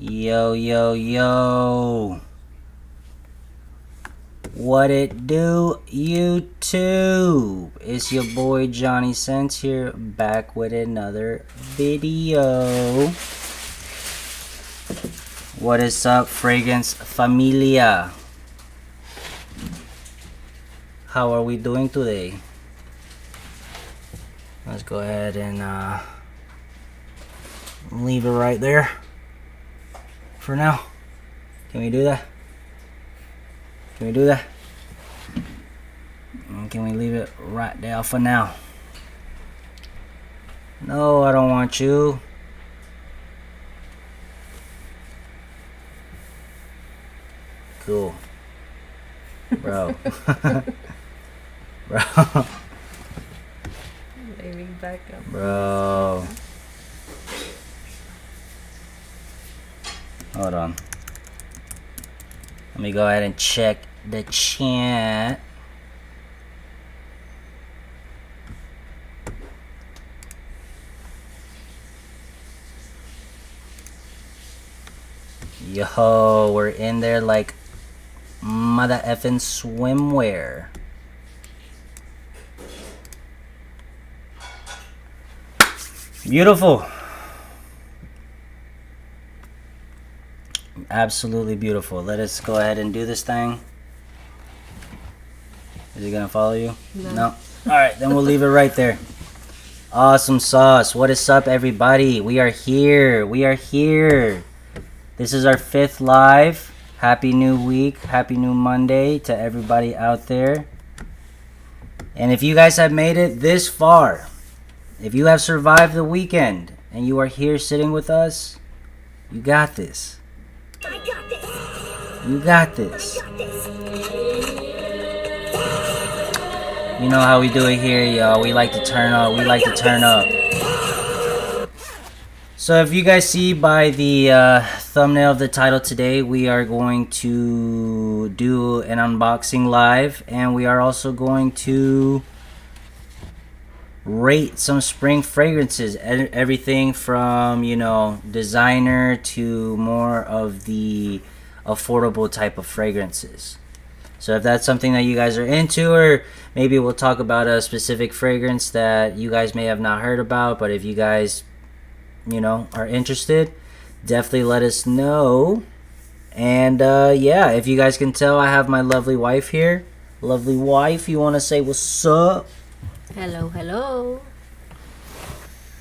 Yo, yo, yo. What it do, YouTube? It's your boy Johnny Sense here, back with another video. What is up, Fragrance Familia? How are we doing today? Let's go ahead and leave it right there for now. Can we do that? Can we do that? And can we leave it right there for now? No, I don't want you. Cool. Bro. Bro. Maybe back up. Bro. Hold on. Let me go ahead and check the chat. Yo, we're in there like mother effing swimwear. Beautiful. Absolutely beautiful. Let us go ahead and do this thing. Is he gonna follow you? No. Alright, then we'll leave it right there. Awesome sauce. What is up, everybody? We are here. We are here. This is our 5th live. Happy new week. Happy new Monday to everybody out there. And if you guys have made it this far, if you have survived the weekend and you are here sitting with us, you got this. I got this. You got this. I got this. You know how we do it here, y'all. We like to turn up. We like to turn up. So if you guys see by the thumbnail of the title today, we are going to do an unboxing live. And we are also going to rate some spring fragrances. Everything from, you know, designer to more of the affordable type of fragrances. So if that's something that you guys are into, or maybe we'll talk about a specific fragrance that you guys may have not heard about, but if you guys, you know, are interested, definitely let us know. And yeah, if you guys can tell, I have my lovely wife here. Lovely wife, you want to say what's up? Hello, hello.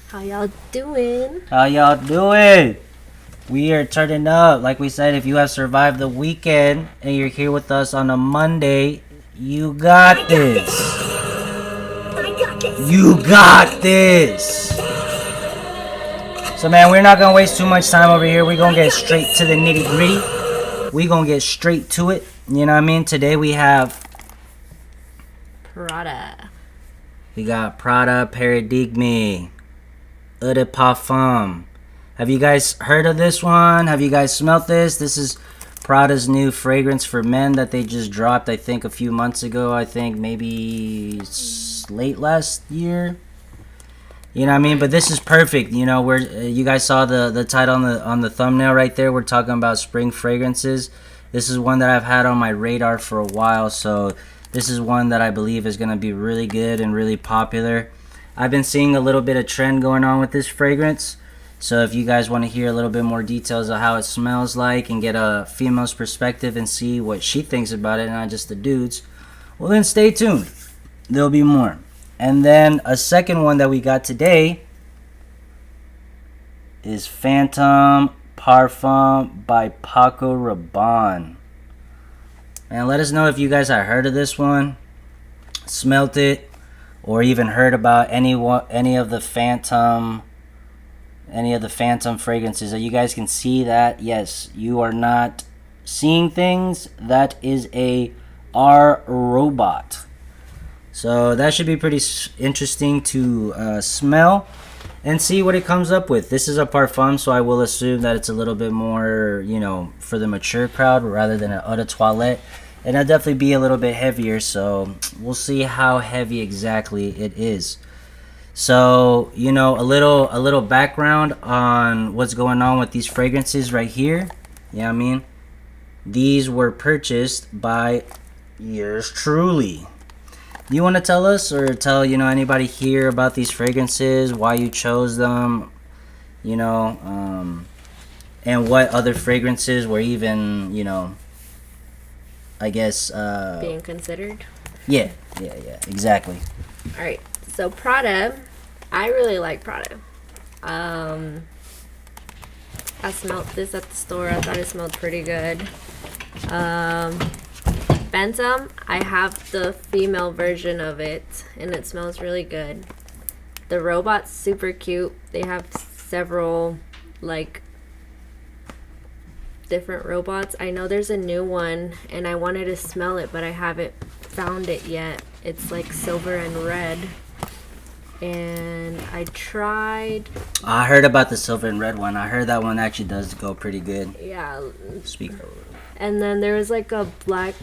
How y'all doing? How y'all doing? We are turning up. Like we said, if you have survived the weekend and you're here with us on a Monday, you got this. I got this. You got this. So man, we're not gonna waste too much time over here. We're gonna get straight to the nitty gritty. We're gonna get straight to it. You know what I mean? Today we have Prada. We got Prada Paradigme Phantom. Have you guys heard of this one? Have you guys smelt this? This is Prada's new fragrance for men that they just dropped, I think, a few months ago. I think maybe late last year. You know what I mean? But this is perfect. You know, where you guys saw the title on the thumbnail right there. We're talking about spring fragrances. This is one that I've had on my radar for a while, so this is one that I believe is going to be really good and really popular. I've been seeing a little bit of trend going on with this fragrance. So if you guys want to hear a little bit more details of how it smells like and get a female's perspective and see what she thinks about it, not just the dudes, well then stay tuned. There'll be more. And then a second one that we got today is Phantom Parfum by Paco Rabanne. And let us know if you guys have heard of this one, smelt it, or even heard about any of the Phantom fragrances. That you guys can see that, yes, you are not seeing things. That is a R robot. So that should be pretty interesting to smell and see what it comes up with. This is a parfum, so I will assume that it's a little bit more, you know, for the mature crowd rather than an eau de toilette. And it'll definitely be a little bit heavier, so we'll see how heavy exactly it is. So, you know, a little background on what's going on with these fragrances right here. You know what I mean? These were purchased by yours truly. You want to tell us or tell, you know, anybody here about these fragrances, why you chose them, you know, and what other fragrances were even, you know, I guess, Being considered. yeah, exactly. All right. So Prada, I really like Prada. I smelled this at the store. I thought it smelled pretty good. Phantom, I have the female version of it, and it smells really good. The robot's super cute. They have several, like, different robots. I know there's a new one, and I wanted to smell it, but I haven't found it yet. It's like silver and red. And I tried. I heard about the silver and red one. I heard that one actually does go pretty good. Yeah. Speak. And then there was like a black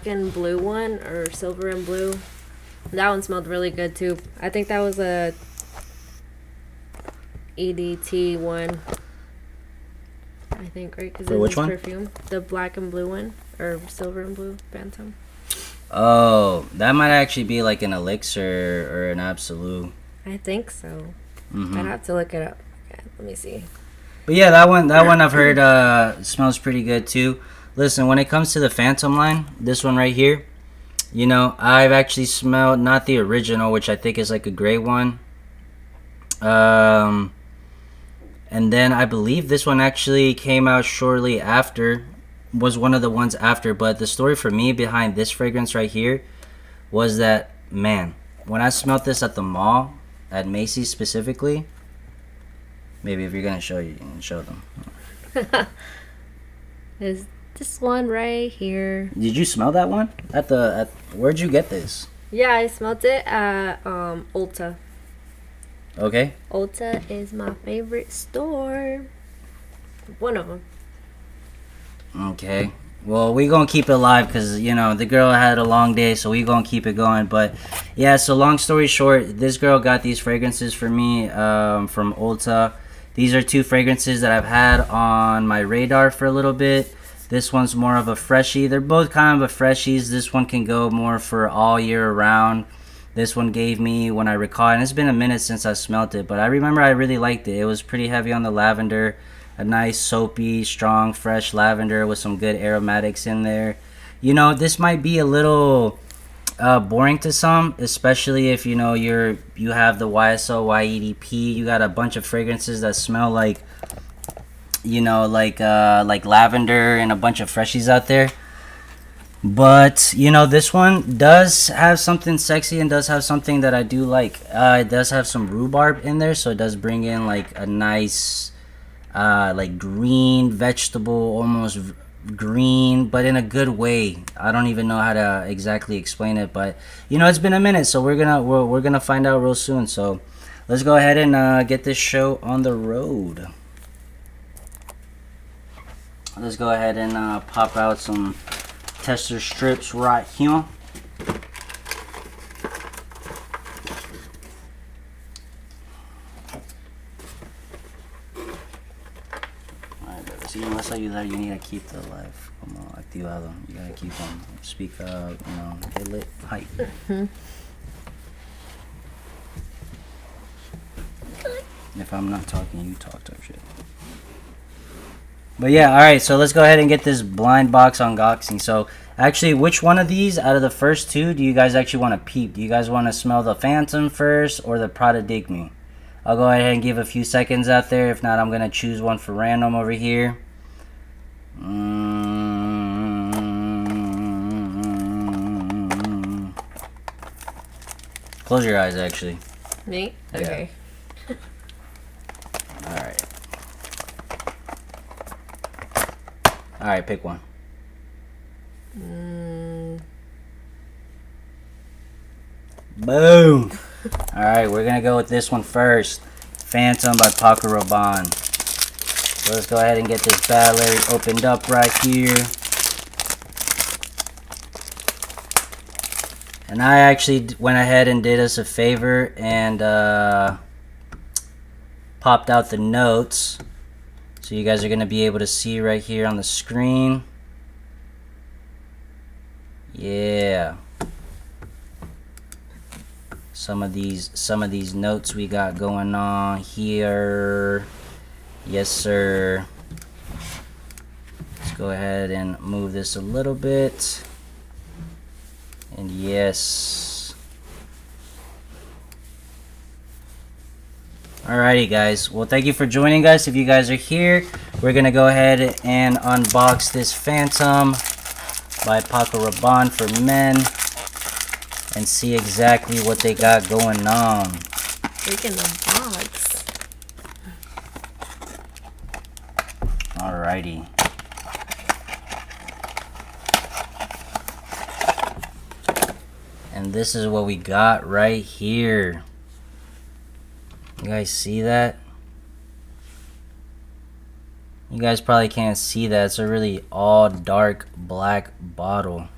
and blue one, or silver and blue. That one smelled really good too. I think that was a EDT one. I think, right? Because For which one? Perfume. The black and blue one, or silver and blue Phantom. Oh, that might actually be like an elixir or an absolute. I think so. Mm-hmm. I'd have to look it up. Okay, let me see. But yeah, that one I've heard smells pretty good too. Listen, when it comes to the Phantom line, this one right here, you know, I've actually smelled not the original, which I think is like a gray one. And then I believe this one actually came out shortly after, was one of the ones after. But the story for me behind this fragrance right here was that, man, when I smelled this at the mall, at Macy's specifically, maybe if you're gonna show you can show them. Is this one right here? Did you smell that one at where'd you get this? Yeah, I smelled it at Ulta. Okay. Ulta is my favorite store. One of them. Okay. Well, we gonna keep it live because, you know, the girl had a long day, so we gonna keep it going. But yeah, so long story short, this girl got these fragrances for me from Ulta. These are two fragrances that I've had on my radar for a little bit. This one's more of a freshie. They're both kind of a freshies. This one can go more for all year round. This one gave me, when I recall, and it's been a minute since I smelled it, but I remember I really liked it. It was pretty heavy on the lavender. A nice soapy, strong, fresh lavender with some good aromatics in there. You know, this might be a little boring to some, especially if, you know, you have the YSL YEDP. You got a bunch of fragrances that smell like, you know, like lavender and a bunch of freshies out there. But, you know, this one does have something sexy and does have something that I do like. It does have some rhubarb in there, so it does bring in like a nice like green vegetable, almost green, but in a good way. I don't even know how to exactly explain it, but you know, it's been a minute, so we're gonna find out real soon. So let's go ahead and get this show on the road. Let's go ahead and pop out some tester strips right here. Si no vas a ayudar, you need to keep the live como activado. You gotta keep them, speak up, you know, get lit, hype. If I'm not talking, you talk type shit. But yeah, alright, so let's go ahead and get this blind box unboxing. So, actually, which one of these out of the first two do you guys actually want to peep? Do you guys want to smell the Phantom first or the Paradigme? I'll go ahead and give a few seconds out there. If not, I'm going to choose one for random over here. Close your eyes, actually. Me? Okay. Alright. Alright, pick one. Boom! Alright, we're gonna go with this one first. Phantom by Paco Rabanne. So let's go ahead and get this bad Larry opened up right here. And I actually went ahead and did us a favor and popped out the notes. So you guys are going to be able to see right here on the screen. Yeah. Some of these notes we got going on here. Yes, sir. Let's go ahead and move this a little bit. And yes. Alrighty, guys. Well, thank you for joining us. If you guys are here, we're going to go ahead and unbox this Phantom by Paco Rabanne for men and see exactly what they got going on. Freaking the box. Alrighty. And this is what we got right here. You guys see that? You guys probably can't see that. It's a really all dark black bottle.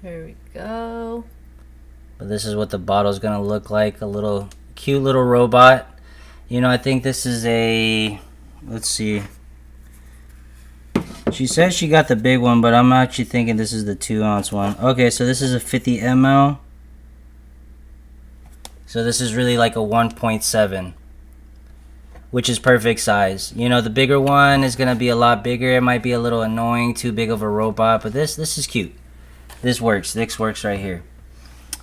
Here we go. But this is what the bottle's gonna look like. A little cute little robot. You know, I think this is a, let's see. She says she got the big one, but I'm actually thinking this is the 2-ounce one. Okay, so this is a 50 ml. So this is really like a 1.7, which is perfect size. You know, the bigger one is gonna be a lot bigger. It might be a little annoying, too big of a robot, but this is cute. This works. This works right here.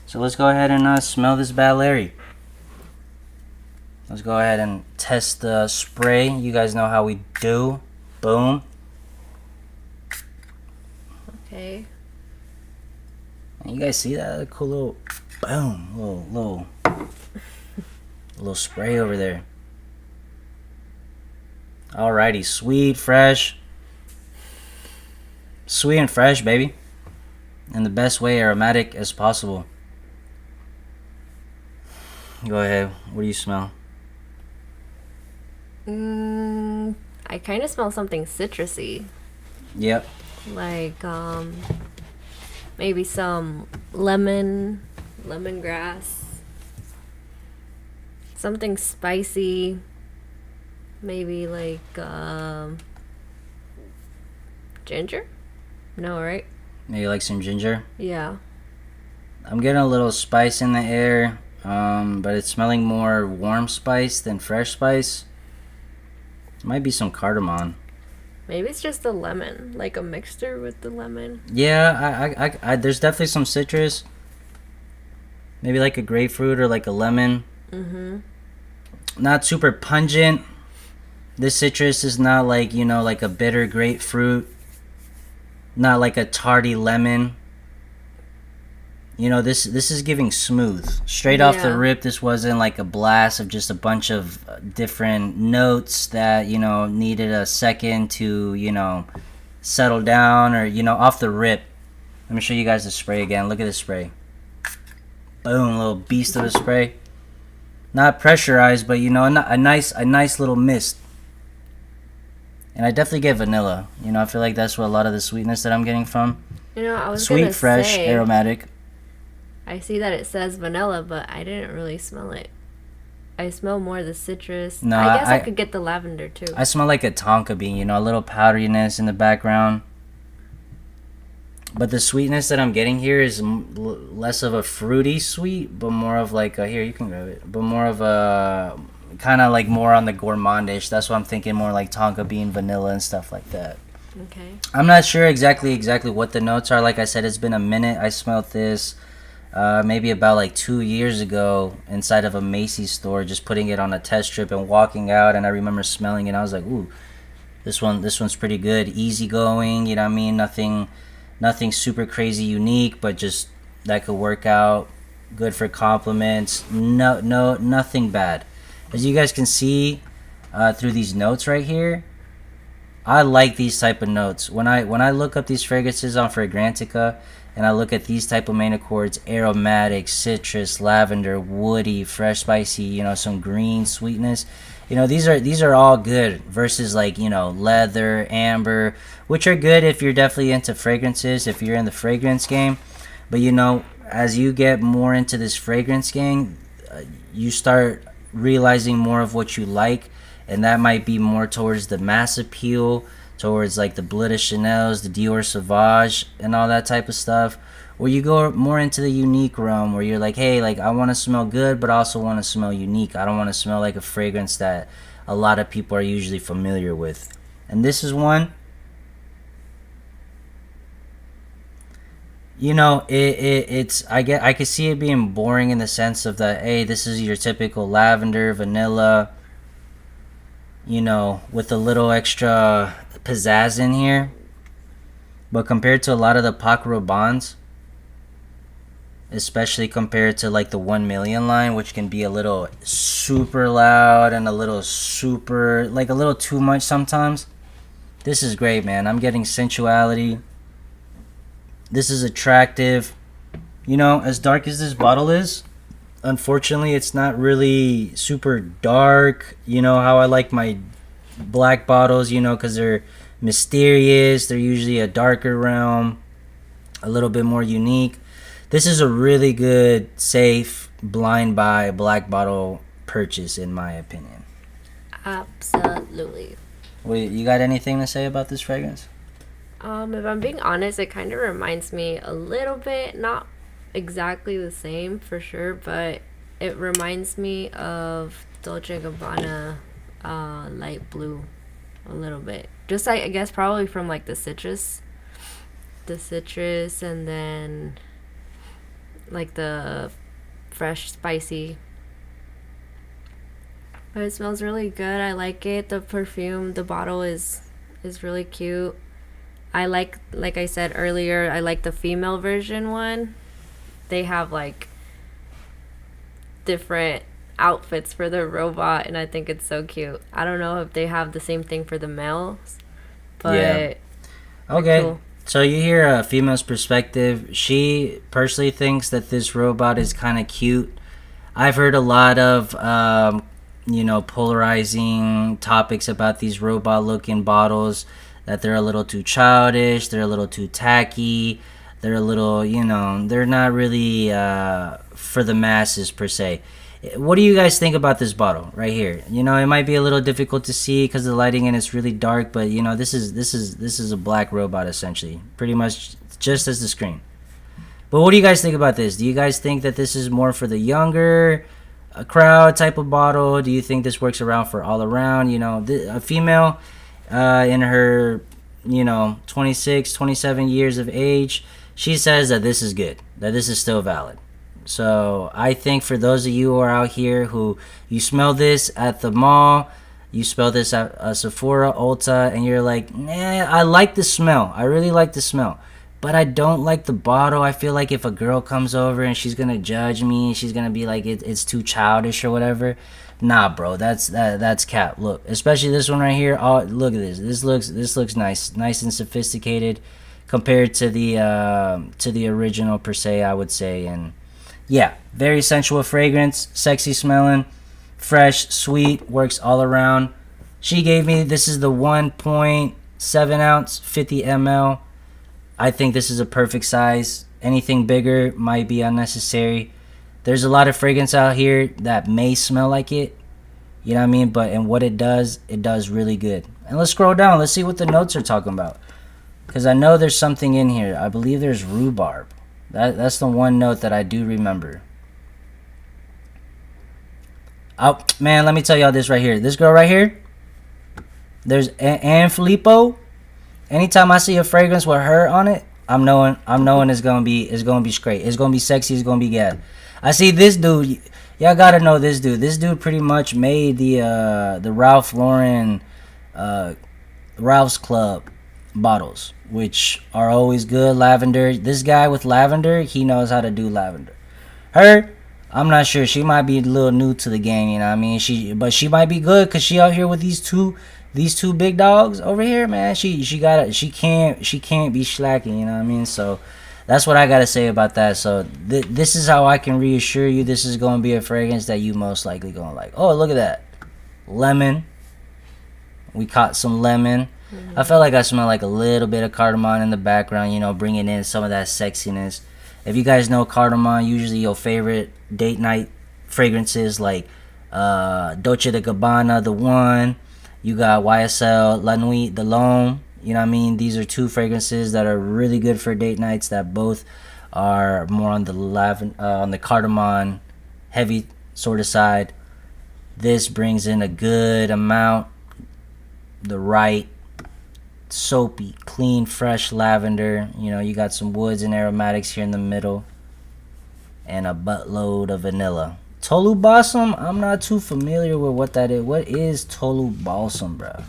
So let's go ahead and smell this bad Larry. Let's go ahead and test the spray. You guys know how we do. Boom. Okay. And you guys see that? A cool little boom. Little spray over there. Alrighty. Sweet, fresh. Sweet and fresh, baby. In the best way, aromatic as possible. Go ahead. What do you smell? I kind of smell something citrusy. Yep. Like, maybe some lemongrass. Something spicy. Maybe like, ginger? No, right? Maybe like some ginger. Yeah. I'm getting a little spice in the air, but it's smelling more warm spice than fresh spice. Might be some cardamom. Maybe it's just the lemon, like a mixture with the lemon. Yeah, I there's definitely some citrus. Maybe like a grapefruit or like a lemon. Not super pungent. This citrus is not like, you know, like a bitter grapefruit. Not like a tarty lemon. You know, this is giving smooth. Straight off the Yeah. rip, this wasn't like a blast of just a bunch of different notes that, you know, needed a second to, you know, settle down, or, you know, off the rip. Let me show you guys the spray again. Look at this spray. Boom, little beast of a spray. Not pressurized, but, you know, a nice little mist. And I definitely get vanilla. You know, I feel like that's what a lot of the sweetness that I'm getting from. You know, I was Sweet, gonna fresh, say, aromatic. I see that it says vanilla, but I didn't really smell it. I smell more the citrus. No, I guess I I- could get the lavender too. I smell like a tonka bean, you know, a little powderiness in the background. But the sweetness that I'm getting here is less of a fruity sweet, but more of like a, here, you can grab it, but more of a, kind of like more on the gourmandish. That's what I'm thinking, more like tonka bean, vanilla, and stuff like that. Okay. I'm not sure exactly what the notes are. Like I said, it's been a minute. I smelled this maybe about like 2 years ago inside of a Macy's store, just putting it on a test strip and walking out, and I remember smelling it, and I was like, ooh, this one's pretty good. Easygoing, you know what I mean? Nothing super crazy unique, but just that could work out. Good for compliments. Nothing bad. As you guys can see through these notes right here, I like these type of notes. When I look up these fragrances on Fragrantica, and I look at these type of main accords, aromatic, citrus, lavender, woody, fresh, spicy, you know, some green sweetness, You know, these are all good versus like, you know, leather, amber, which are good if you're definitely into fragrances, if you're in the fragrance game. But you know, as you get more into this fragrance game, you start realizing more of what you like, and that might be more towards the mass appeal, towards like the Bleu de Chanel's, the Dior Sauvage, and all that type of stuff. Or you go more into the unique realm where you're like, hey, like I want to smell good, but I also want to smell unique. I don't want to smell like a fragrance that a lot of people are usually familiar with. And this is one. You know, it's I could see it being boring in the sense of that, hey, this is your typical lavender, vanilla, you know, with a little extra pizzazz in here. But compared to a lot of the Paco Rabannes, especially compared to like the 1 million line, which can be a little super loud and a little super, like a little too much sometimes, this is great, man. I'm getting sensuality. This is attractive. You know, as dark as this bottle is, unfortunately it's not really super dark, you know how I like my black bottles, you know, because they're mysterious, they're usually a darker realm, a little bit more unique. This is a really good, safe, blind buy black bottle purchase, in my opinion. Absolutely. Wait, you got anything to say about this fragrance? If I'm being honest, it kind of reminds me a little bit, not exactly the same for sure, but it reminds me of Dolce & Gabbana light blue a little bit. Just I guess probably from like the citrus, and then like the fresh spicy. But it smells really good. I like it. The perfume, the bottle is really cute. I like I said earlier, I like the female version one. They have like different outfits for the robot, and I think it's so cute. I don't know if they have the same thing for the males, but yeah. Okay. Cool. So you hear a female's perspective. She personally thinks that this robot is kind of cute. I've heard a lot of you know, polarizing topics about these robot looking bottles, that they're a little too childish, they're a little too tacky, they're a little, you know, they're not really for the masses per se. What do you guys think about this bottle right here? You know, it might be a little difficult to see because the lighting in it's really dark, but you know, this is a black robot essentially, pretty much just as the screen. But what do you guys think about this? Do you guys think that this is more for the younger crowd type of bottle? Do you think this works around for all around? You know, a female in her, you know, 26, 27 years of age, she says that this is good, that this is still valid. So I think for those of you who are out here who you smell this at the mall, you smell this at Sephora, Ulta, and you're like, nah, I like the smell. I really like the smell. But I don't like the bottle. I feel like if a girl comes over and she's gonna judge me, she's gonna be like, it's too childish or whatever. Nah, bro, that's cap. Look, especially this one right here. Oh, look at this. This looks nice and sophisticated compared to the original per se, I would say. And yeah, very sensual fragrance, sexy smelling, fresh, sweet, works all around. She gave me, this is the 1.7 ounce, 50 ml. I think this is a perfect size. Anything bigger might be unnecessary. There's a lot of fragrance out here that may smell like it, you know what I mean? But in what it does really good. And let's scroll down. Let's see what the notes are talking about. Because I know there's something in here. I believe there's rhubarb. That's the one note that I do remember. Oh, man, let me tell y'all this right here. This girl right here, there's Anne Filippo. Anytime I see a fragrance with her on it, I'm knowing it's gonna be straight. It's gonna be sexy. It's gonna be good. I see this dude. Y'all gotta know this dude. This dude pretty much made the Ralph Lauren Ralph's Club bottles, which are always good. Lavender. This guy with lavender, he knows how to do lavender. Her, I'm not sure. She might be a little new to the game, you know what I mean? But she might be good because she out here with these two big dogs over here, man. She can't be slacking, you know what I mean? So that's what I gotta say about that. So this is how I can reassure you this is gonna be a fragrance that you most likely gonna like. Oh, look at that. lemon. We caught some lemon. I felt like I smelled like a little bit of cardamom in the background, you know, bringing in some of that sexiness. If you guys know cardamom, usually your favorite date night fragrances like Dolce & Gabbana, The One. You got YSL La Nuit, The L'Homme. You know what I mean? These are two fragrances that are really good for date nights that both are more on the cardamom heavy sort of side. This brings in a good amount, the right soapy, clean, fresh lavender. You know, you got some woods and aromatics here in the middle, and a buttload of vanilla. Tolu Balsam, I'm not too familiar with what that is. What is Tolu Balsam, bro?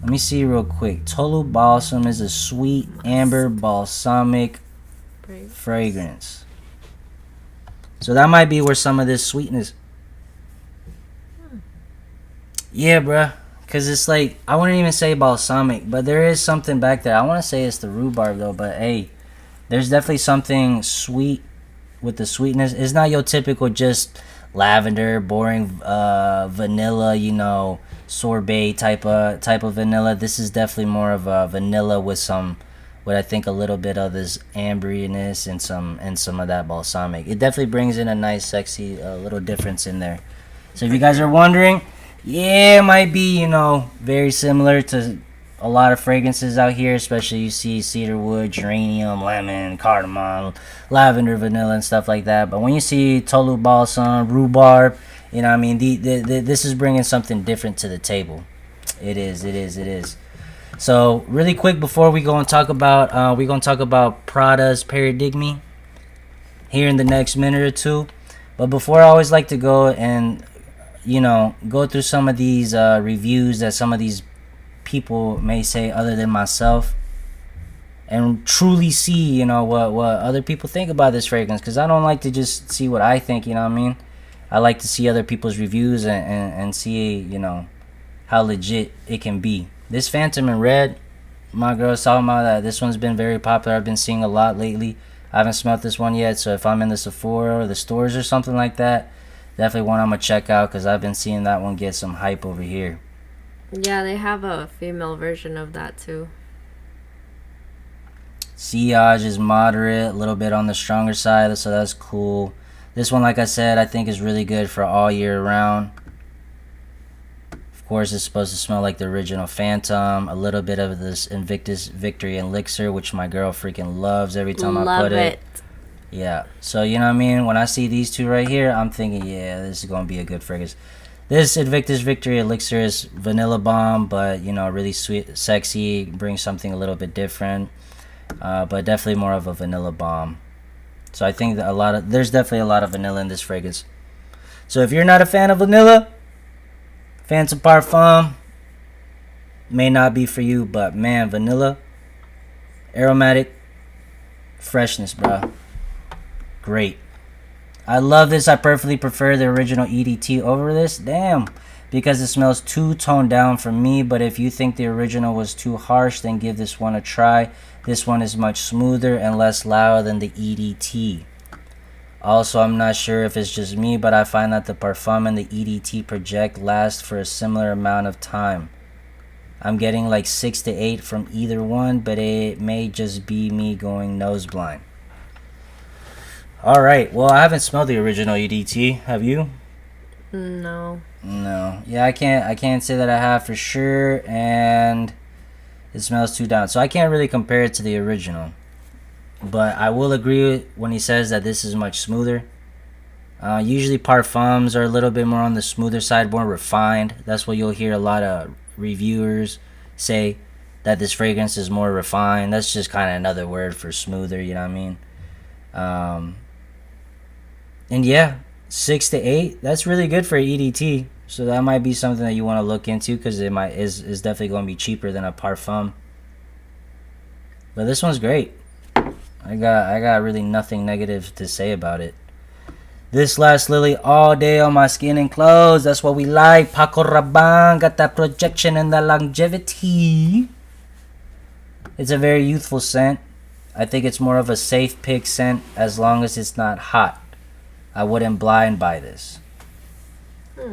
Let me see real quick. Tolu Balsam is a sweet amber balsamic fragrance. So that might be where some of this sweetness. Yeah, bruh. Because it's like, I wouldn't even say balsamic, but there is something back there. I want to say it's the rhubarb, though, but hey, there's definitely something sweet with the sweetness. It's not your typical just lavender, boring vanilla, you know, sorbet type of vanilla. This is definitely more of a vanilla with some, what I think a little bit of this amberiness and some of that balsamic. It definitely brings in a nice, sexy little difference in there. So if you guys are wondering, yeah, it might be, you know, very similar to a lot of fragrances out here, especially you see cedarwood, geranium, lemon, cardamom, lavender, vanilla, and stuff like that. But when you see Tolu Balsam, rhubarb, you know what I mean, this is bringing something different to the table. It is. So really quick before we go and talk about, we're going to talk about Prada's Paradigme here in the next minute or two. But before, I always like to go and, you know, go through some of these reviews that some of these people may say other than myself, and truly see, you know, what other people think about this fragrance, because I don't like to just see what I think, you know what I mean? I like to see other people's reviews and see, you know, how legit it can be. This Phantom in red, my girl's talking about that this one's been very popular. I've been seeing a lot lately. I haven't smelled this one yet, so if I'm in the Sephora or the stores or something like that, definitely one I'm gonna check out, because I've been seeing that one get some hype over here. Yeah, they have a female version of that too. Sillage is moderate, a little bit on the stronger side, so that's cool. This one, like I said, I think is really good for all year round. Of course, it's supposed to smell like the original Phantom. A little bit of this Invictus Victory Elixir, which my girl freaking loves every time I put it. Yeah, so you know what I mean? When I see these two right here, I'm thinking, yeah, this is going to be a good fragrance. This Invictus Victory Elixir is vanilla bomb, but, you know, really sweet, sexy, brings something a little bit different. But definitely more of a vanilla bomb. So I think that there's definitely a lot of vanilla in this fragrance. So if you're not a fan of vanilla, Phantom Parfum may not be for you, but man, vanilla, aromatic, freshness, bro. Great. I love this. I perfectly prefer the original EDT over this. Damn. Because it smells too toned down for me. But if you think the original was too harsh, then give this one a try. This one is much smoother and less loud than the EDT. Also, I'm not sure if it's just me, but I find that the Parfum and the EDT project last for a similar amount of time. I'm getting like 6 to 8 from either one, but it may just be me going nose blind. Alright, well, I haven't smelled the original EDT. Have you? No. Yeah, I can't say that I have for sure, and it smells too down. So I can't really compare it to the original. But I will agree when he says that this is much smoother. Usually parfums are a little bit more on the smoother side, more refined. That's what you'll hear a lot of reviewers say, that this fragrance is more refined. That's just kind of another word for smoother, you know what I mean? And yeah, 6 to 8, that's really good for EDT. So that might be something that you want to look into, because it is definitely going to be cheaper than a parfum. But this one's great. I got really nothing negative to say about it. This lasts literally all day on my skin and clothes. That's what we like. Paco Rabanne got that projection and that longevity. It's a very youthful scent. I think it's more of a safe pick scent as long as it's not hot. I wouldn't blind buy this.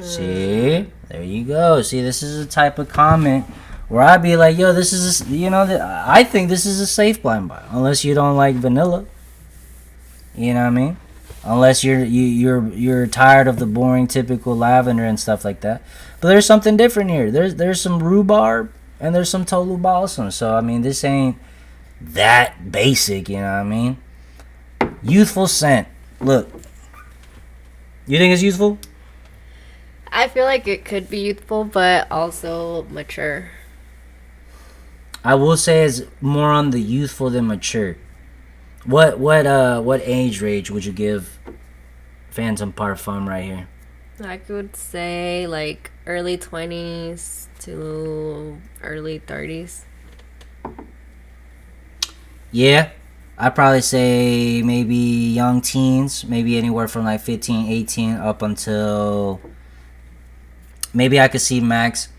See, there you go. See, this is a type of comment where I'd be like, yo, this is I think this is a safe blind buy, unless you don't like vanilla. You know what I mean? Unless you're tired of the boring typical lavender and stuff like that. But there's something different here. There's some rhubarb and there's some Tolu balsam. So I mean, this ain't that basic. You know what I mean? Youthful scent. Look, you think it's youthful? I feel like it could be youthful, but also mature. I will say it's more on the youthful than mature. What age range would you give Phantom Parfum right here? I could say like early 20s to early 30s. Yeah, I'd probably say maybe young teens, maybe anywhere from like 15, 18 up until maybe I could see max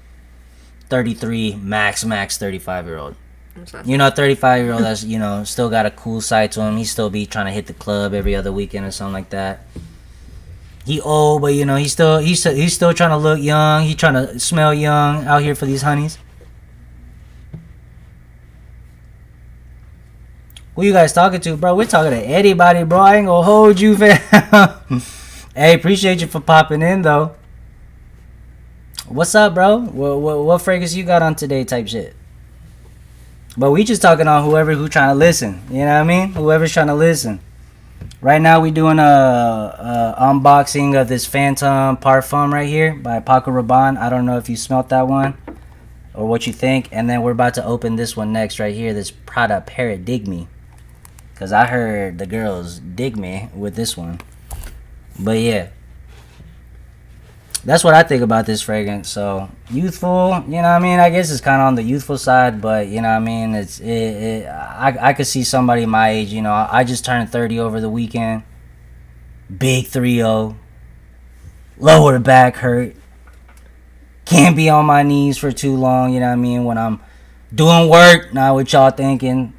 33, max 35-year-old. 35-year-old that's, still got a cool side to him. He still be trying to hit the club every other weekend or something like that. He old, but he's still trying to look young. He trying to smell young out here for these honeys. Who you guys talking to, bro? We're talking to anybody, bro. I ain't gonna hold you, fam. Hey, appreciate you for popping in, though. What's up, bro? What fragrance you got on today type shit? But we just talking on who trying to listen. You know what I mean? Whoever's trying to listen. Right now we doing a unboxing of this Phantom Parfum right here by Paco Rabanne. I don't know if you smelt that one or what you think. And then we're about to open this one next right here, this Prada Paradigme. Because I heard the girls dig me with this one. But yeah. That's what I think about this fragrance. So youthful, you know what I mean? I guess it's kind of on the youthful side, but you know what I mean? I could see somebody my age, I just turned 30 over the weekend. Big 3-0. Lower back hurt. Can't be on my knees for too long, you know what I mean? When I'm doing work, not what y'all thinking.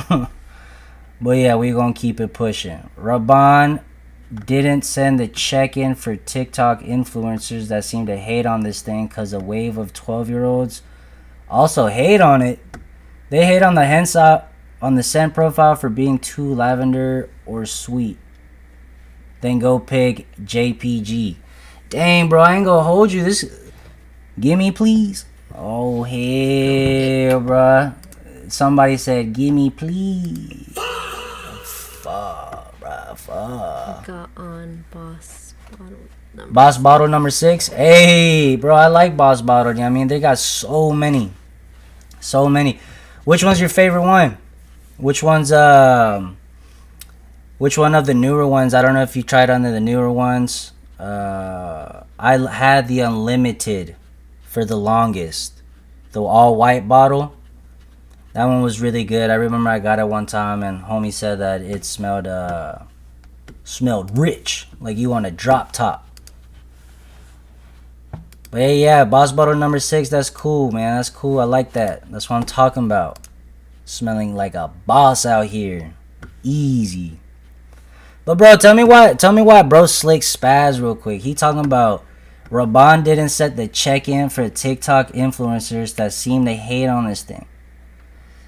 But yeah, we're going to keep it pushing. Rabanne didn't send the check-in for TikTok influencers that seem to hate on this thing because a wave of 12-year-olds also hate on it. They hate on the scent profile for being too lavender or sweet. Then go pick JPG. Dang, bro, I ain't gonna hold you. Gimme, please. Oh, hell, bro. Somebody said, gimme, please. Fuck, bro, fuck. Got on Boss Bottle number. Boss Bottle number 6. Hey, bro, I like Boss Bottle. You know what I mean? They got so many. So many. Which one's your favorite one? Which one of the newer ones? I don't know if you tried under the newer ones. I had the Unlimited for the longest. The all white bottle. That one was really good. I remember I got it one time and homie said that it smelled rich, like you on a drop top. But hey, yeah, Boss Bottle number 6, that's cool, man. That's cool. I like that. That's what I'm talking about. Smelling like a boss out here. Easy. But bro, tell me why bro slick spaz real quick. He talking about Rabanne didn't set the check-in for TikTok influencers that seem to hate on this thing.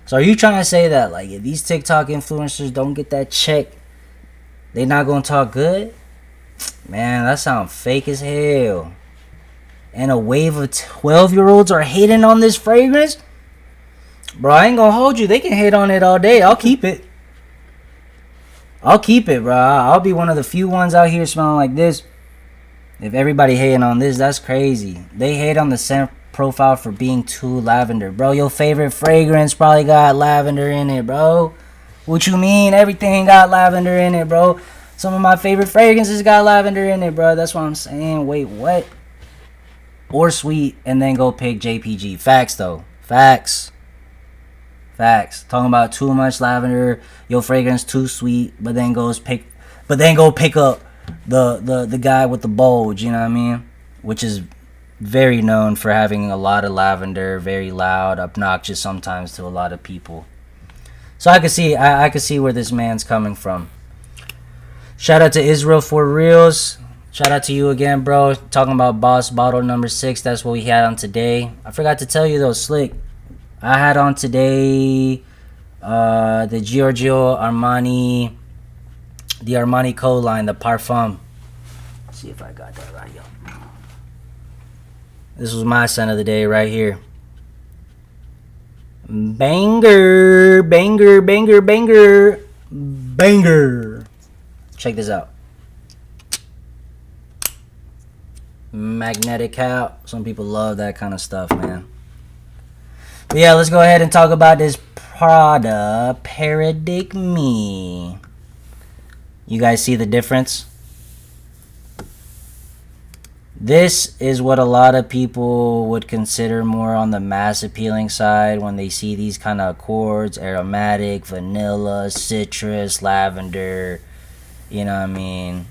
So are you trying to say that like if these TikTok influencers don't get that check, they not gonna talk good? Man, that sounds fake as hell. And a wave of 12-year-olds are hating on this fragrance? Bro, I ain't gonna hold you. They can hate on it all day. I'll keep it. I'll keep it, bro. I'll be one of the few ones out here smelling like this. If everybody hating on this, that's crazy. They hate on the scent profile for being too lavender. Bro, your favorite fragrance probably got lavender in it, bro. What you mean? Everything got lavender in it, bro. Some of my favorite fragrances got lavender in it, bro. That's what I'm saying. Wait, what? Or sweet, and then go pick JPG. Facts, though. Facts. Talking about too much lavender, your fragrance too sweet, but then go pick up the guy with the bulge, you know what I mean? Which is very known for having a lot of lavender, very loud, obnoxious sometimes to a lot of people. So I can see where this man's coming from. Shout out to Israel for reals. Shout out to you again, bro. Talking about Boss bottle number 6. That's what we had on today. I forgot to tell you though, Slick. I had on today the Giorgio Armani, the Armani code line, the parfum. Let's see if I got that right, yo. This was my scent of the day right here. Banger, banger, banger, banger, banger. Check this out. Magnetic cap. Some people love that kind of stuff, man. But yeah, let's go ahead and talk about this Prada Paradigme. You guys see the difference? This is what a lot of people would consider more on the mass appealing side when they see these kind of accords: aromatic, vanilla, citrus, lavender, you know what I mean?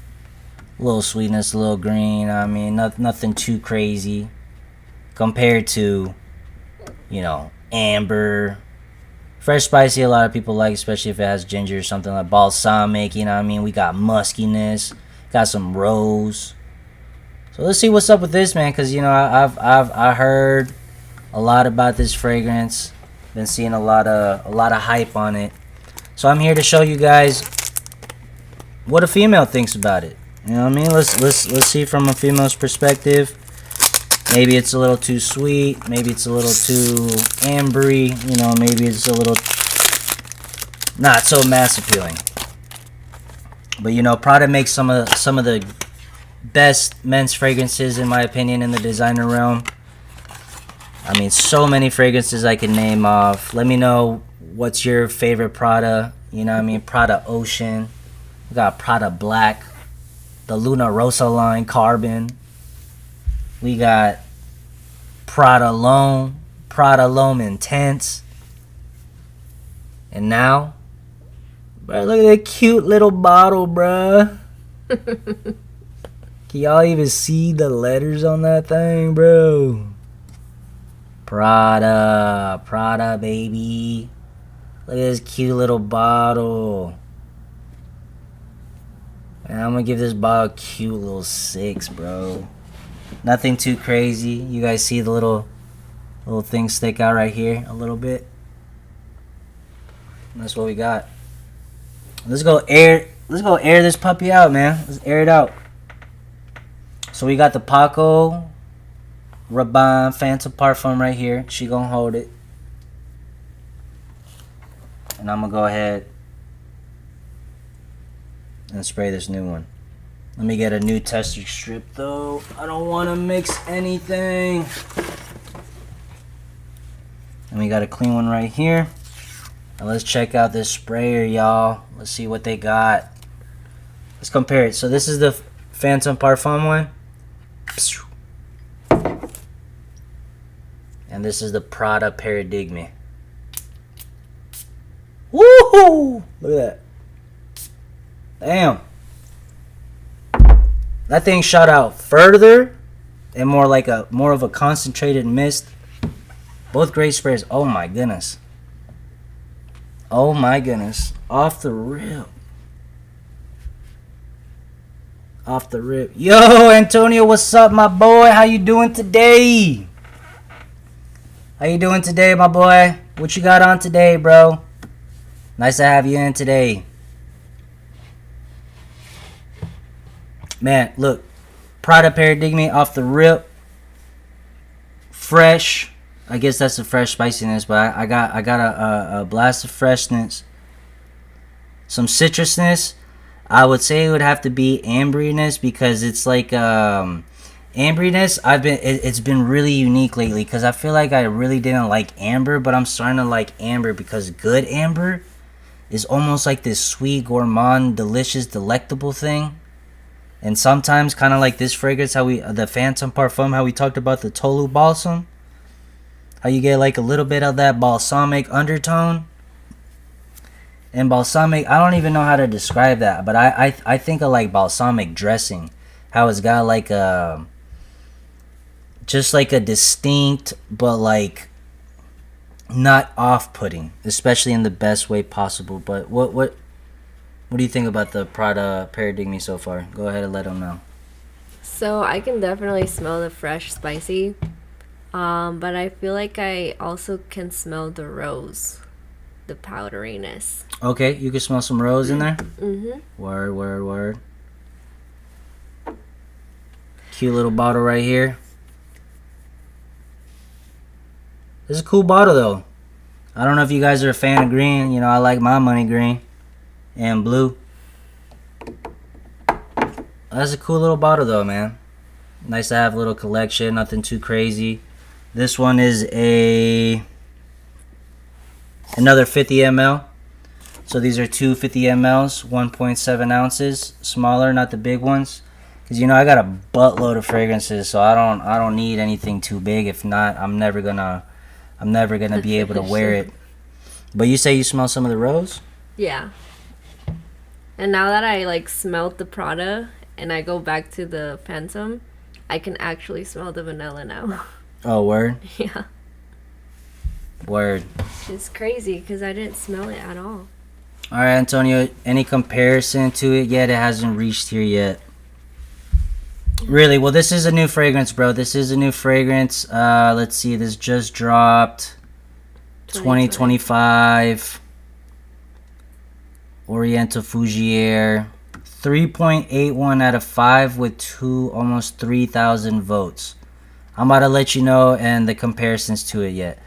A little sweetness, a little green, I mean, nothing too crazy compared to, you know, amber. Fresh spicy, a lot of people like, especially if it has ginger or something like balsamic, you know what I mean? We got muskiness, got some rose. So let's see what's up with this, man, because, you know, I heard a lot about this fragrance. Been seeing a lot of hype on it. So I'm here to show you guys what a female thinks about it. You know what I mean? Let's see from a female's perspective. Maybe it's a little too sweet. Maybe it's a little too ambery. You know, maybe it's a little not so mass appealing. But you know, Prada makes some of the best men's fragrances, in my opinion, in the designer realm. I mean, so many fragrances I can name off. Let me know what's your favorite Prada. You know what I mean? Prada Ocean. We got Prada Black. The Luna Rosa line, Carbon. We got Prada L'Homme. Prada L'Homme Intense. And now, bro, look at that cute little bottle, bruh. Can y'all even see the letters on that thing, bro? Prada. Prada, baby. Look at this cute little bottle. And I'm gonna give this bottle a cute little 6, bro. Nothing too crazy. You guys see the little things stick out right here a little bit. And that's what we got. Let's go air this puppy out, man. Let's air it out. So we got the Paco Rabanne Phantom Parfum right here. She gonna hold it. And I'm gonna go ahead and spray this new one. Let me get a new tester strip though. I don't want to mix anything. And we got a clean one right here. Now let's check out this sprayer, y'all. Let's see what they got. Let's compare it. So this is the Phantom Parfum one. And this is the Prada Paradigme. Woohoo! Look at that. Damn. That thing shot out further and more of a concentrated mist. Both great sprays. Oh my goodness. Oh my goodness. Off the rip. Off the rip. Yo, Antonio, what's up, my boy? How you doing today? How you doing today, my boy? What you got on today, bro? Nice to have you in today. Man, look. Prada Paradigme off the rip. Fresh. I guess that's the fresh spiciness, but I got a blast of freshness. Some citrusness. I would say it would have to be amberiness, because it's like amberiness. It's been really unique lately, because I feel like I really didn't like amber, but I'm starting to like amber, because good amber is almost like this sweet, gourmand, delicious, delectable thing. And sometimes, kind of like this fragrance, the Phantom Parfum, how we talked about the Tolu Balsam, how you get like a little bit of that balsamic undertone. And balsamic, I don't even know how to describe that, but I think of like balsamic dressing, how it's got like just like a distinct, but like not off-putting, especially in the best way possible. But what do you think about the Prada Paradigme so far? Go ahead and let them know. So I can definitely smell the fresh spicy. But I feel like I also can smell the rose, the powderiness. Okay, you can smell some rose in there. Mm-hmm. Word, word, word. Cute little bottle right here. This is a cool bottle though. I don't know if you guys are a fan of green. You know, I like my money green and blue. That's a cool little bottle though, man. Nice to have a little collection. Nothing too crazy. This one is another 50 ml. So these are two 50 mls, 1.7 ounces, smaller, not the big ones. Cause you know I got a buttload of fragrances, so I don't need anything too big. If not, I'm never gonna be able to wear it. But you say you smell some of the rose? Yeah. And now that I like smelled the Prada and I go back to the Phantom, I can actually smell the vanilla now. Oh, word. Yeah. Word. It's crazy because I didn't smell it at all. All right, Antonio. Any comparison to it yet? It hasn't reached here yet. Really? Well, this is a new fragrance, bro. This is a new fragrance. Let's see. This just dropped. 2025. Oriental Fougere. 3.81 out of 5 with almost 3,000 votes. I'm about to let you know and the comparisons to it yet.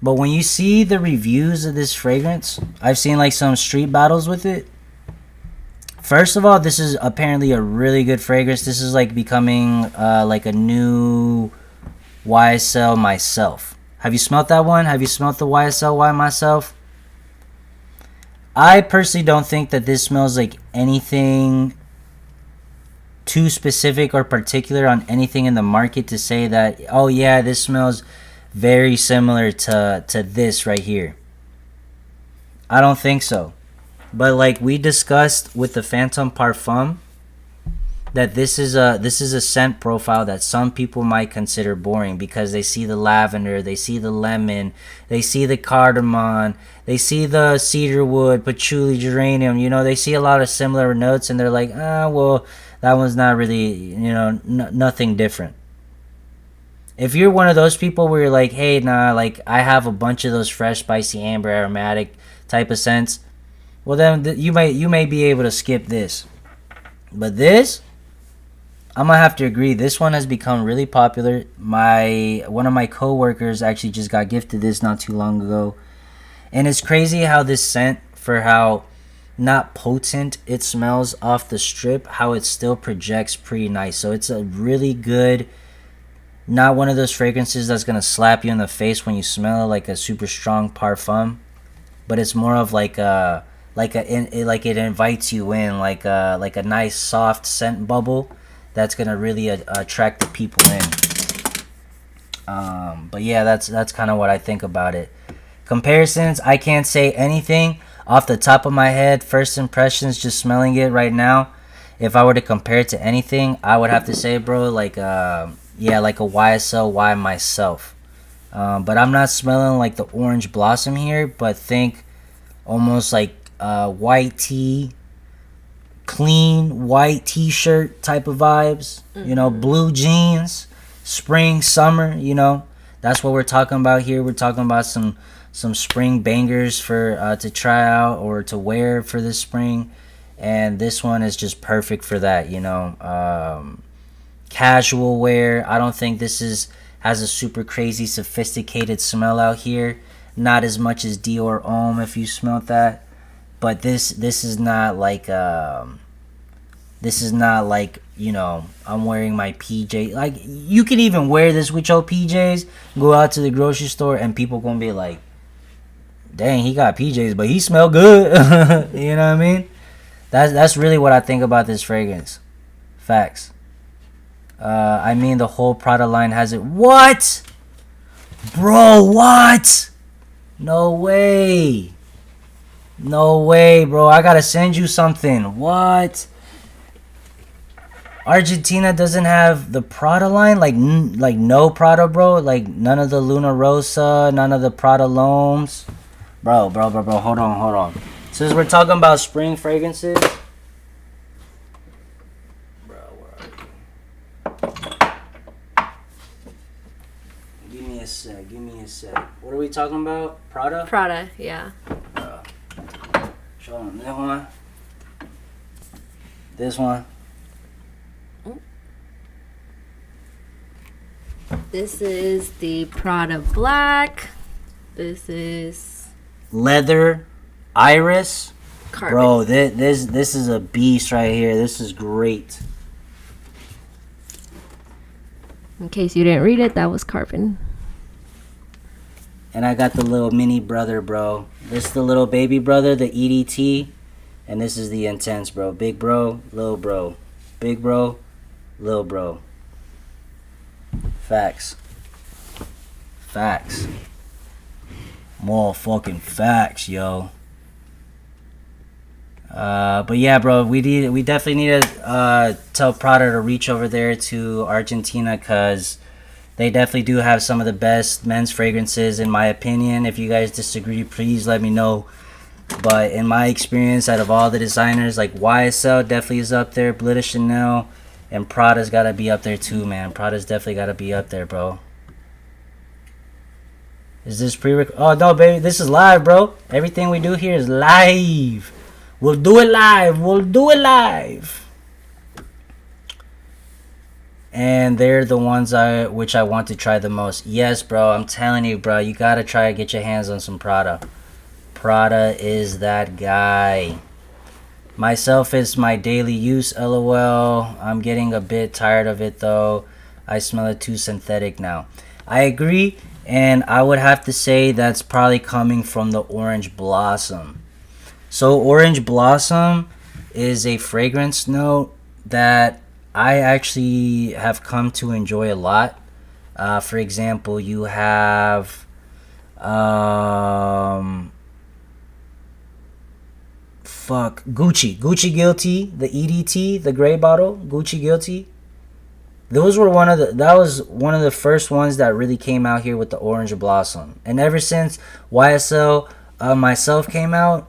But when you see the reviews of this fragrance, I've seen like some street battles with it. First of all, this is apparently a really good fragrance. This is like becoming like a new YSL Myself. Have you smelt that one? Have you smelt the YSL Y Myself? I personally don't think that this smells like anything too specific or particular on anything in the market to say that, oh yeah, this smells very similar to this right here. I don't think so. But like we discussed with the Phantom Parfum, that this is a scent profile that some people might consider boring because they see the lavender, they see the lemon, they see the cardamom, they see the cedarwood, patchouli, geranium. You know, they see a lot of similar notes and they're like, well, that one's not really, you know, nothing different. If you're one of those people where you're like, hey, nah, like I have a bunch of those fresh, spicy, amber, aromatic type of scents, well then you may be able to skip this. But this, I'm gonna have to agree. This one has become really popular. One of my coworkers actually just got gifted this not too long ago, and it's crazy how this scent, for how not potent it smells off the strip, how it still projects pretty nice. So it's a really good. Not one of those fragrances that's gonna slap you in the face when you smell it, like a super strong parfum, but it's more of like it invites you in, like a nice soft scent bubble that's gonna really attract the people in. But yeah, that's kind of what I think about it. Comparisons, I can't say anything off the top of my head. First impressions, just smelling it right now. If I were to compare it to anything, I would have to say, bro, like yeah, like a YSL Y Myself. But I'm not smelling like the orange blossom here, but think almost like white tea, clean white t-shirt type of vibes. You know, blue jeans, spring, summer. You know, that's what we're talking about here. We're talking about some spring bangers for to try out or to wear for this spring, and this one is just perfect for that. You know, casual wear. I don't think this has a super crazy sophisticated smell out here. Not as much as Dior Homme if you smelt that, but this is not like you know, I'm wearing my PJ. Like you could even wear this with your PJs, go out to the grocery store, and people gonna be like, dang, he got PJs, but he smell good. You know what I mean? That's really what I think about this fragrance. Facts. I mean, the whole Prada line has it. What? Bro, what? No way. No way, bro. I gotta send you something. What? Argentina doesn't have the Prada line? Like no Prada, bro? Like none of the Luna Rosa, none of the Prada Lomes? Bro. Hold on. Since we're talking about spring fragrances. Bro, where are you? What are we talking about? Prada? Prada, yeah. Show them that one. This one. This is the Prada Black. This is Leather. Iris. carbon. Bro, this is a beast right here. This is great. In case you didn't read it, that was carbon. And I got the little mini brother, bro. This is the little baby brother, the EDT. And this is the Intense, bro. Big bro, little bro. Big bro, little bro. Facts. Facts. More fucking facts, yo. But yeah, bro, we definitely need to tell Prada to reach over there to Argentina, because they definitely do have some of the best men's fragrances, in my opinion. If you guys disagree, please let me know. But in my experience, out of all the designers, like YSL definitely is up there, Blida Chanel, and Prada's got to be up there too, man. Prada's definitely got to be up there, bro. Is this Oh, no, baby, this is live, bro. Everything we do here is live. We'll do it live. We'll do it live. And they're the ones which I want to try the most. Yes, bro, I'm telling you, bro. You got to try to get your hands on some Prada. Prada is that guy. Myself is my daily use, LOL. I'm getting a bit tired of it, though. I smell it too synthetic now. I agree, and I would have to say that's probably coming from the Orange Blossom. So Orange Blossom is a fragrance note that I actually have come to enjoy a lot. For example, you have Gucci Guilty, the EDT, the gray bottle, Gucci Guilty. That was one of the first ones that really came out here with the Orange Blossom. And ever since YSL myself came out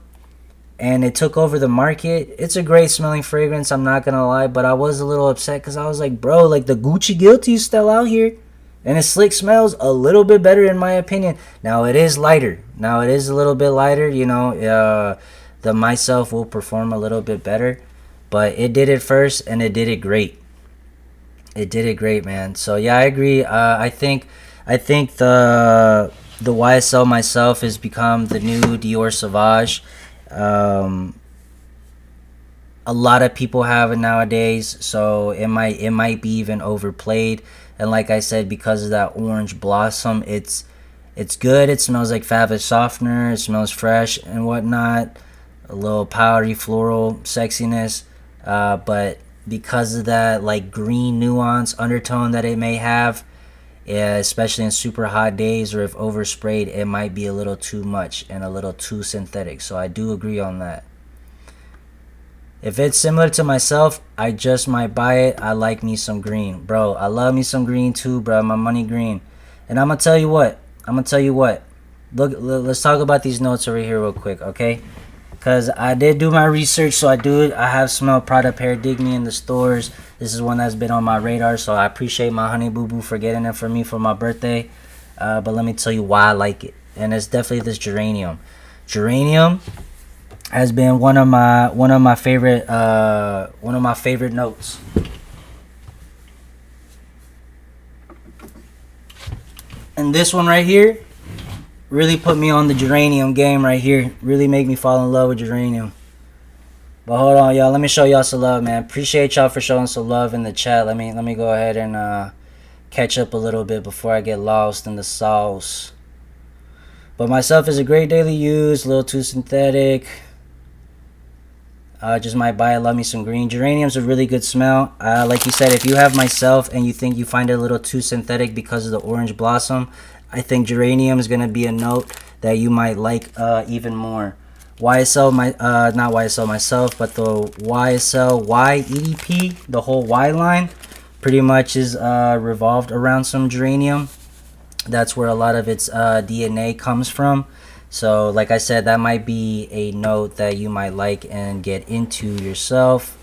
and it took over the market, it's a great smelling fragrance, I'm not gonna lie, but I was a little upset because I was like, bro, like the Gucci Guilty is still out here. And it smells a little bit better in my opinion. Now it is lighter. Now it is a little bit lighter, you know. The Myself will perform a little bit better, but it did it first and it did it great. It did it great, man. So yeah, I agree. I think the YSL Myself has become the new Dior Sauvage. A lot of people have it nowadays, so it might be even overplayed. And like I said, because of that Orange Blossom, it's good. It smells like fabric softener. It smells fresh and whatnot. A little powdery floral sexiness, but because of that like green nuance undertone that it may have, especially in super hot days, or if oversprayed, it might be a little too much and a little too synthetic. So I do agree on that. If it's similar to Myself, I just might buy it. I like me some green, bro. I love me some green too, bro. My money green. And I'm gonna tell you what. Look, let's talk about these notes over here real quick, okay? Because I did do my research, so I have smelled Prada Paradigme in the stores. This is one that's been on my radar, so I appreciate my honey boo boo for getting it for me for my birthday. But let me tell you why I like it, and it's definitely this geranium. Geranium has been one of my favorite notes. And this one right here really put me on the geranium game right here. Really make me fall in love with geranium. But hold on, y'all. Let me show y'all some love, man. Appreciate y'all for showing some love in the chat. Let me go ahead and catch up a little bit before I get lost in the sauce. But Myself is a great daily use. A little too synthetic. Just might buy it. Love me some green. Geranium's a really good smell. Like you said, if you have Myself and you think you find it a little too synthetic because of the Orange Blossom, I think geranium is going to be a note that you might like even more. Not YSL Myself, but the YSL Y EDP, the whole Y line, pretty much is revolved around some geranium. That's where a lot of its DNA comes from. So like I said, that might be a note that you might like and get into yourself.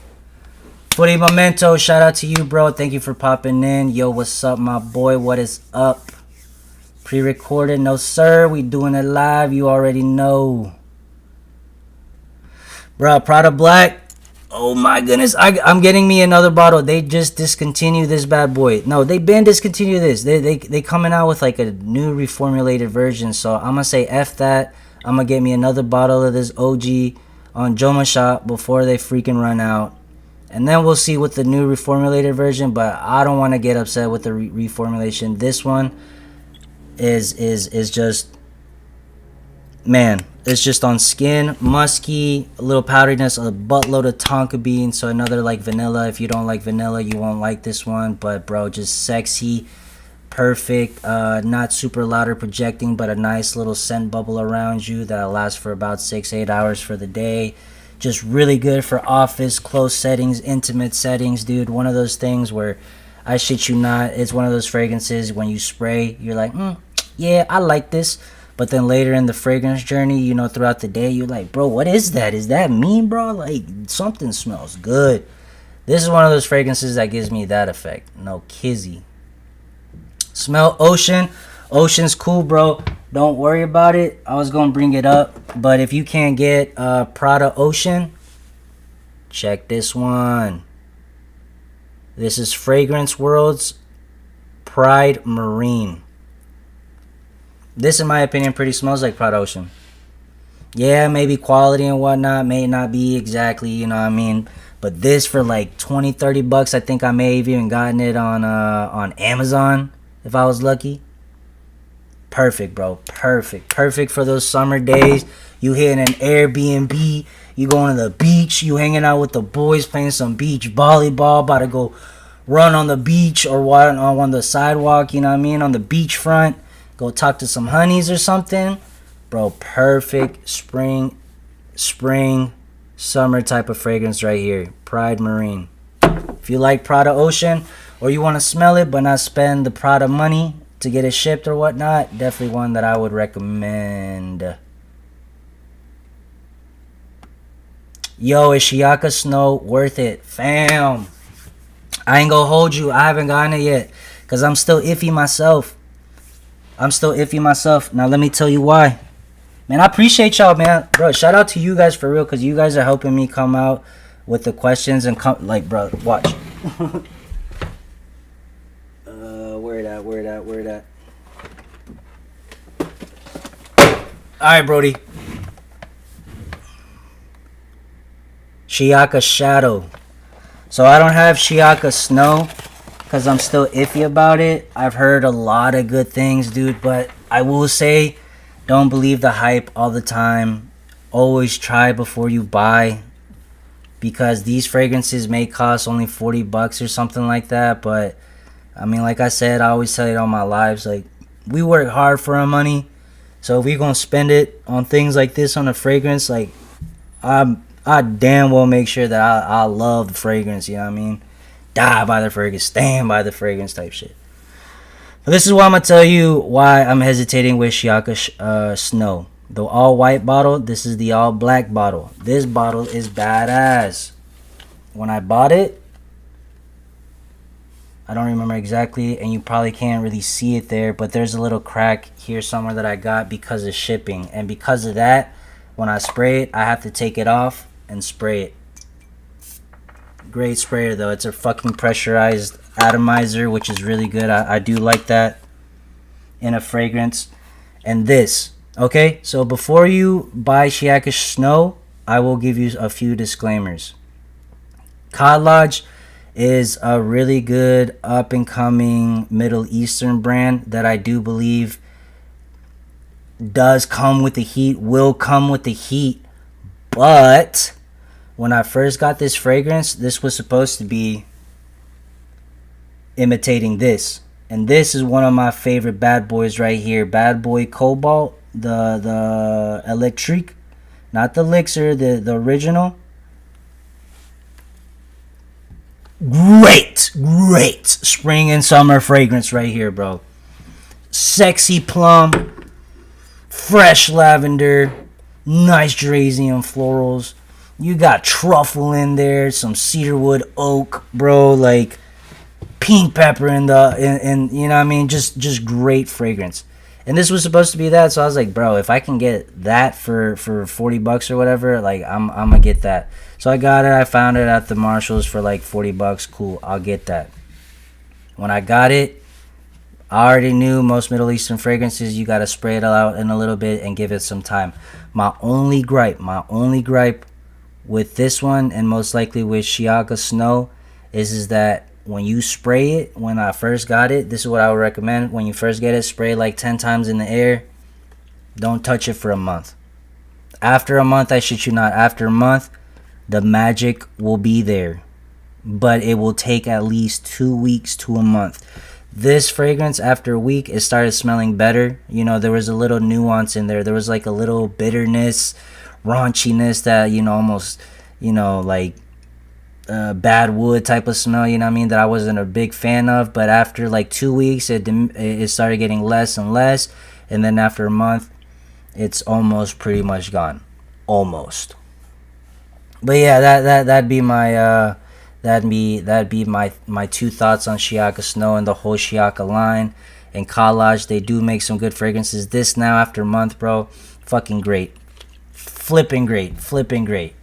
Footy Memento, shout out to you, bro. Thank you for popping in. Yo, what's up, my boy? What is up? Pre-recorded? No, sir. We doing it live. You already know. Bro, Prada Black. Oh my goodness. I'm getting me another bottle. They just discontinued this bad boy. No, they been discontinued this. They coming out with like a new reformulated version. So I'm gonna say F that. I'm gonna get me another bottle of this OG on Joma Shop before they freaking run out. And then we'll see with the new reformulated version, but I don't want to get upset with the reformulation. This one is just, man, it's just on skin, musky, a little powderiness, a buttload of tonka bean. So another like vanilla. If you don't like vanilla, you won't like this one. But bro, just sexy, perfect, not super loud or projecting, but a nice little scent bubble around you that'll last for about 6-8 hours for the day. Just really good for office, close settings, intimate settings, dude. One of those things where, I shit you not, it's one of those fragrances when you spray, you're like, yeah, I like this. But then later in the fragrance journey, you know, throughout the day, you're like, bro, what is that? Is that me, bro? Like, something smells good. This is one of those fragrances that gives me that effect. No kizzy. Smell Ocean. Ocean's cool, bro. Don't worry about it. I was gonna bring it up, but if you can't get Prada Ocean, check this one. This is Fragrance World's Pride Marine. This, in my opinion, pretty smells like Prada Ocean. Yeah, maybe quality and whatnot may not be exactly, you know what I mean, but this for like 20-30 bucks, I think I may have even gotten it on Amazon if I was lucky. Perfect, bro. Perfect for those summer days. You hitting an Airbnb, you going to the beach, you hanging out with the boys, playing some beach volleyball, about to go run on the beach or on the sidewalk, you know what I mean, on the beach front, go talk to some honeys or something. Bro, perfect spring, summer type of fragrance right here. Pride Marine. If you like Prada Ocean, or you want to smell it but not spend the Prada money to get it shipped or whatnot, definitely one that I would recommend. Yo, is Shiaka Snow worth it? Fam, I ain't gonna hold you. I haven't gotten it yet because I'm still iffy myself. Now let me tell you why. Man, I appreciate y'all, man. Bro, shout out to you guys for real, because you guys are helping me come out with the questions and come, like, bro, watch. Where that? Alright, Brody. Shiaka Shadow. So I don't have Shiaka Snow because I'm still iffy about it. I've heard a lot of good things, dude, but I will say, don't believe the hype all the time. Always try before you buy, because these fragrances may cost only 40 bucks or something like that. But I mean, like I said, I always tell it on my lives, like, we work hard for our money. So if we're gonna spend it on things like this, on a fragrance, like, I damn well make sure that I love the fragrance, you know what I mean? Die by the fragrance, stand by the fragrance type shit. But this is why I'm gonna tell you why I'm hesitating with Shiaka Snow. The all white bottle, this is the all black bottle. This bottle is badass. When I bought it, I don't remember exactly, and you probably can't really see it there, but there's a little crack here somewhere that I got because of shipping. And because of that, when I spray it, I have to take it off and spray it. Great sprayer though. It's a fucking pressurized atomizer, which is really good. I do like that in a fragrance. And this, okay? So before you buy Shiaka Snow, I will give you a few disclaimers. Cod Lodge is a really good up-and-coming Middle Eastern brand that I do believe does come with the heat, will come with the heat. But when I first got this fragrance, this was supposed to be imitating this. And this is one of my favorite bad boys right here. Bad Boy Cobalt, the Electrique, not the Elixir, the original. Great spring and summer fragrance right here, bro. Sexy plum, fresh lavender, nice Drazium florals. You got truffle in there, some cedarwood oak, bro, like pink pepper in you know what I mean? Just great fragrance. And this was supposed to be that, so I was like, bro, if I can get that for $40 or whatever, like I'm gonna get that. So I got it. I found it at the Marshalls for like $40. Cool, I'll get that. When I got it, I already knew most Middle Eastern fragrances, you gotta spray it out in a little bit and give it some time. My only gripe with this one, and most likely with Shiaka Snow, is that when you spray it, when I first got it, this is what I would recommend. When you first get it, spray like 10 times in the air. Don't touch it for a month. After a month, I shit you not, after a month, the magic will be there. But it will take at least 2 weeks to a month. This fragrance, after a week, it started smelling better. You know, there was a little nuance in there. There was like a little bitterness, raunchiness that, you know, almost, you know, like bad wood type of smell, you know what I mean, that I wasn't a big fan of. But after like 2 weeks, it started getting less and less, and then after a month, it's almost pretty much gone, almost. But yeah, that'd be my my two thoughts on Shiaka Snow and the whole Shiaka line. And Collage, they do make some good fragrances. This now after a month, bro, fucking great, flipping great.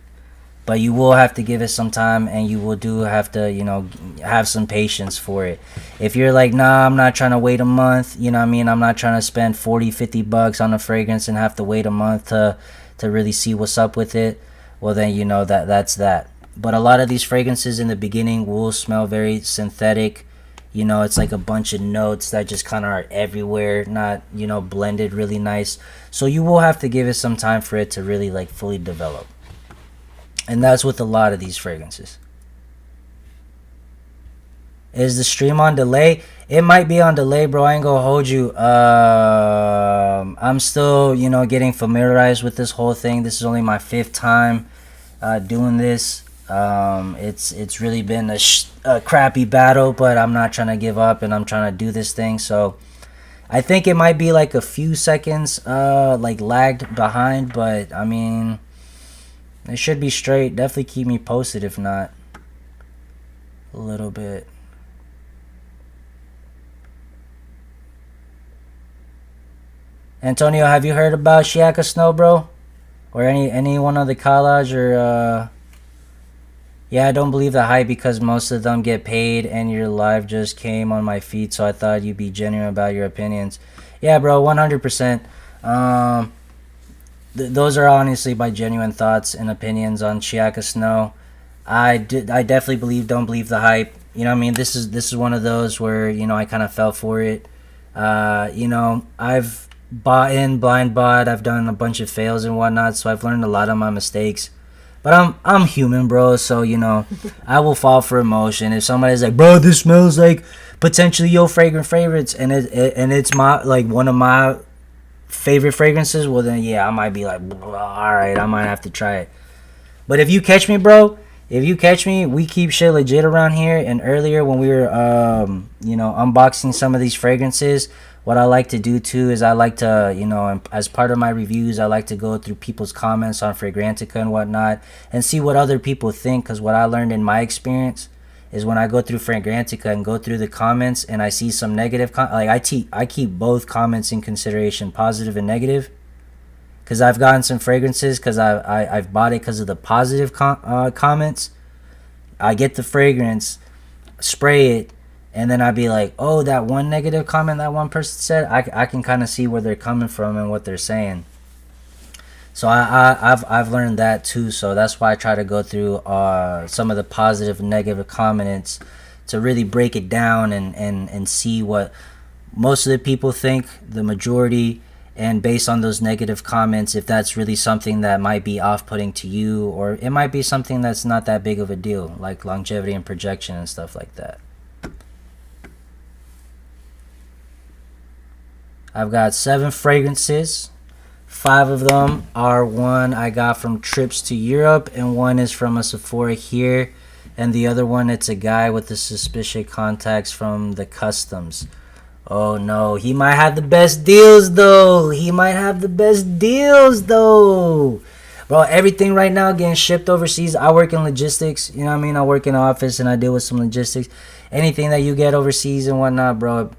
But you will have to give it some time, and you will have to, you know, have some patience for it. If you're like, nah, I'm not trying to wait a month, you know what I mean? I'm not trying to spend $40-50 on a fragrance and have to wait a month to really see what's up with it. Well, then, you know, that's that. But a lot of these fragrances in the beginning will smell very synthetic. You know, it's like a bunch of notes that just kind of are everywhere, not, you know, blended really nice. So you will have to give it some time for it to really, like, fully develop. And that's with a lot of these fragrances. Is the stream on delay? It might be on delay, bro. I ain't gonna hold you. I'm still, you know, getting familiarized with this whole thing. This is only my 5th time doing this. It's really been a crappy battle, but I'm not trying to give up, and I'm trying to do this thing. So I think it might be like a few seconds like lagged behind, but I mean, it should be straight. Definitely keep me posted if not. A little bit. Antonio, have you heard about Shiaka Snow, bro? Or any one of the collage or Yeah, I don't believe the hype because most of them get paid, and your live just came on my feed, so I thought you'd be genuine about your opinions. Yeah, bro, 100%. Those are honestly my genuine thoughts and opinions on Shiaka Snow. I definitely don't believe the hype. You know what I mean? This is one of those where, you know, I kind of fell for it. You know, I've blind bought. I've done a bunch of fails and whatnot, so I've learned a lot of my mistakes. But I'm human, bro. So, you know, I will fall for emotion. If somebody's like, bro, this smells like potentially your fragrant favorites, and it's my, like, one of my favorite fragrances, well then yeah, I might be like, all right, I might have to try it. But if you catch me, bro, we keep shit legit around here. And earlier when we were you know, unboxing some of these fragrances, what I like to do too is I like to, you know, as part of my reviews, I like to go through people's comments on Fragrantica and whatnot and see what other people think. Because what I learned in my experience is when I go through Fragrantica and go through the comments and I see some negative, like I keep both comments in consideration, positive and negative, because I've gotten some fragrances because I've bought it because of the positive comments. I get the fragrance, spray it, and then I'd be like, oh, that one negative comment that one person said, I can kind of see where they're coming from and what they're saying. So I've learned that too. So that's why I try to go through some of the positive and negative comments to really break it down and see what most of the people think, the majority, and based on those negative comments, if that's really something that might be off-putting to you, or it might be something that's not that big of a deal, like longevity and projection and stuff like that. I've got 7 fragrances. 5 of them are one I got from trips to Europe, and one is from a Sephora here, and the other one, it's a guy with the suspicious contacts from the customs. Oh no, he might have the best deals though. Bro, everything right now getting shipped overseas. I work in logistics, you know what I mean? I work in an office and I deal with some logistics. Anything that you get overseas and whatnot, bro,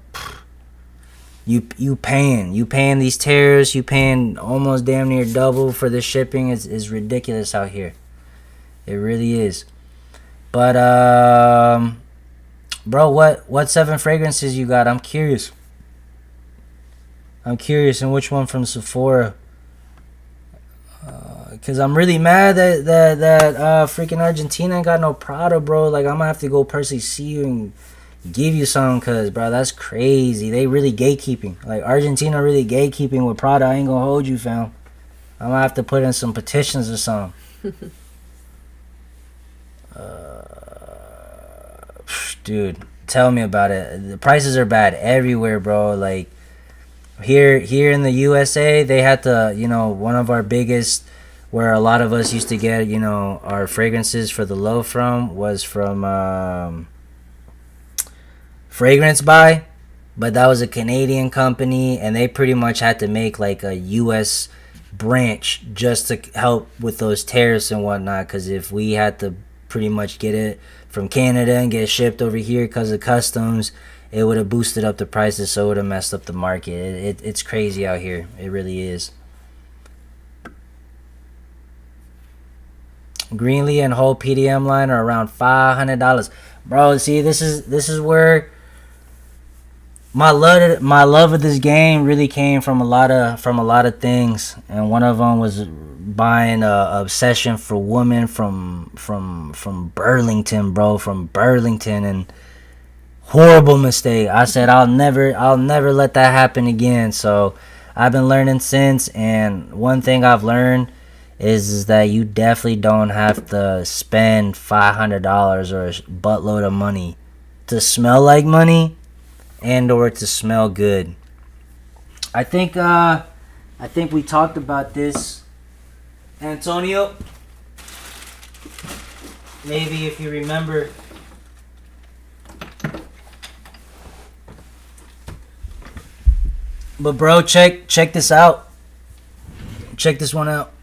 you paying these tariffs, you paying almost damn near double for the shipping. Is ridiculous out here. It really is. But bro, what 7 fragrances you got? I'm curious. And which one from Sephora? Cause I'm really mad that freaking Argentina ain't got no Prada, bro. Like, I'm gonna have to go personally see you and give you some, cause bro, that's crazy. They really gatekeeping. Like, Argentina really gatekeeping with Prada. I ain't gonna hold you, fam. I'm gonna have to put in some petitions or something. Dude, tell me about it. The prices are bad everywhere, bro. Like, here in the USA, they had to, one of our biggest, where a lot of us used to get, our fragrances for the low from, was from Fragrance Buy. But that was a Canadian company, and they pretty much had to make like a US branch just to help with those tariffs and whatnot, because if we had to pretty much get it from Canada and get shipped over here because of customs, it would have boosted up the prices, so it would have messed up the market. It's crazy out here. It really is. Greenley and whole PDM line are around $500. Bro, see, this is where my love of this game really came from a lot of things, and one of them was buying a obsession for women from Burlington, bro, from Burlington, and horrible mistake. I said I'll never let that happen again. So I've been learning since, and one thing I've learned is that you definitely don't have to spend $500 or a buttload of money to smell like money and or to smell good. I think we talked about this, Antonio. Maybe if you remember. But bro, check this out. Check this one out.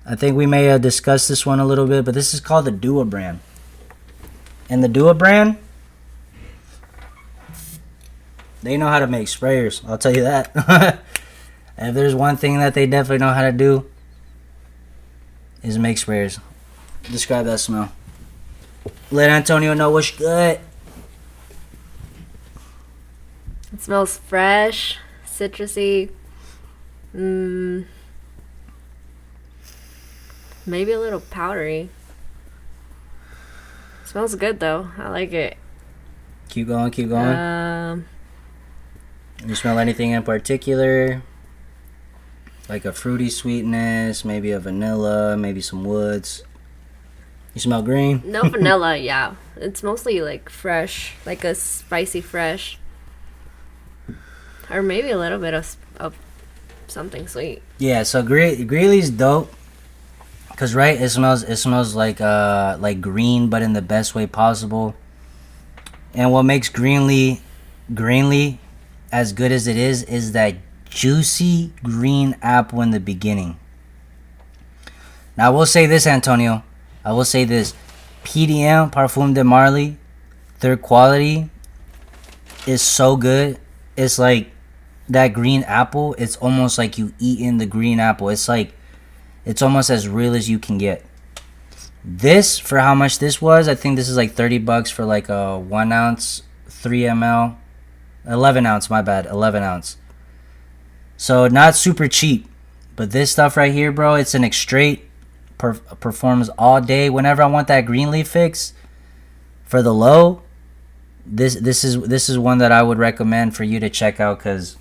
I think we may have discussed this one a little bit, but this is called the Dua brand. And the Dua brand, they know how to make sprayers. I'll tell you that. And if there's one thing that they definitely know how to do, is make sprayers. Describe that smell. Let Antonio know what's good. It smells fresh, citrusy. Maybe a little powdery. Smells good though. I like it. Keep going. You smell anything in particular? Like a fruity sweetness, maybe a vanilla, maybe some woods. You smell green? No vanilla, yeah. It's mostly like fresh, like a spicy fresh. Or maybe a little bit of something sweet. Yeah, so Greenley's dope. Cause right, it smells like green, but in the best way possible. And what makes Greenley as good as it is that juicy green apple in the beginning. Now I will say this, Antonio. I will say this. PDM Parfum de Marly, third quality, is so good. It's like that green apple. It's almost like you eating the green apple. It's almost as real as you can get. This, for how much this was, I think this is like $30 for like a 1 ounce, 3 ml, 11 ounce, my bad, 11 ounce. So not super cheap, but this stuff right here, bro, it's an straight, performs all day. Whenever I want that Greenleaf fix for the low, this is one that I would recommend for you to check out, because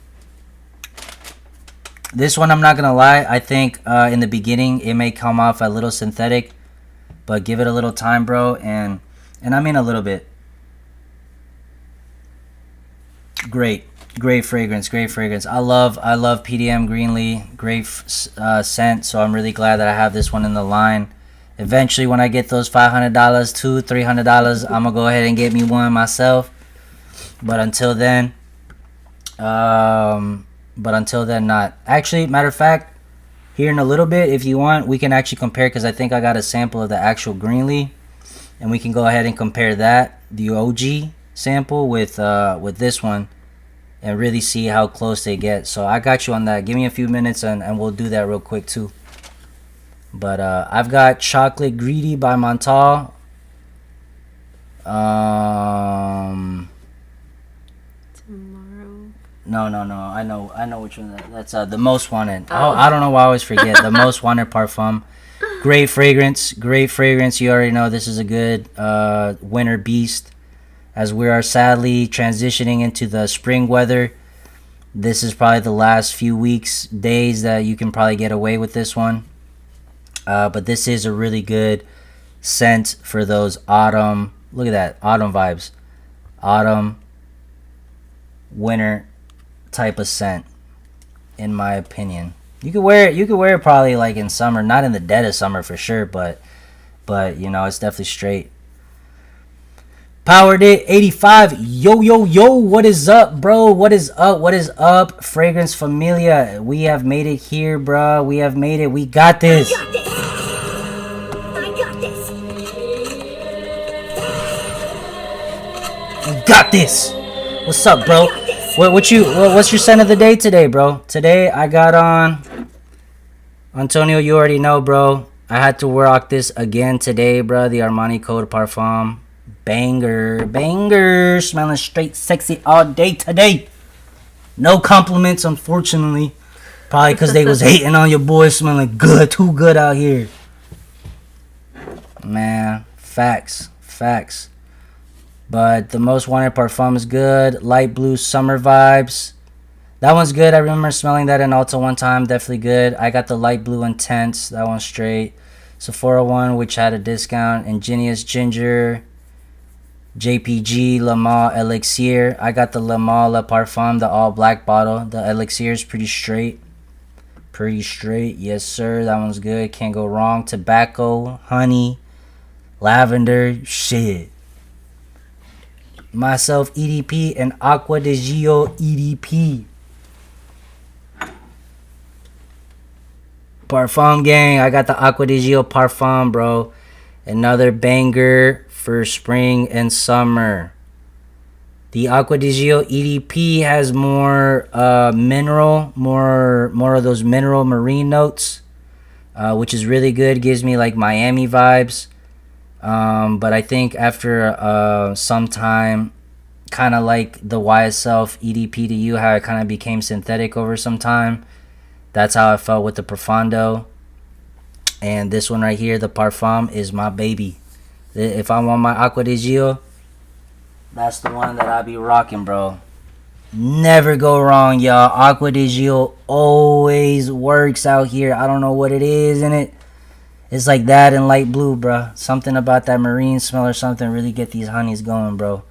this one, I'm not gonna lie, I think in the beginning it may come off a little synthetic, but give it a little time, bro, and I mean a little bit. Great fragrance. I love PDM Greenley, great scent. So I'm really glad that I have this one in the line. Eventually, when I get those $500, $300, I'm gonna go ahead and get me one myself. But until then, not. Actually, matter of fact, here in a little bit. If you want, we can actually compare, because I think I got a sample of the actual Greenley, and we can go ahead and compare that, the OG sample, with this one, and really see how close they get. So I got you on that. Give me a few minutes and we'll do that real quick too. But I've got Chocolate Greedy by Montal. Tomorrow. No. I know which one that's the Most Wanted. Oh, I don't know why I always forget. The Most Wanted Parfum. Great fragrance. You already know this is a good winter beast. As we are sadly transitioning into the spring weather, this is probably the last few weeks, days that you can probably get away with this one. But this is a really good scent for those autumn. Look at that, autumn vibes. Autumn, winter type of scent, in my opinion. You could wear it probably like in summer, not in the dead of summer for sure, but you know, it's definitely straight. Powered it 85. Yo, what is up, bro? What is up? Fragrance Familia. We have made it here, bro. We have made it. We got this. I got this. We got this. What's up, bro? What's your scent of the day today, bro? Today I got on Antonio. You already know, bro. I had to rock this again today, bro. The Armani Code Parfum. Banger, smelling straight sexy all day today. No compliments, unfortunately, probably because they was hating on your boy smelling good, too good out here. Man, facts. But the Most Wanted Parfum is good. Light blue summer vibes, that one's good. I remember smelling that in Ulta one time. Definitely good. I got the light blue intense, that one's straight. Sephora one, which had a discount. Ingenious Ginger, JPG, Le Male Elixir. I got the Le Male Le Parfum, the all black bottle. The Elixir is pretty straight. Yes, sir. That one's good. Can't go wrong. Tobacco, honey, lavender. Shit. Myself, EDP, and Aqua de Gio EDP. Parfum gang. I got the Aqua de Gio Parfum, bro. Another banger for spring and summer. The Aqua di Gio EDP has more mineral, more of those mineral marine notes, which is really good. Gives me like Miami vibes. But I think after some time, kind of like the YSL EDP to you, how it kind of became synthetic over some time. That's how I felt with the Profondo. And this one right here, the Parfum, is my baby. If I want my Aqua di Gio, that's the one that I be rocking, bro. Never go wrong, y'all. Aqua di Gio always works out here. I don't know what it is in it. It's like that and light blue, bro. Something about that marine smell or something really get these honeys going, bro.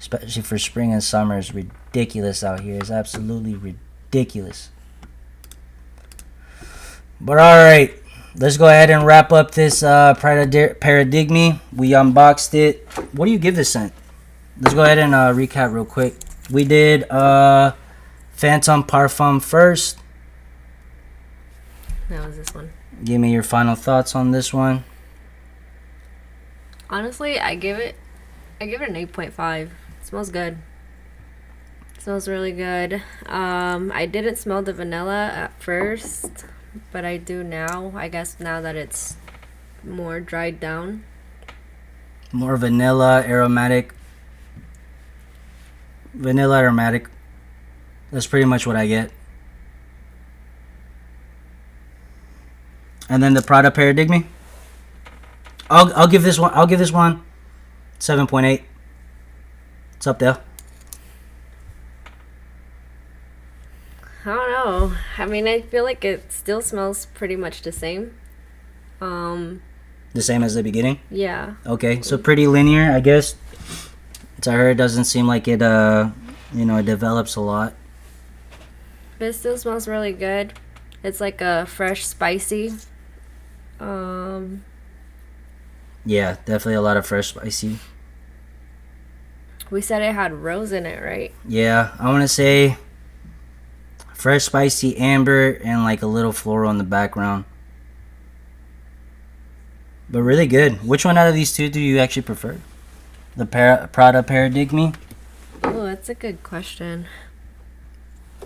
Especially for spring and summer. It's ridiculous out here. It's absolutely ridiculous. But alright. Let's go ahead and wrap up this Prada Paradigme. We unboxed it. What do you give this scent? Let's go ahead and recap real quick. We did Phantom Parfum first. That was this one. Give me your final thoughts on this one. Honestly, I give it an 8.5. It smells good. It smells really good. I didn't smell the vanilla at first, but I do now. I guess now that it's more dried down. More vanilla aromatic. Vanilla aromatic. That's pretty much what I get. And then the Prada Paradigme. I'll give this one 7.8. It's up there. I don't know. I mean, I feel like it still smells pretty much the same. The same as the beginning? Yeah. Okay, so pretty linear, I guess. To her, it doesn't seem like it, it develops a lot. But it still smells really good. It's like a fresh, spicy. Yeah, definitely a lot of fresh spicy. We said it had rose in it, right? Yeah, I want to say Fresh spicy amber and like a little floral in the background. But really good. Which one out of these two do you actually prefer? The Prada Paradigme Oh, that's a good question.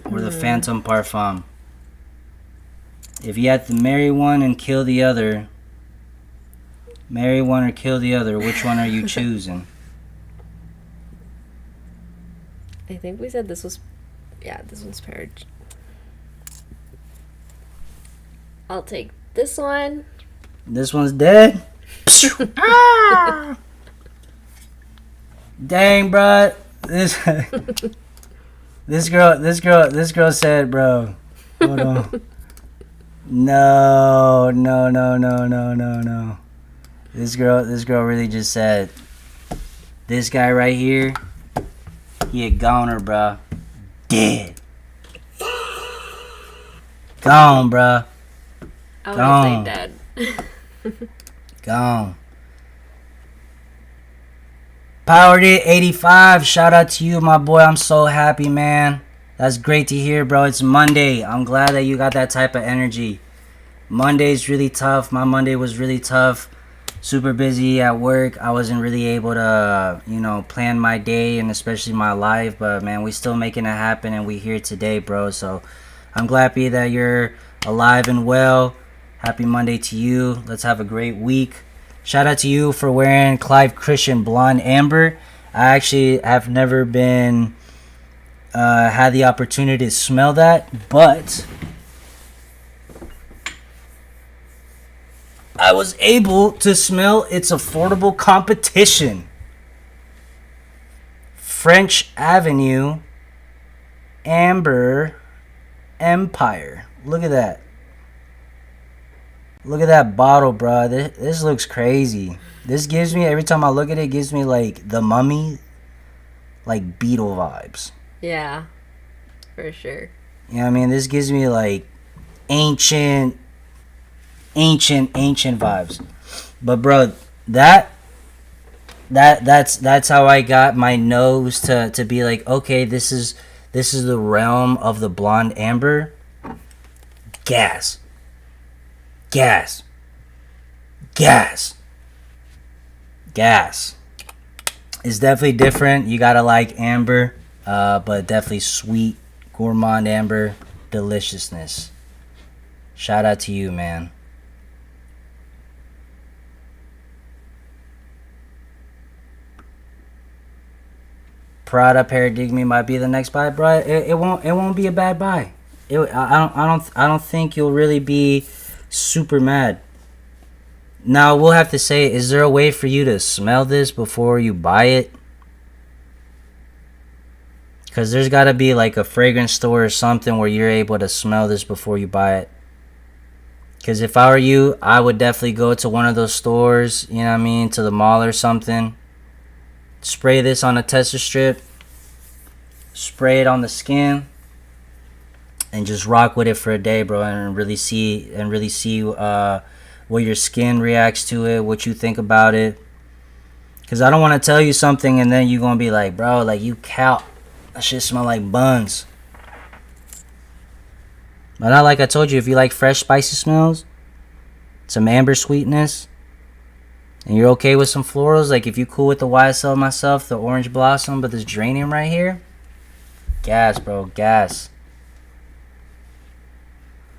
or the Phantom Parfum? If you had to marry one and kill the other, marry one or kill the other, which one are you choosing? I think we said this was, yeah, this one's paired. I'll take this one. This one's dead. Ah! Dang, bro. This girl said, bro. Hold on. No. This girl really just said, this guy right here, he a goner, bro. Dead. Gone, bro. I would Gone. say dead. Gone. Powered it 85. Shout out to you, my boy. I'm so happy, man. That's great to hear, bro. It's Monday. I'm glad that you got that type of energy. Monday's really tough. My Monday was really tough. Super busy at work. I wasn't really able to, plan my day and especially my life. But, man, we still making it happen and we here today, bro. So, I'm glad that you're alive and well. Happy Monday to you. Let's have a great week. Shout out to you for wearing Clive Christian Blonde Amber. I actually have never been had the opportunity to smell that, but I was able to smell its affordable competition. French Avenue Amber Empire. Look at that. Look at that bottle, bro. This looks crazy. This gives me, every time I look at it, it gives me like the Mummy, like Beetle vibes. Yeah, for sure. You know what I mean? This gives me like ancient vibes. But bro, that's how I got my nose to be like, okay, this is the realm of the blonde amber. Gas. It's definitely different. You gotta like amber, but definitely sweet, gourmand amber deliciousness. Shout out to you, man. Prada Paradigme might be the next buy, bro. It won't be a bad buy. I don't think you'll really be super mad. Now we'll have to say, is there a way for you to smell this before you buy it? Because there's got to be like a fragrance store or something where you're able to smell this before you buy it. Because if I were you, I would definitely go to one of those stores, you know what I mean, to the mall or something. Spray this on a tester strip. Spray it on the skin. And just rock with it for a day, bro, and really see what your skin reacts to it, what you think about it. Because I don't want to tell you something and then you're going to be like, bro, like you cow. That shit smell like buns. But not like I told you, if you like fresh, spicy smells, some amber sweetness, and you're okay with some florals, like if you cool with the YSL myself, the orange blossom, but this geranium right here, gas, bro, gas.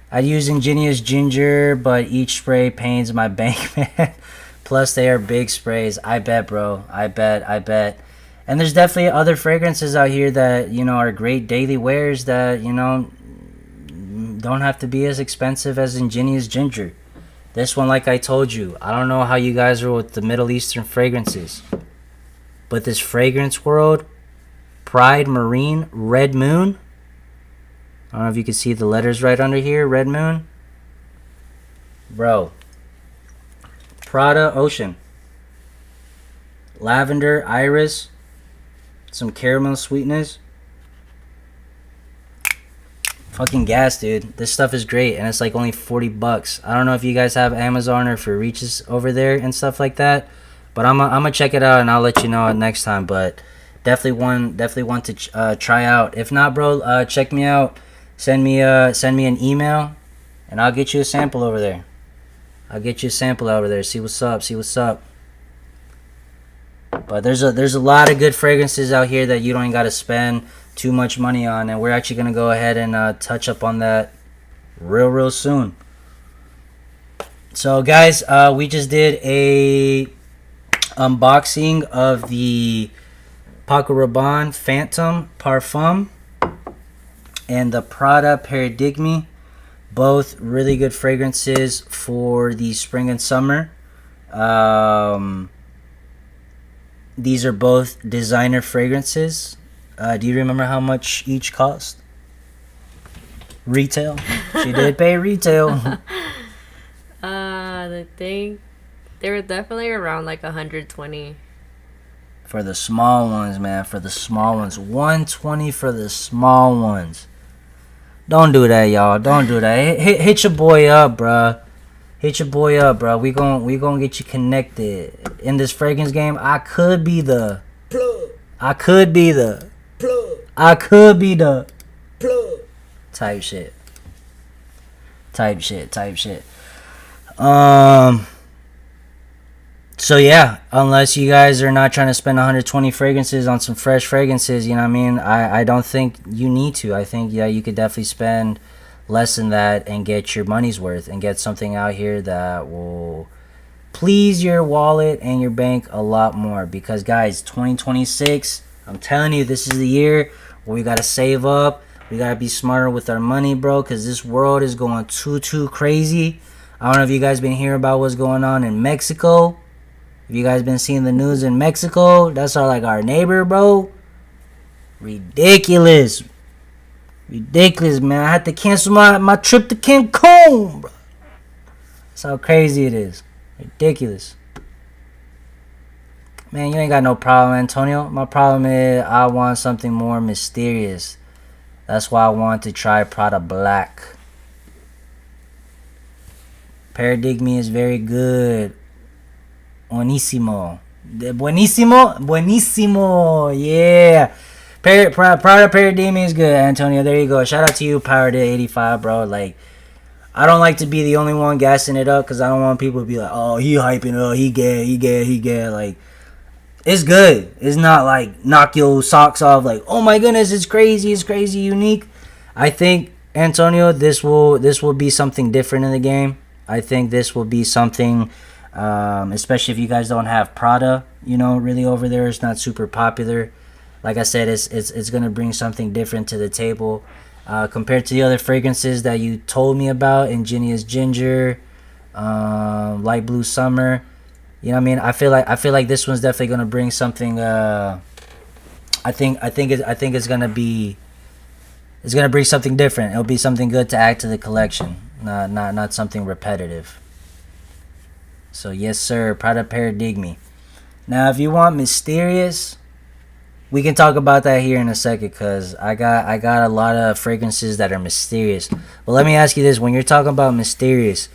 I'd use Ingenious Ginger, but each spray pains my bank, man. Plus, they are big sprays. I bet, bro. I bet. And there's definitely other fragrances out here that, are great daily wears that, don't have to be as expensive as Ingenious Ginger. This one, like I told you, I don't know how you guys are with the Middle Eastern fragrances. But this fragrance world, Pride Marine Red Moon. I don't know if you can see the letters right under here. Red Moon. Bro. Prada Ocean. Lavender Iris. Some caramel sweetness. Fucking gas, dude. This stuff is great. And it's like only $40. I don't know if you guys have Amazon or if it reaches over there and stuff like that. But I'm gonna check it out and I'll let you know next time. But definitely want to try out. If not, bro, check me out. send me an email, and I'll get you a sample over there. See what's up. But there's a lot of good fragrances out here that you don't even got to spend too much money on, and we're actually gonna go ahead and touch up on that real soon. So guys, we just did a unboxing of the Prada Paradigme Phantom parfum and the Prada Paradigme. Both really good fragrances for the spring and summer. These are both designer fragrances. Do you remember how much each cost? Retail. She did pay retail. I think they were definitely around like 120. For the small ones, man. For the small ones. 120 for the small ones. Don't do that, y'all. Don't do that. Hit your boy up, bruh. Hit your boy up, bro. We gon' get you connected. In this fragrance game, I could be the plug. I could be the plug. I could be the plug. Type shit. So yeah, unless you guys are not trying to spend 120 fragrances on some fresh fragrances, you know what I mean? I don't think you need to. I think, yeah, you could definitely spend less than that and get your money's worth and get something out here that will please your wallet and your bank a lot more. Because guys, 2026, I'm telling you, this is the year where we gotta save up. We gotta be smarter with our money, bro, because this world is going too crazy. I don't know if you guys been hearing about what's going on in Mexico. If you guys been seeing the news in Mexico, that's our neighbor, bro. Ridiculous, man. I had to cancel my trip to Cancun, bro. That's how crazy it is. Ridiculous. Man, you ain't got no problem, Antonio. My problem is I want something more mysterious. That's why I want to try Prada Black. Paradigme is very good. Buenísimo. Yeah. Prada Paradigme is good, Antonio. There you go. Shout out to you, Power85, bro. Like, I don't like to be the only one gassing it up because I don't want people to be like, oh, he hyping it up. He gay. Like, it's good. It's not like knock your socks off. Like, oh my goodness, it's crazy, unique. I think, Antonio, this will be something different in the game. I think this will be something, especially if you guys don't have Prada, really over there. It's not super popular. Like I said, it's gonna bring something different to the table compared to the other fragrances that you told me about. Ingenious Ginger, Light Blue Summer. You know what I mean? I feel like this one's definitely gonna bring something. I think it's gonna bring something different. It'll be something good to add to the collection, not something repetitive. So yes, sir, Prada Paradigme. Now, if you want mysterious, we can talk about that here in a second, cause I got a lot of fragrances that are mysterious. But let me ask you this: when you're talking about mysterious,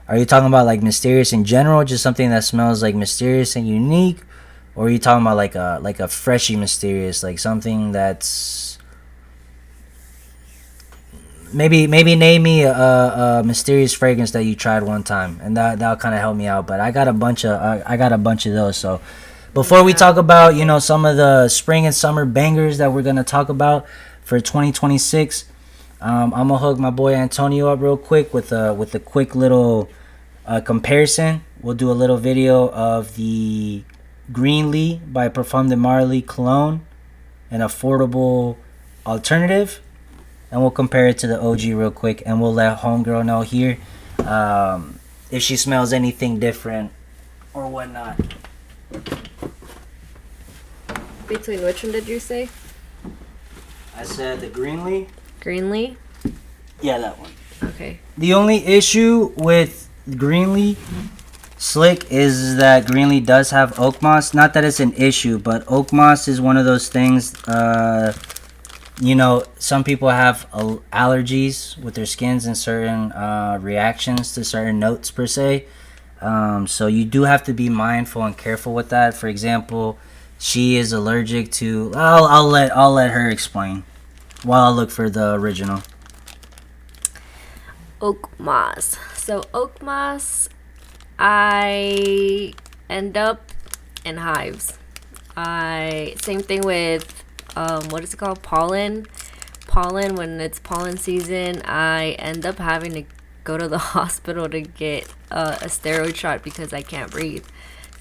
are you talking about like mysterious in general, just something that smells like mysterious and unique, or are you talking about like a freshy mysterious, like something that's maybe name me a mysterious fragrance that you tried one time, and that'll kind of help me out. But I got a bunch of those. So before we talk about some of the spring and summer bangers that we're gonna talk about for 2026, I'm gonna hook my boy Antonio up real quick with a quick little comparison. We'll do a little video of the Greenley by Parfum de Marly cologne, an affordable alternative, and we'll compare it to the OG real quick, and we'll let homegirl know here if she smells anything different or whatnot. Between which one did you say? I said the Greenley. Greenley? Yeah, that one. Okay. The only issue with Greenley Slick is that Greenley does have oak moss. Not that it's an issue, but oak moss is one of those things. Some people have allergies with their skins and certain reactions to certain notes per se. So you do have to be mindful and careful with that. For example, she is allergic to. I'll let her explain while I look for the original. oak moss. So oak moss, I end up in hives. Same thing with what is it called, pollen. When it's pollen season, I end up having to go to the hospital to get a steroid shot because I can't breathe.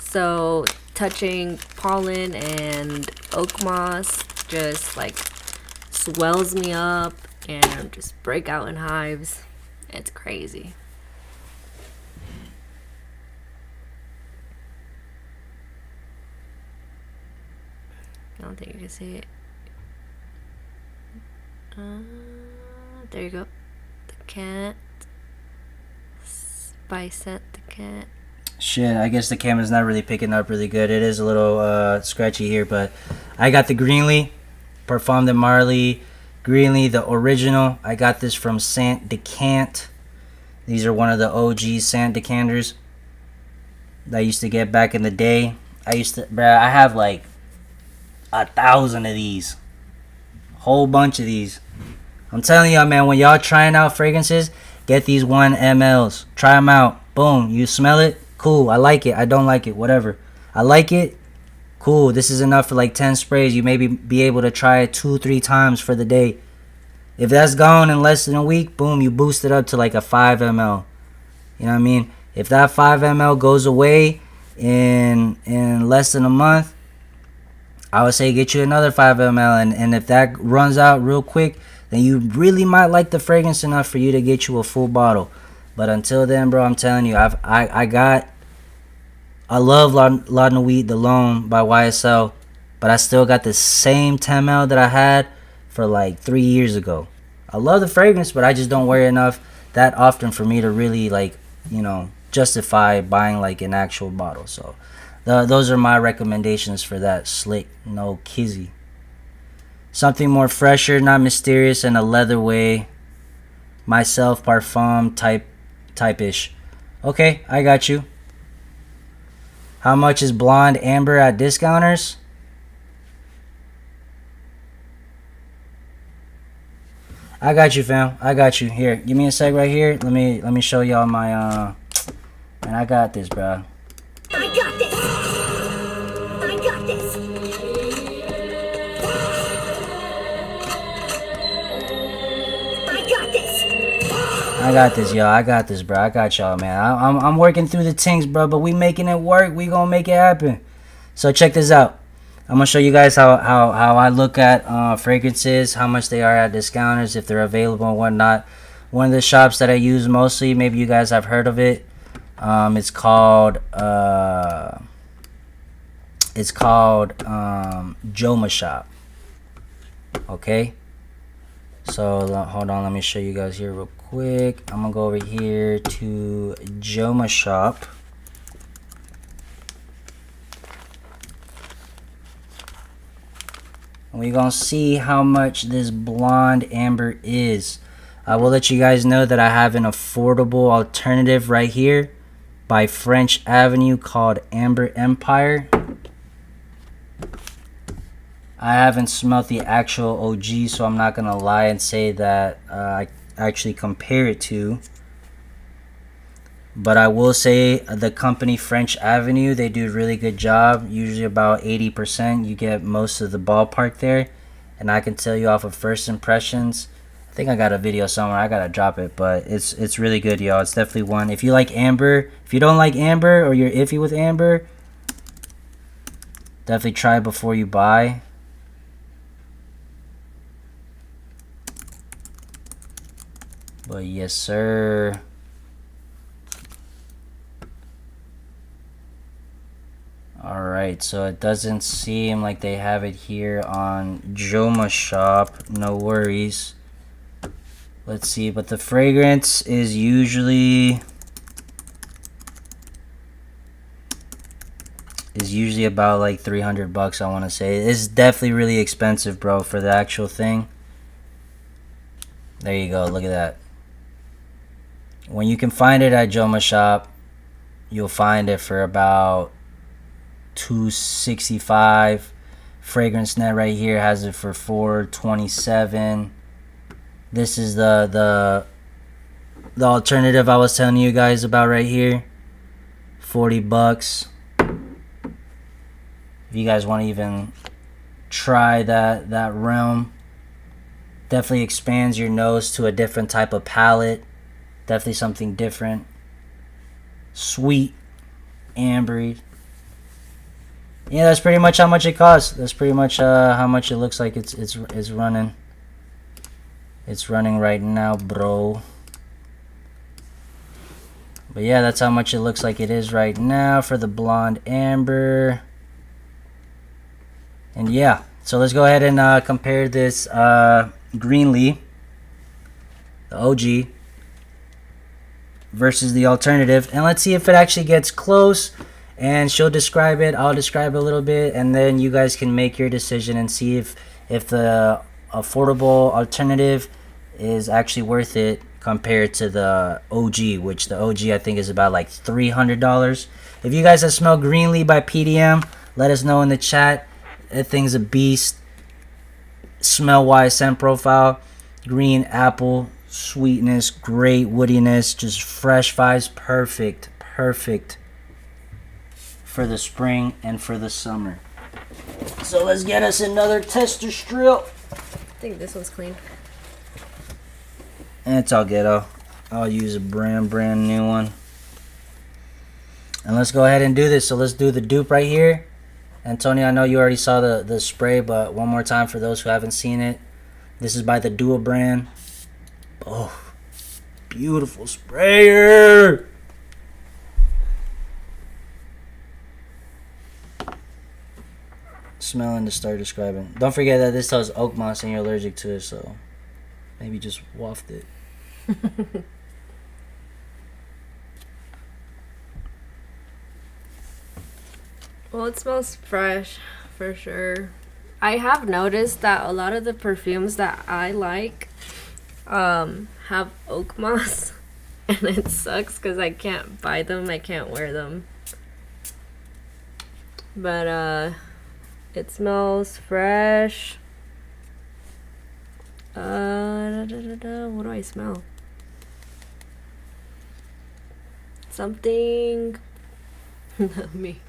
So touching pollen and oak moss just like swells me up and just break out in hives. It's crazy. I don't think you can see it. There you go. The cat. By scent the cat. Shit, I guess the camera's not really picking up really good. It is a little scratchy here, but I got the Greenley, Parfum de Marly, Greenley, the original. I got this from Saint Decant. These are one of the OG Saint Decanters that I used to get back in the day. I have like 1,000 of these. Whole bunch of these. I'm telling y'all, man, when y'all trying out fragrances, get these 1 mLs. Try them out. Boom. You smell it? Cool. I like it. I don't like it. Whatever. I like it. Cool. This is enough for like 10 sprays. You maybe be able to try it 2-3 times for the day. If that's gone in less than a week, boom, you boost it up to like a 5 ml. You know what I mean? If that 5 ml goes away in less than a month, I would say get you another 5 ml. And if that runs out real quick, then you really might like the fragrance enough for you to get you a full bottle. But until then, bro, I'm telling you, I love La Nuit de L'Homme by YSL, but I still got the same 10 ml that I had for like 3 years ago. I love the fragrance, but I just don't wear it enough that often for me to really like, you know, justify buying like an actual bottle. So those are my recommendations for that slick no kizzy. Something more fresher, not mysterious, in a leather way. Myself parfum type-ish. Okay, I got you. How much is Blonde Amber at discounters? I got you, fam. I got you. Here, give me a sec right here. Let me show y'all my and I got this, bro. I got this. I got this. I got this. I got this, y'all. I got this, bro. I got y'all, man. I'm working through the things, bro, but we making it work. We gonna make it happen. So check this out. I'm gonna show you guys how I look at fragrances, how much they are at discounters, if they're available and whatnot. One of the shops that I use mostly, maybe you guys have heard of it. It's called Joma Shop. Okay. So hold on, let me show you guys here real quick. I'm gonna go over here to Joma Shop. And we're gonna see how much this Blonde Amber is. I will let you guys know that I have an affordable alternative right here by French Avenue called Amber Empire. I haven't smelt the actual OG, so I'm not gonna lie and say that I actually compare it to. But I will say the company French Avenue, they do a really good job. Usually about 80%. You get most of the ballpark there. And I can tell you off of first impressions, I think I got a video somewhere. I gotta drop it, but it's really good, y'all. It's definitely one. If you like amber, if you don't like amber or you're iffy with amber, definitely try it before you buy. But yes, sir. Alright, so it doesn't seem like they have it here on Joma Shop. No worries. Let's see, but the fragrance is usually about like $300, I want to say. It's definitely really expensive, bro, for the actual thing. There you go, look at that. When you can find it at Joma Shop, you'll find it for about $265. Fragrance Net right here has it for $427. This is the the alternative I was telling you guys about right here. $40. If you guys want to even try that realm. Definitely expands your nose to a different type of palette. Definitely something different. Sweet, ambery. Yeah, that's pretty much how much it costs. That's pretty much how much it looks like it's running. It's running right now, bro. But yeah, that's how much it looks like it is right now for the blonde amber. And yeah, so let's go ahead and compare this Greenley, the OG, versus the alternative, and let's see if it actually gets close. And she'll describe it, I'll describe a little bit, and then you guys can make your decision and see if the affordable alternative is actually worth it compared to the OG, which the OG I think is about like $300. If you guys have smelled Greenley by PDM, let us know in the chat. That thing's a beast. Smell wise, scent profile, green apple, sweetness, great woodiness, just fresh vibes, perfect for the spring and for the summer. So let's get us another tester strip. I think this one's clean. And it's all good. I'll use a brand new one. And let's go ahead and do this. So let's do the dupe right here. Antonio, I know you already saw the spray, but one more time for those who haven't seen it. This is by the Duo brand. Oh, beautiful sprayer. Smelling to start describing. Don't forget that this has oak moss and you're allergic to it, so maybe just waft it. Well, it smells fresh for sure. I have noticed that a lot of the perfumes that I like have oak moss, and it sucks because I can't buy them, I can't wear them. But it smells fresh. What do I smell? Something. Me.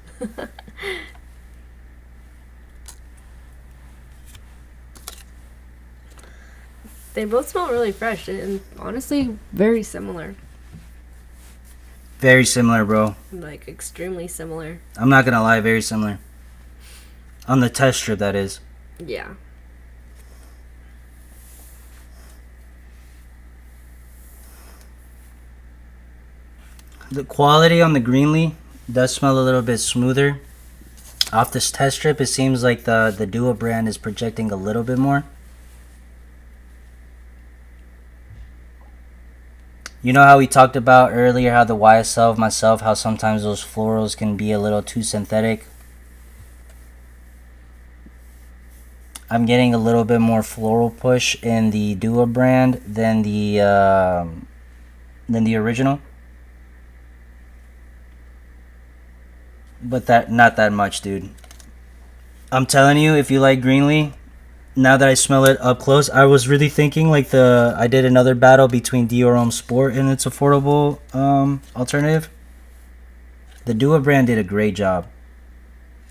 They both smell really fresh and honestly very similar. Very similar, bro. Like extremely similar. I'm not gonna lie, very similar. On the test strip, that is. Yeah. The quality on the Greenley does smell a little bit smoother. Off this test strip, it seems like the Duo brand is projecting a little bit more. You know how we talked about earlier how the YSL myself, how sometimes those florals can be a little too synthetic. I'm getting a little bit more floral push in the Duo brand than the original. But not that much, dude. I'm telling you, if you like Greenley, now that I smell it up close, I was really thinking like I did another battle between Dior Homme Sport and its affordable alternative. The Duo brand did a great job.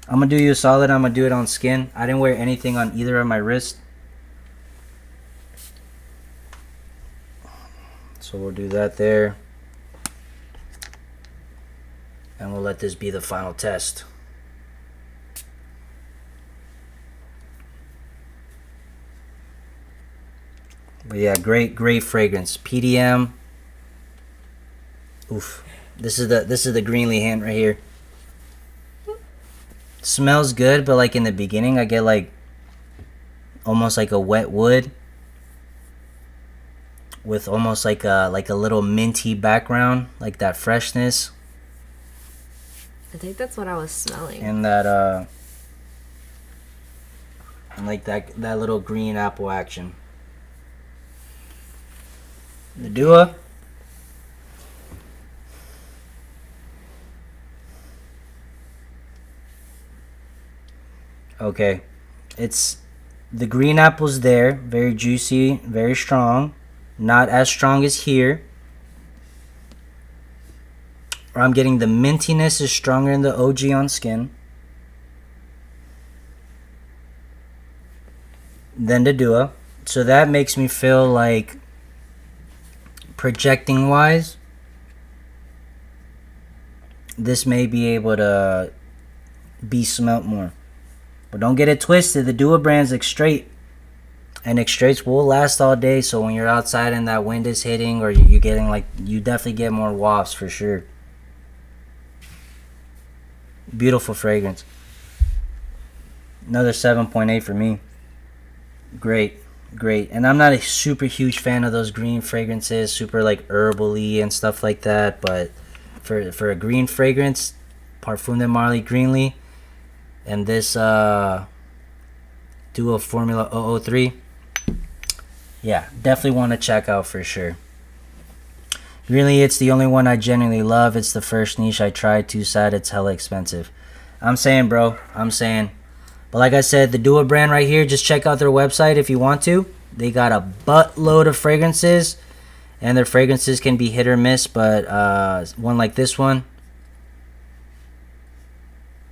I'm gonna do you a solid. I'm gonna do it on skin. I didn't wear anything on either of my wrists, so we'll do that there. And we'll let this be the final test. But yeah, great fragrance. PDM. Oof. This is the Greenley hand right here. Smells good, but like in the beginning I get like almost like a wet wood with almost like a little minty background, like that freshness. I think that's what I was smelling. And that and like that little green apple action. The Duo. Okay. It's the green apple's there, very juicy, very strong. Not as strong as here. or I'm getting the mintiness is stronger in the OG on skin than the Duo. So that makes me feel like, projecting wise, this may be able to be smelt more. But don't get it twisted. The Duo brand's straight. And extraits will last all day. So when you're outside and that wind is hitting, or you're getting like, you definitely get more wafts for sure. Beautiful fragrance. Another 7.8 for me. Great. And I'm not a super huge fan of those green fragrances, super like herbally and stuff like that. But for a green fragrance, Parfum de Marly Greenley, and this Duo Formula 003, yeah, definitely want to check out for sure. Really, it's the only one I genuinely love. It's the first niche I tried. Too sad it's hella expensive. I'm saying, bro. But like I said, the Duo brand right here, just check out their website if you want to. They got a buttload of fragrances, and their fragrances can be hit or miss. But one like this one,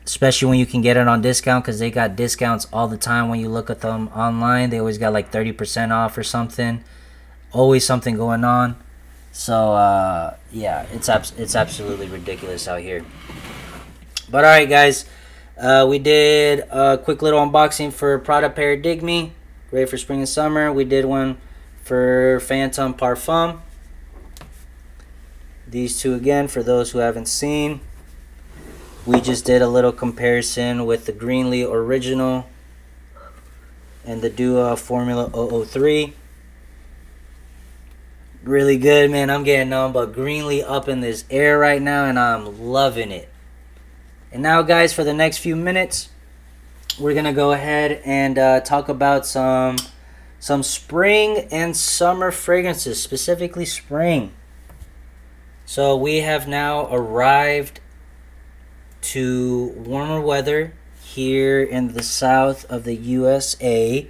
especially when you can get it on discount, because they got discounts all the time when you look at them online. They always got like 30% off or something. Always something going on. So yeah, it's absolutely ridiculous out here. But all right, guys, we did a quick little unboxing for Prada Paradigme, great for spring and summer. We did one for Phantom Parfum. These two again for those who haven't seen. We just did a little comparison with the Greenley Original and the Duo Formula 003. Really good, man. I'm getting nothing but Greenley up in this air right now, and I'm loving it. And now, guys, for the next few minutes, we're gonna go ahead and talk about some spring and summer fragrances, specifically spring. So we have now arrived to warmer weather here in the south of the USA.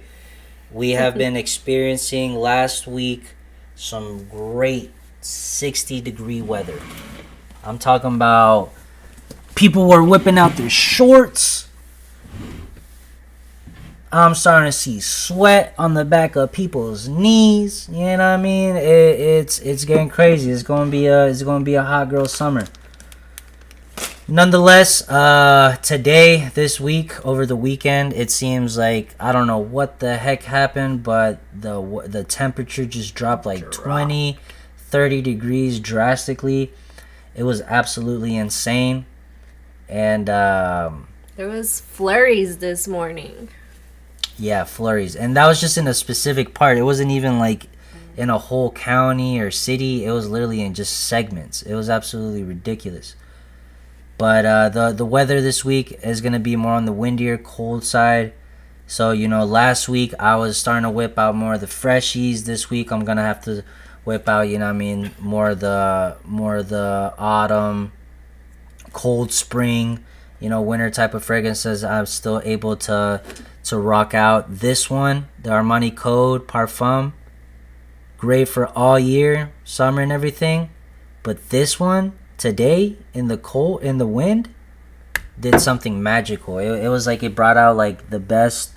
We have been experiencing last week some great 60-degree weather. I'm talking about people were whipping out their shorts. I'm starting to see sweat on the back of people's knees. You know what I mean? It's getting crazy. It's gonna be a hot girl summer. Nonetheless, today, this week, over the weekend, it seems like, I don't know what the heck happened, but the temperature just dropped like 20, 30 degrees drastically. It was absolutely insane. And there was flurries this morning. Yeah, flurries. And that was just in a specific part. It wasn't even like in a whole county or city. It was literally in just segments. It was absolutely ridiculous. But the weather this week is going to be more on the windier, cold side. So, you know, last week I was starting to whip out more of the freshies. This week I'm going to have to whip out, you know what I mean, more of the autumn, cold spring, you know, winter type of fragrances. I'm still able to rock out. This one, the Armani Code Parfum, great for all year, summer and everything. But this one, today, in the cold, in the wind, did something magical. It was like it brought out like the best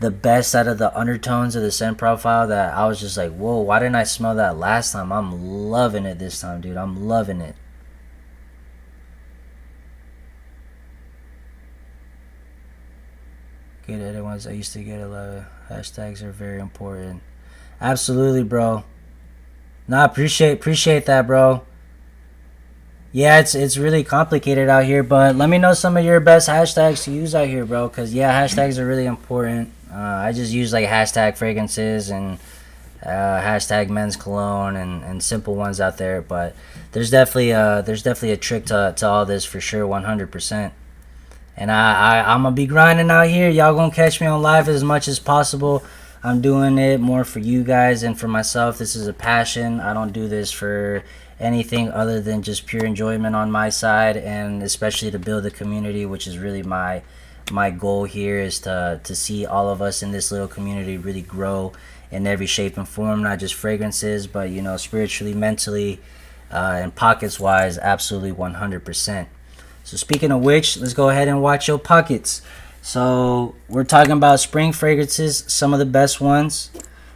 out of the undertones of the scent profile, that I was just like, whoa, why didn't I smell that last time? I'm loving it this time, dude. I'm loving it. Good other ones I used to get a lot of. Hashtags are very important. Absolutely, bro. Nah, appreciate that, bro. Yeah, it's really complicated out here, but let me know some of your best hashtags to use out here, bro, because yeah, hashtags are really important. I just use like hashtag fragrances and hashtag men's cologne and simple ones out there, but there's definitely a trick to all this for sure, 100%. And I'm gonna be grinding out here. Y'all gonna catch me on live as much as possible. I'm doing it more for you guys and for myself. This is a passion. I don't do this for anything other than just pure enjoyment on my side, and especially to build a community, which is really my goal here, is to see all of us in this little community really grow in every shape and form, not just fragrances, but you know, spiritually, mentally, and pockets wise, absolutely 100%. So speaking of which, let's go ahead and watch your pockets. So we're talking about spring fragrances, some of the best ones.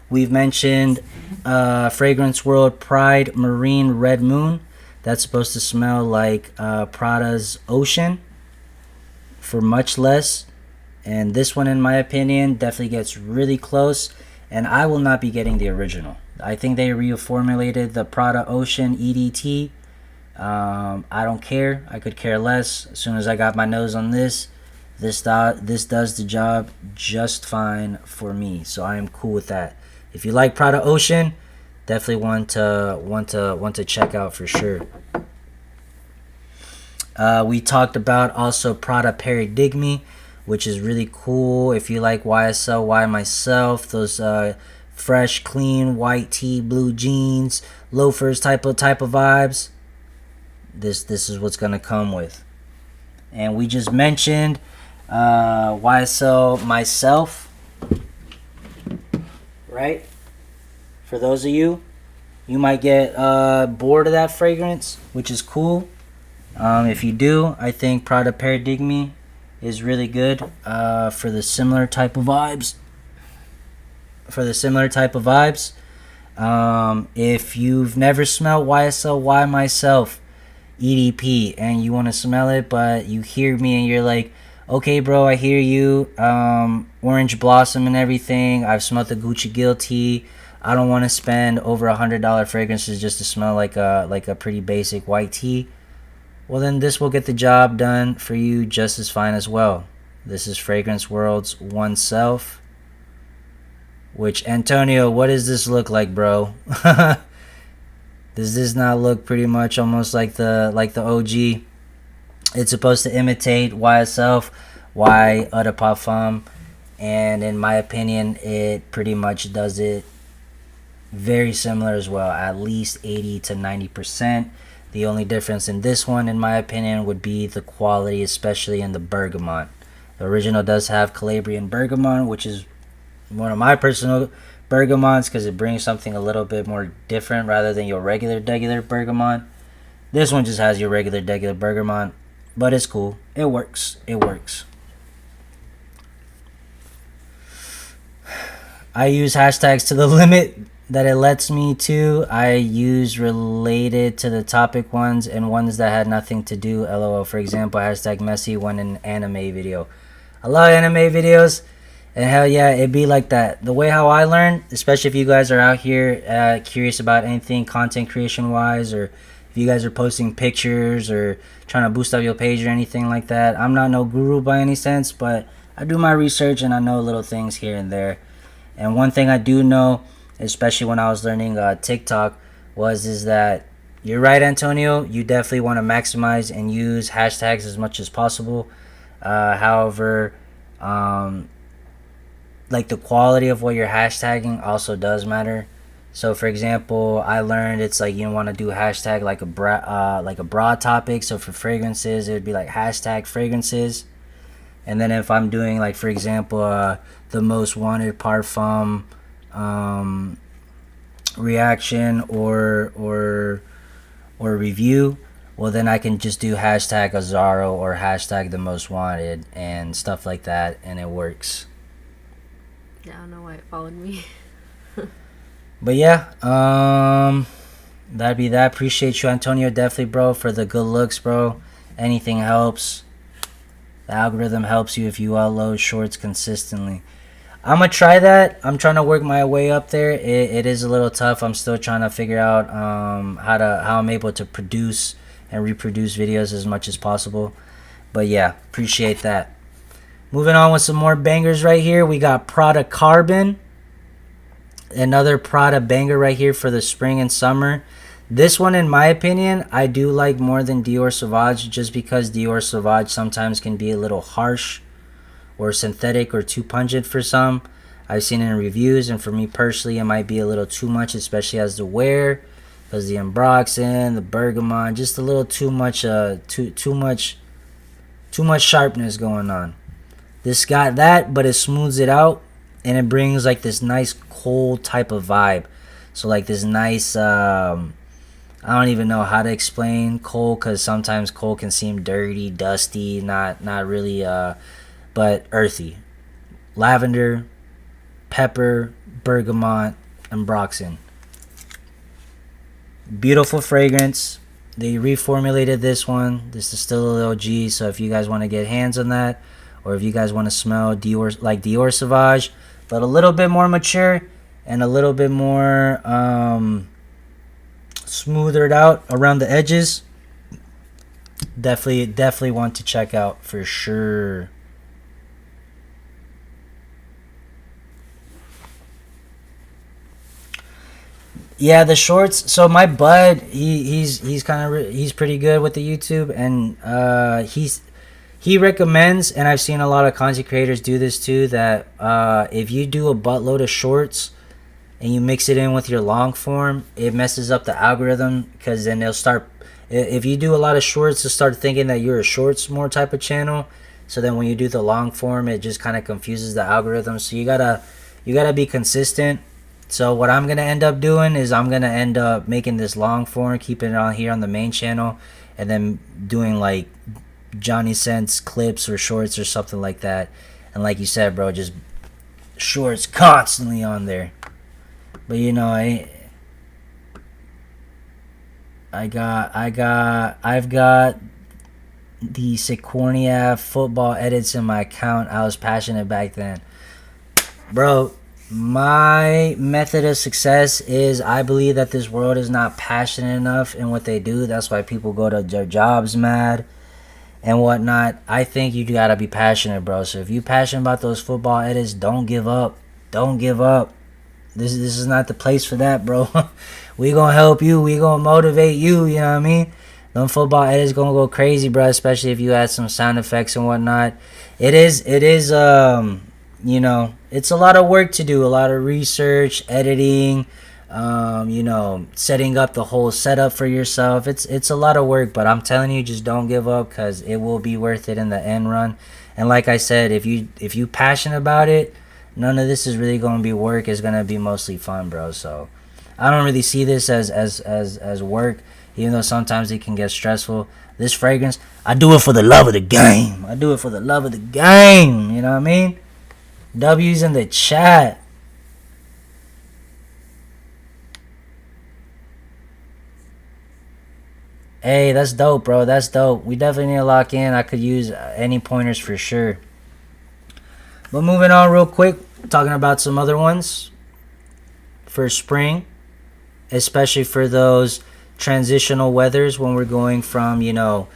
We've mentioned Fragrance World Pride Marine Red Moon. That's supposed to smell like Prada's Ocean for much less. And this one, in my opinion, definitely gets really close. And I will not be getting the original. I think they reformulated the Prada Ocean EDT. I don't care. I could care less. As soon as I got my nose on this does the job just fine for me. So I am cool with that. If you like Prada Ocean, definitely want to check out for sure. We talked about also Prada Paradigme, which is really cool. If you like YSL, Y Myself, those fresh, clean white tee, blue jeans, loafers type of vibes, this is what's gonna come with. And we just mentioned YSL Myself, right? For those of you might get bored of that fragrance, which is cool. If you do, I think Prada Paradigme is really good for the similar type of vibes. If you've never smelled YSL Y Myself EDP and you want to smell it, but you hear me and you're like, okay, bro, I hear you. Orange Blossom and everything. I've smelled the Gucci Guilty. I don't want to spend over $100 fragrances just to smell like a pretty basic white tea. Well, then this will get the job done for you just as fine as well. This is Fragrance World's One Self. Which, Antonio, what does this look like, bro? Does this not look pretty much almost like the OG? It's supposed to imitate YSL, Y Eau de Parfum, and in my opinion, it pretty much does it very similar as well, at least 80 to 90%. The only difference in this one, in my opinion, would be the quality, especially in the bergamot. The original does have Calabrian bergamot, which is one of my personal bergamots because it brings something a little bit more different rather than your regular bergamot. This one just has your regular bergamot, but it's cool. It works. I use hashtags to the limit that it lets me to. I use related to the topic ones and ones that had nothing to do. LOL. For example, hashtag messy when an anime video. I love anime videos. And hell yeah, it'd be like that. The way how I learn, especially if you guys are out here curious about anything content creation wise, or if you guys are posting pictures or trying to boost up your page or anything like that. I'm not no guru by any sense, but I do my research and I know little things here and there. And one thing I do know, especially when I was learning TikTok, is that you're right, Antonio. You definitely want to maximize and use hashtags as much as possible. However, like the quality of what you're hashtagging also does matter. So for example, I learned it's like you want to do hashtag like a broad topic. So for fragrances, it would be like hashtag fragrances. And then if I'm doing like, for example, the most wanted parfum reaction or review, well then I can just do hashtag Azaro or hashtag the most wanted and stuff like that, and it works. Yeah, I don't know why it followed me. But yeah, that'd be that. Appreciate you, Antonio, definitely, bro, for the good looks, bro. Anything helps. The algorithm helps you if you upload shorts consistently. I'm gonna try that. I'm trying to work my way up there. It is a little tough. I'm still trying to figure out how I'm able to produce and reproduce videos as much as possible. But yeah, appreciate that. Moving on with some more bangers right here. We got Prada Carbon. Another Prada banger right here for the spring and summer. This one, in my opinion, I do like more than Dior Sauvage, just because Dior Sauvage sometimes can be a little harsh or synthetic or too pungent for some. I've seen it in reviews, and for me personally, it might be a little too much, especially as the wear, because the ambroxan, the bergamot, just a little too much sharpness going on. This got that, but it smooths it out, and it brings like this nice cold type of vibe. So like this nice I don't even know how to explain coal, because sometimes coal can seem dirty, dusty, not really, but earthy. Lavender, pepper, bergamot, and broxin. Beautiful fragrance. They reformulated this one. This is still a little G, so if you guys want to get hands on that, or if you guys want to smell Dior, like Dior Sauvage, but a little bit more mature and a little bit more smoothed out around the edges, definitely want to check out for sure. Yeah, the shorts. So my bud, he's kind of he's pretty good with the YouTube, and he recommends, and I've seen a lot of content creators do this too, that if you do a buttload of shorts and you mix it in with your long form, it messes up the algorithm, because then they'll start, if you do a lot of shorts, to start thinking that you're a shorts more type of channel. So then when you do the long form, it just kind of confuses the algorithm. So you gotta be consistent. So what I'm gonna end up doing is I'm gonna end up making this long form, keeping it on here on the main channel, and then doing like Johnny Sense clips or shorts or something like that. And like you said, bro, just shorts constantly on there. But you know, I've got the Sicornia football edits in my account. I was passionate back then, bro. My method of success is, I believe that this world is not passionate enough in what they do. That's why people go to their jobs mad and whatnot. I think you gotta be passionate, bro. So if you're passionate about those football edits, don't give up. Don't give up. This is not the place for that, bro. We gonna help you. We gonna motivate you. You know what I mean? Them football edits gonna go crazy, bro. Especially if you add some sound effects and whatnot. It is. You know, it's a lot of work to do, a lot of research, editing, you know, setting up the whole setup for yourself. It's a lot of work, but I'm telling you, just don't give up, because it will be worth it in the end run. And like I said, if you passionate about it, none of this is really going to be work. It's going to be mostly fun, bro. So I don't really see this as work, even though sometimes it can get stressful. This fragrance, I do it for the love of the game. I do it for the love of the game. You know what I mean? W's in the chat. Hey, that's dope, bro. That's dope. We definitely need to lock in. I could use any pointers for sure. But moving on real quick, talking about some other ones for spring, especially for those transitional weathers when we're going from, you know,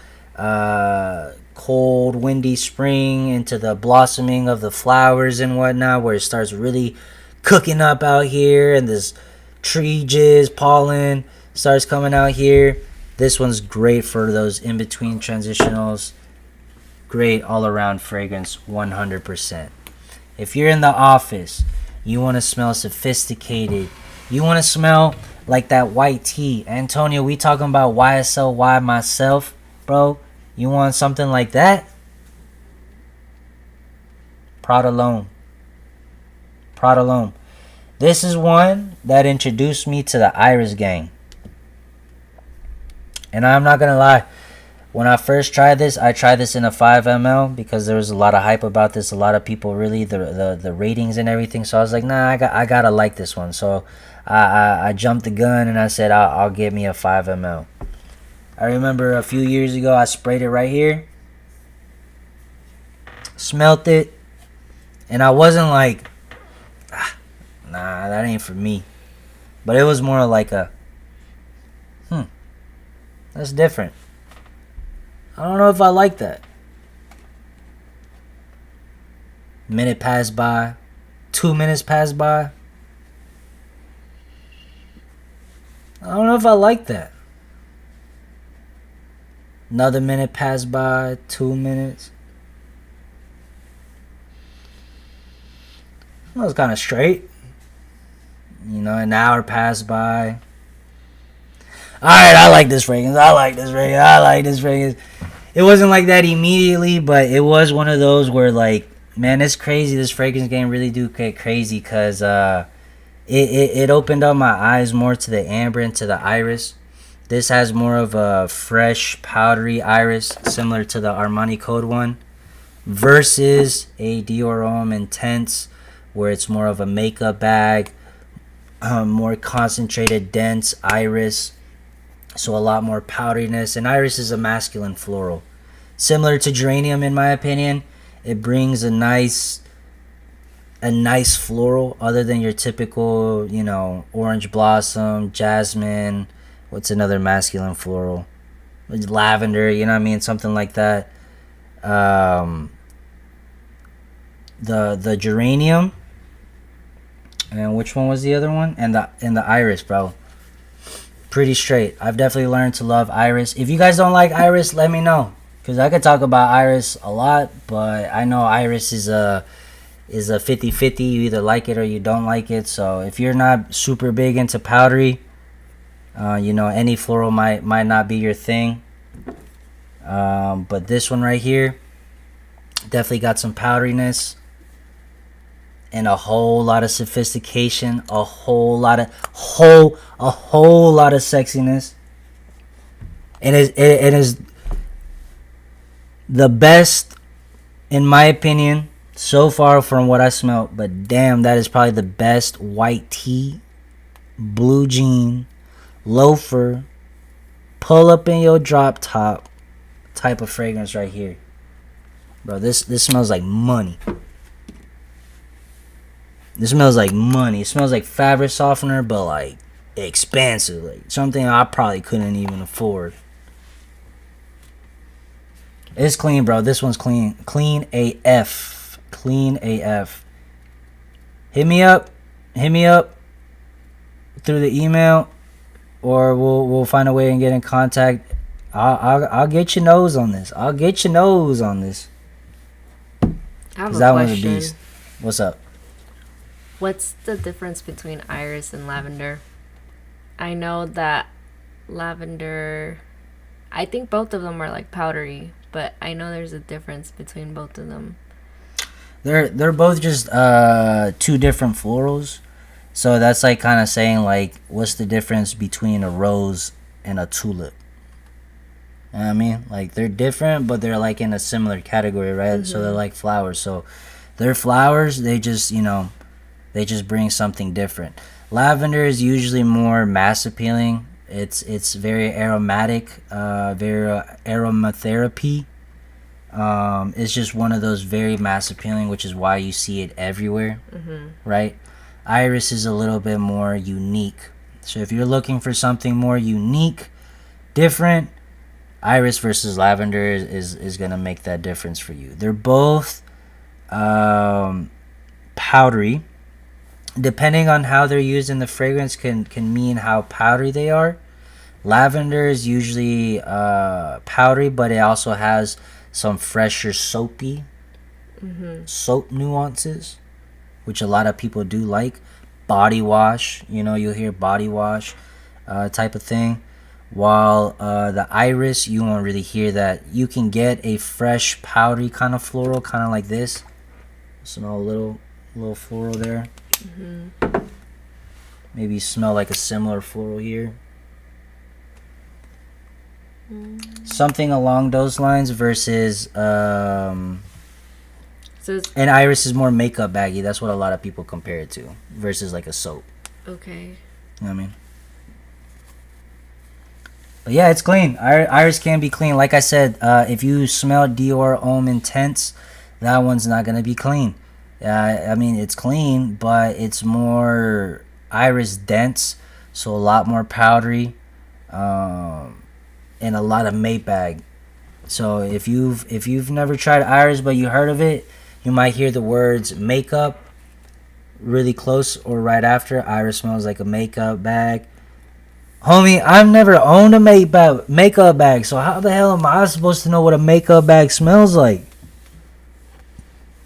cold, windy spring into the blossoming of the flowers and whatnot, where it starts really cooking up out here and this tree jizz, pollen starts coming out here. This one's great for those in-between transitionals. Great all-around fragrance, 100%. If you're in the office, you want to smell sophisticated, you want to smell like that white tea. Antonio, we talking about YSL, why myself, bro? You want something like that? Prada L'Homme. Prada L'Homme. This is one that introduced me to the Iris gang. And I'm not going to lie. When I first tried this, I tried this in a 5 ml because there was a lot of hype about this. A lot of people really, the ratings and everything. So I was like, nah, I gotta like this one. So I jumped the gun and I said, I'll get me a 5 ml. I remember a few years ago, I sprayed it right here. Smelt it. And I wasn't like, nah, that ain't for me. But it was more like a, that's different. I don't know if I like that. Minute passed by. 2 minutes passed by. I don't know if I like that. Another minute passed by. 2 minutes. That was kind of straight. You know, an hour passed by. Alright, I like this fragrance. I like this fragrance. It wasn't like that immediately, but it was one of those where, like, man, it's crazy. This fragrance game really do get crazy, because it opened up my eyes more to the amber and to the iris. This has more of a fresh, powdery iris, similar to the Armani Code one, versus a Dior Homme Intense, where it's more of a makeup bag, more concentrated, dense iris, so a lot more powderiness. And iris is a masculine floral, similar to geranium in my opinion. It brings a nice floral, other than your typical, orange blossom, jasmine. What's another masculine floral? Lavender, you know what I mean? Something like that. The geranium, and which one was the other one? And the iris, bro. Pretty straight. I've definitely learned to love iris. If you guys don't like iris, let me know, because I could talk about iris a lot, but I know iris is a 50-50. You either like it or you don't like it. So if you're not super big into powdery, any floral might not be your thing. But this one right here definitely got some powderiness and a whole lot of sophistication, a whole lot of sexiness. And it is the best, in my opinion, so far from what I smelled. But damn, that is probably the best white tee, blue jean, loafer, pull up in your drop top type of fragrance right here. Bro, this smells like money. This smells like money. It smells like fabric softener, but like expensive, like something I probably couldn't even afford. It's clean, bro. This one's clean. Clean AF. Clean AF. Hit me up through the email, or we'll find a way and get in contact. I'll get your nose on this. I have a that one's a question. beast. What's up? What's the difference between iris and lavender? I know that lavender, I think both of them are like powdery, but I know there's a difference between both of them. They're both just two different florals. So that's like kind of saying like, what's the difference between a rose and a tulip? You know what I mean? Like, they're different, but they're like in a similar category, right? Mm-hmm. So they're like flowers. So they're flowers. They just, they just bring something different. Lavender is usually more mass appealing. It's very aromatic, very aromatherapy. It's just one of those very mass appealing, which is why you see it everywhere, right? Iris is a little bit more unique. So if you're looking for something more unique, different, iris versus lavender is going to make that difference for you. They're both powdery. Depending on how they're used in the fragrance can mean how powdery they are. Lavender is usually powdery, but it also has some fresher soapy soap nuances, which a lot of people do like. Body wash, you'll hear body wash type of thing. While the iris, you won't really hear that. You can get a fresh powdery kind of floral, kind of like this. Smell a little floral there. Maybe smell like a similar floral here. Something along those lines versus and iris is more makeup baggy. That's what a lot of people compare it to, versus like a soap. Okay. You know what I mean? But yeah, it's clean. Iris can be clean. Like I said, if you smell Dior Homme Intense, that one's not going to be clean. I mean, it's clean, but it's more iris dense, so a lot more powdery, and a lot of mate bag. So if you've never tried iris but you heard of it, you might hear the words makeup really close or right after. Iris smells like a makeup bag. Homie, I've never owned a makeup bag, so how the hell am I supposed to know what a makeup bag smells like?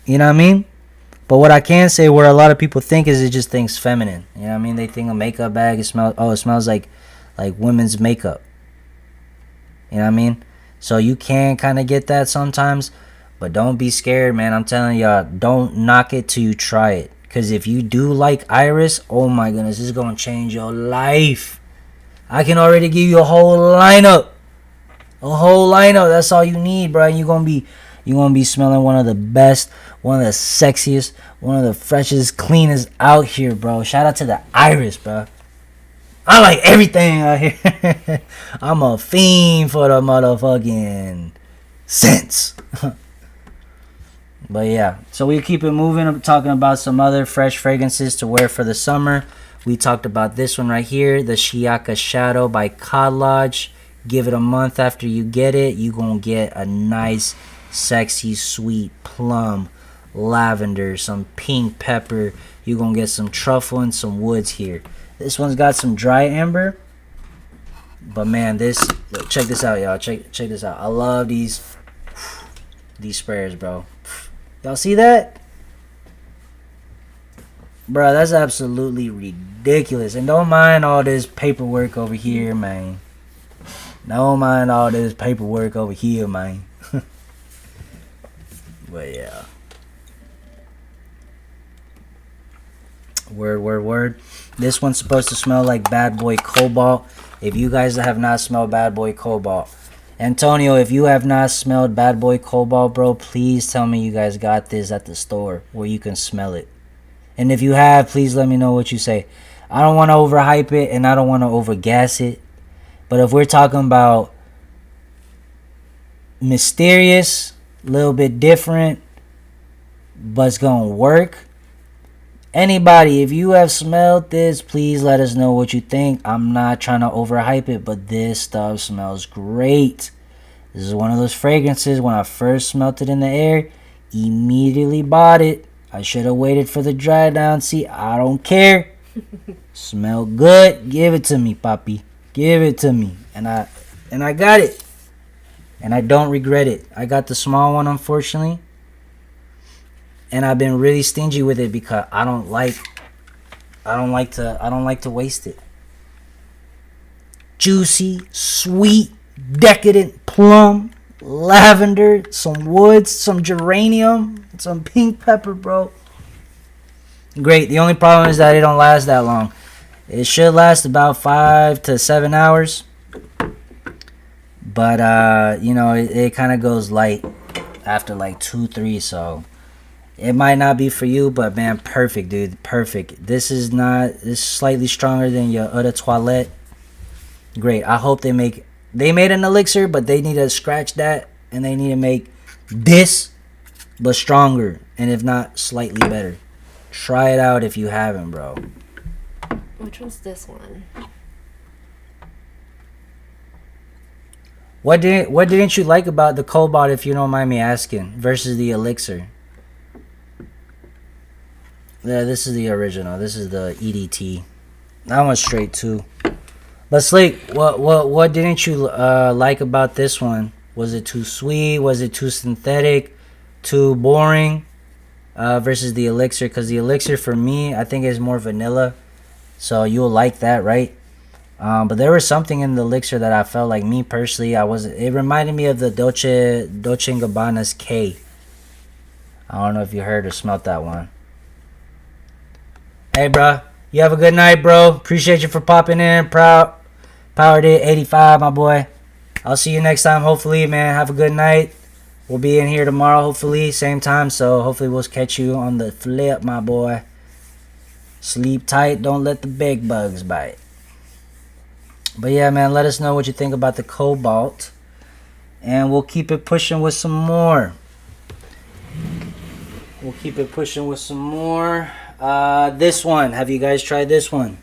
You know what I mean? But what I can say, where a lot of people think, is it just thinks feminine. You know what I mean? They think a makeup bag, it smells like women's makeup. You know what I mean? So you can kind of get that sometimes, but don't be scared, man. I'm telling y'all, don't knock it till you try it. Because if you do like iris, oh my goodness, this is going to change your life. I can already give you a whole lineup. A whole lineup. That's all you need, bro. You're gonna be smelling one of the best, one of the sexiest, one of the freshest, cleanest out here, bro. Shout out to the Iris, bro. I like everything out here. I'm a fiend for the motherfucking scents. But yeah, so we keep it moving. Talking about some other fresh fragrances to wear for the summer. We talked about this one right here, the Shiaka Shadow by Cod Lodge. Give it a month after you get it. You're going to get a nice, sexy, sweet plum, lavender, some pink pepper. You're going to get some truffle and some woods here. This one's got some dry amber. But man, check this out, y'all. Check this out. I love these sprayers, bro. Y'all see that? Bro, that's absolutely ridiculous. And don't mind all this paperwork over here, man. Don't mind all this paperwork over here, man. But yeah. Word. This one's supposed to smell like Bad Boy Cobalt. If you guys have not smelled Bad Boy Cobalt, Antonio, if you have not smelled Bad Boy Cobalt, bro, please tell me you guys got this at the store where you can smell it. And if you have, please let me know what you say. I don't want to overhype it and I don't want to overgas it. But if we're talking about mysterious, a little bit different, but it's going to work. Anybody, if you have smelled this, please let us know what you think. I'm not trying to overhype it, but this stuff smells great. This is one of those fragrances, when I first smelled it in the air, immediately bought it. I should have waited for the dry down. See, I don't care. Smell good. Give it to me, papi. Give it to me. And I got it. And I don't regret it. I got the small one, unfortunately. And I've been really stingy with it because I don't like to waste it. Juicy, sweet, decadent plum, lavender, some woods, some geranium, some pink pepper, bro. Great. The only problem is that it don't last that long. It should last about 5 to 7 hours. But it kind of goes light after like 2-3, so it might not be for you, but man, perfect, dude. Perfect. This is slightly stronger than your Eau de Toilette. Great. I hope they made an elixir, but they need to scratch that and they need to make this, but stronger. And if not, slightly better. Try it out if you haven't, bro. Which one's this one? What didn't you like about the Cobalt, if you don't mind me asking, versus the elixir? Yeah, this is the original. This is the EDT. That one's straight too. But Slake, what didn't you like about this one? Was it too sweet? Was it too synthetic? Too boring? Versus the elixir, because the elixir for me, I think is more vanilla. So you'll like that, right? But there was something in the elixir that I felt like, me personally, it reminded me of the Dolce & Gabbana's K. I don't know if you heard or smelt that one. Hey, bro. You have a good night, bro. Appreciate you for popping in. Powered it 85, my boy. I'll see you next time, hopefully, man. Have a good night. We'll be in here tomorrow, hopefully. Same time, so hopefully we'll catch you on the flip, my boy. Sleep tight. Don't let the bed bugs bite. But yeah, man, let us know what you think about the Cobalt. And we'll keep it pushing with some more. This one. Have you guys tried this one?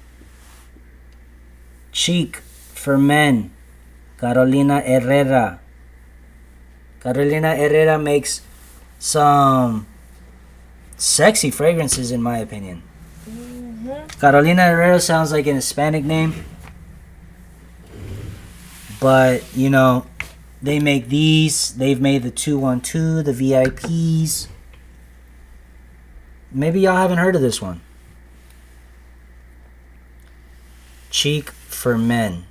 Cheek for Men. Carolina Herrera. Carolina Herrera makes some sexy fragrances, in my opinion. Carolina Herrera sounds like an Hispanic name. But, they make these. They've made the 212, the VIPs. Maybe y'all haven't heard of this one. Cheek for Men.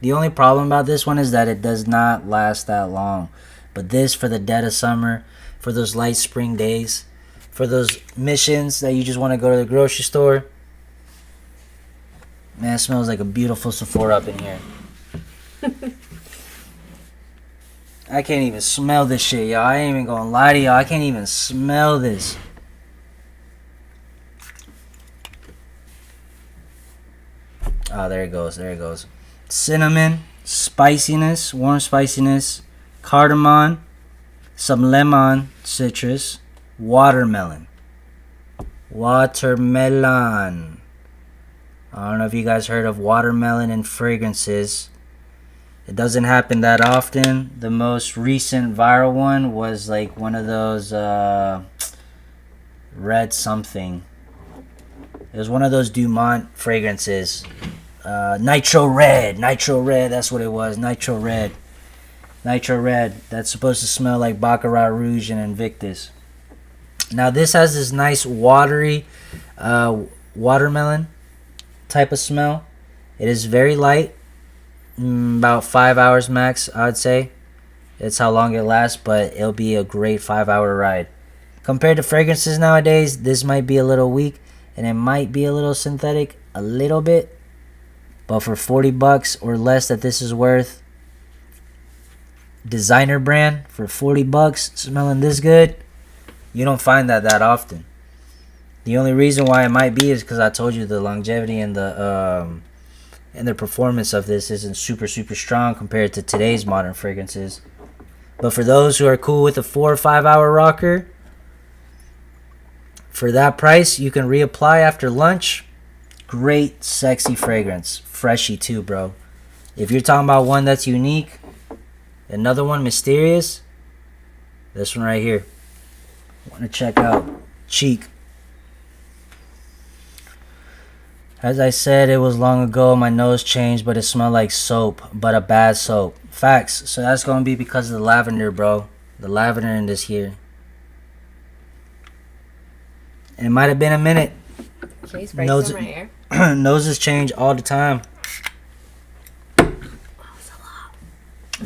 The only problem about this one is that it does not last that long. But this, for the dead of summer, for those light spring days, for those missions that you just want to go to the grocery store. Man, it smells like a beautiful Sephora up in here. I can't even smell this shit, y'all. I ain't even gonna lie to y'all. I can't even smell this. Oh, there it goes. There it goes. Cinnamon, spiciness, warm spiciness, cardamom, some lemon, citrus, watermelon. Watermelon. I don't know if you guys heard of watermelon in fragrances. It doesn't happen that often. The most recent viral one was like one of those red something. It was one of those Dumont fragrances. Nitro Red. Nitro Red, that's what it was. Nitro Red. Nitro Red. That's supposed to smell like Baccarat Rouge and Invictus. Now this has this nice watery watermelon type of smell. It is very light. About 5 hours max, I'd say. It's how long it lasts, but it'll be a great 5-hour ride. Compared to fragrances nowadays, this might be a little weak, and it might be a little synthetic, a little bit. But for 40 bucks or less that this is worth, designer brand for 40 bucks, smelling this good, you don't find that often. The only reason why it might be is because I told you the longevity and the performance of this isn't super strong compared to today's modern fragrances. But for those who are cool with a 4 or 5 hour rocker, for that price you can reapply after lunch. Great sexy fragrance, freshy too, bro. If you're talking about one that's unique, another one mysterious, this one right here, want to check out. Cheek. As I said, it was long ago, my nose changed, but it smelled like soap, but a bad soap. Facts. So that's going to be because of the lavender, bro. The lavender in this here. And it might have been a minute. Can you spray some right here? Noses change all the time.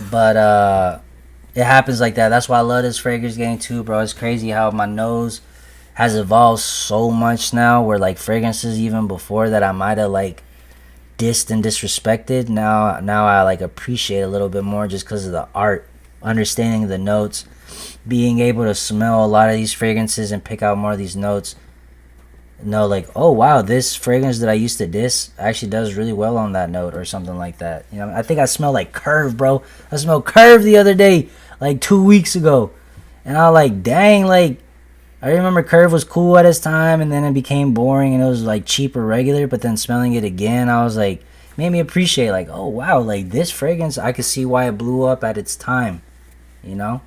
But it happens like that. That's why I love this fragrance game too, bro. It's crazy how my nose has evolved so much now, where like fragrances even before that I might have like dissed and disrespected, now I like appreciate a little bit more just because of the art, understanding the notes, being able to smell a lot of these fragrances and pick out more of these notes. Know like, oh wow, this fragrance that I used to diss actually does really well on that note or something like that. You know, I think I smelled like Curve, bro. I smelled Curve the other day, like 2 weeks ago, and I was like, dang, like I remember Curve was cool at its time, and then it became boring, and it was like cheap or regular. But then smelling it again, I was like, made me appreciate like, oh wow, like this fragrance, I could see why it blew up at its time. You know,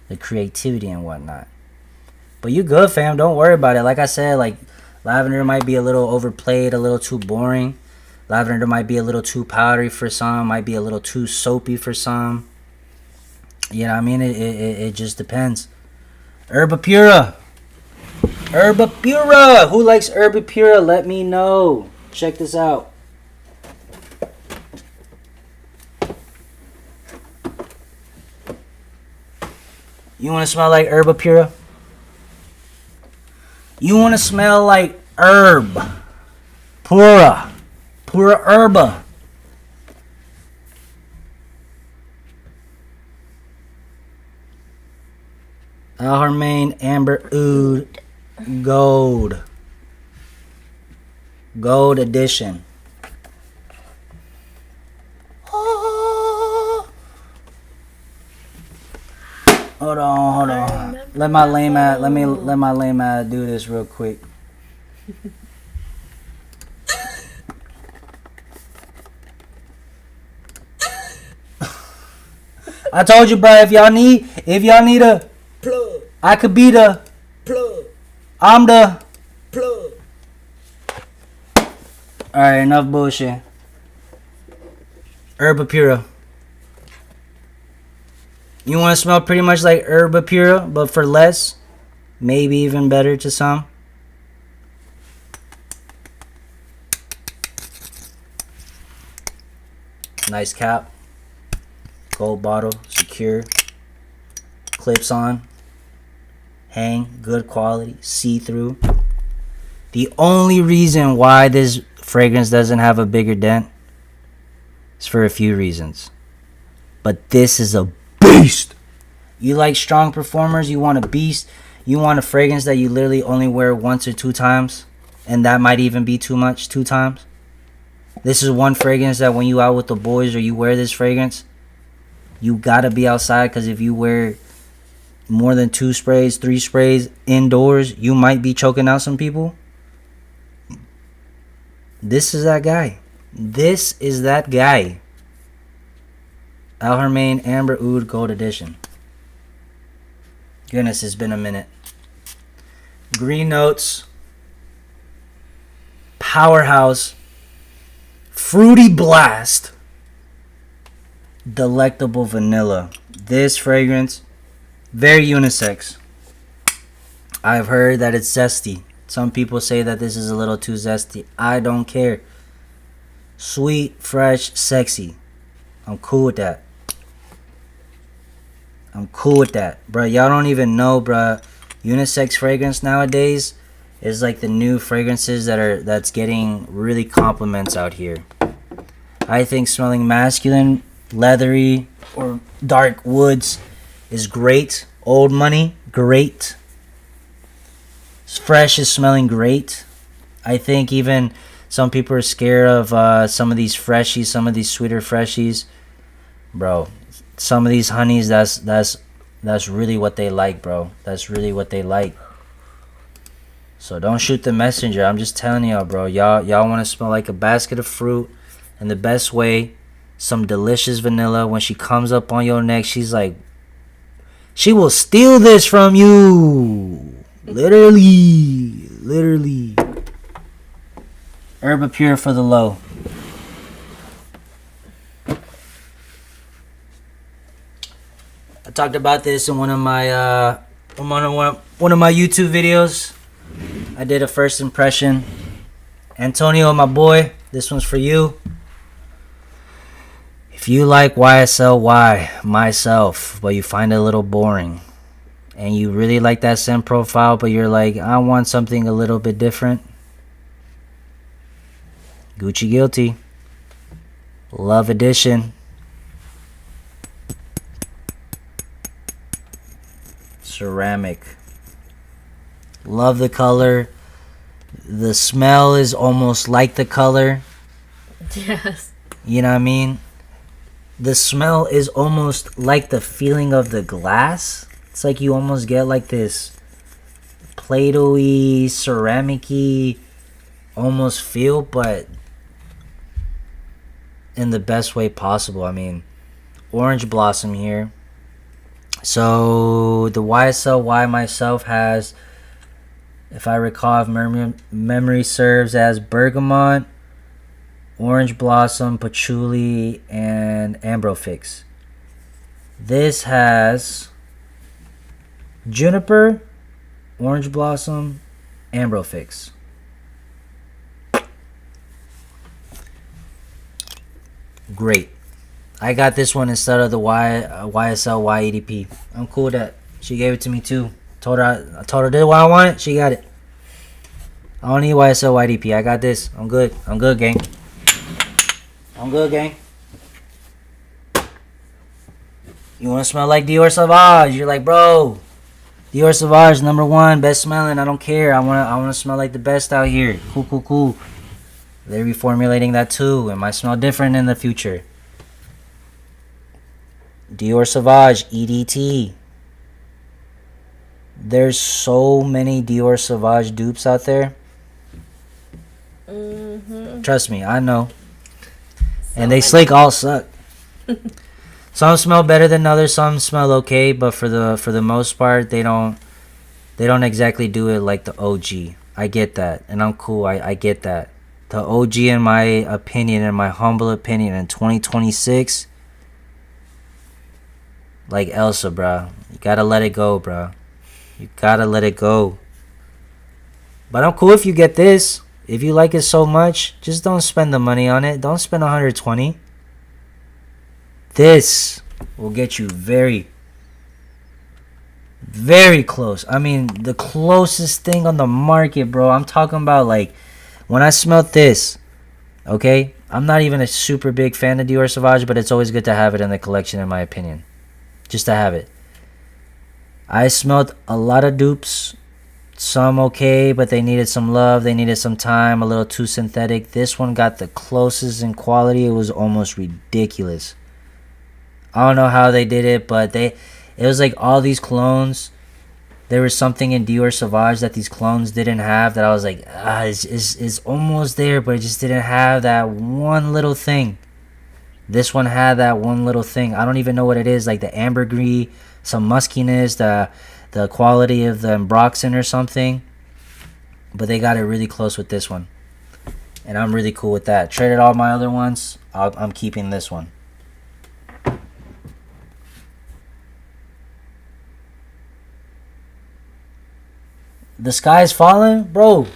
the creativity and whatnot. But you good, fam. Don't worry about it. Like I said, like lavender might be a little overplayed, a little too boring. Lavender might be a little too powdery for some, might be a little too soapy for some. You know what I mean? It just depends. Herbapura. Herbapura. Who likes Herbapura? Let me know. Check this out. You want to smell like Herbapura? You want to smell like herb. Pura. Pura herba. Al Harmain Amber Oud Gold. Gold edition. Hold on. Let my lame ass do this real quick. I told you, bro, if y'all need a plug, I could be the plug. I'm the plug. Alright, enough bullshit. Herbapura. You want to smell pretty much like Herbapura, but for less, maybe even better to some. Nice cap. Gold bottle, secure. Clips on. Hang, good quality, see-through. The only reason why this fragrance doesn't have a bigger dent? It's for a few reasons. But this is a beast. You like strong performers, you want a beast, you want a fragrance that you literally only wear once or 2 times, and that might even be too much, 2 times. This is one fragrance that when you out with the boys or you wear this fragrance, you gotta be outside, because if you wear more than 2 sprays, 3 sprays indoors, you might be choking out some people. This is that guy. This is that guy. Al Hermaine Amber Oud Gold Edition. Goodness, it's been a minute. Green notes. Powerhouse. Fruity blast. Delectable vanilla. This fragrance, very unisex. I've heard that it's zesty. Some people say that this is a little too zesty. I don't care. Sweet, fresh, sexy. I'm cool with that. I'm cool with that. Bruh, y'all don't even know, bruh. Unisex fragrance nowadays is like the new fragrances that's getting really compliments out here. I think smelling masculine, leathery, or dark woods is great. Old money, great. Fresh is smelling great. I think even some people are scared of some of these freshies, some of these sweeter freshies. Bro, some of these honeys, that's really what they like, bro. That's really what they like. So don't shoot the messenger. I'm just telling y'all, bro. Y'all want to smell like a basket of fruit in the best way. Some delicious vanilla. When she comes up on your neck, she's like, she will steal this from you. Literally. Herba Pure for the low. I talked about this in one of my YouTube videos. I did a first impression. Antonio, my boy, this one's for you. If you like YSL myself, but you find it a little boring, and you really like that scent profile, but you're like, I want something a little bit different, Gucci Guilty, Love Edition. Ceramic. Love the color. The smell is almost like the color. Yes. You know what I mean? The smell is almost like the feeling of the glass. It's like you almost get like this Play-Doh-y, ceramic-y almost feel, but in the best way possible. I mean, orange blossom here. So the YSL myself has, if I recall, if memory serves, as bergamot, orange blossom, patchouli, and ambrofix. This has juniper, orange blossom, ambrofix. Great. I got this one instead of the YSL YEDP. I'm cool with that. She gave it to me too. I told her this is what I wanted. She got it. I don't need YSL YDP. I got this. I'm good. I'm good, gang. You want to smell like Dior Sauvage? You're like, bro, Dior Sauvage #1, best smelling. I don't care. I want to smell like the best out here. Cool. They're reformulating that too. It might smell different in the future. Dior Sauvage EDT. There's so many Dior Sauvage dupes out there. Trust me, I know. And they slick all suck. Some smell better than others. Some smell okay, but for the most part, they don't exactly do it like the OG. I get that, and I'm cool. I get that. The OG, in my opinion, in my humble opinion, in 2026. Like Elsa, bro. You gotta let it go, bro. You gotta let it go. But I'm cool if you get this. If you like it so much, just don't spend the money on it. Don't spend 120. This will get you very, very close. I mean, the closest thing on the market, bro. I'm talking about, like, when I smelled this, Okay? I'm not even a super big fan of Dior Sauvage, but it's always good to have it in the collection, in my opinion. Just to have it. I smelled a lot of dupes. Some okay, but they needed some love. They needed some time. A little too synthetic. This one got the closest in quality. It was almost ridiculous. I don't know how they did it, but it was like all these clones. There was something in Dior Sauvage that these clones didn't have that I was like, it's almost there, but it just didn't have that one little thing. This one had that one little thing. I don't even know what it is, like the ambergris, some muskiness, the quality of the ambroxan or something. But they got it really close with this one. And I'm really cool with that. Traded all my other ones. I'm keeping this one. The sky's falling? Bro,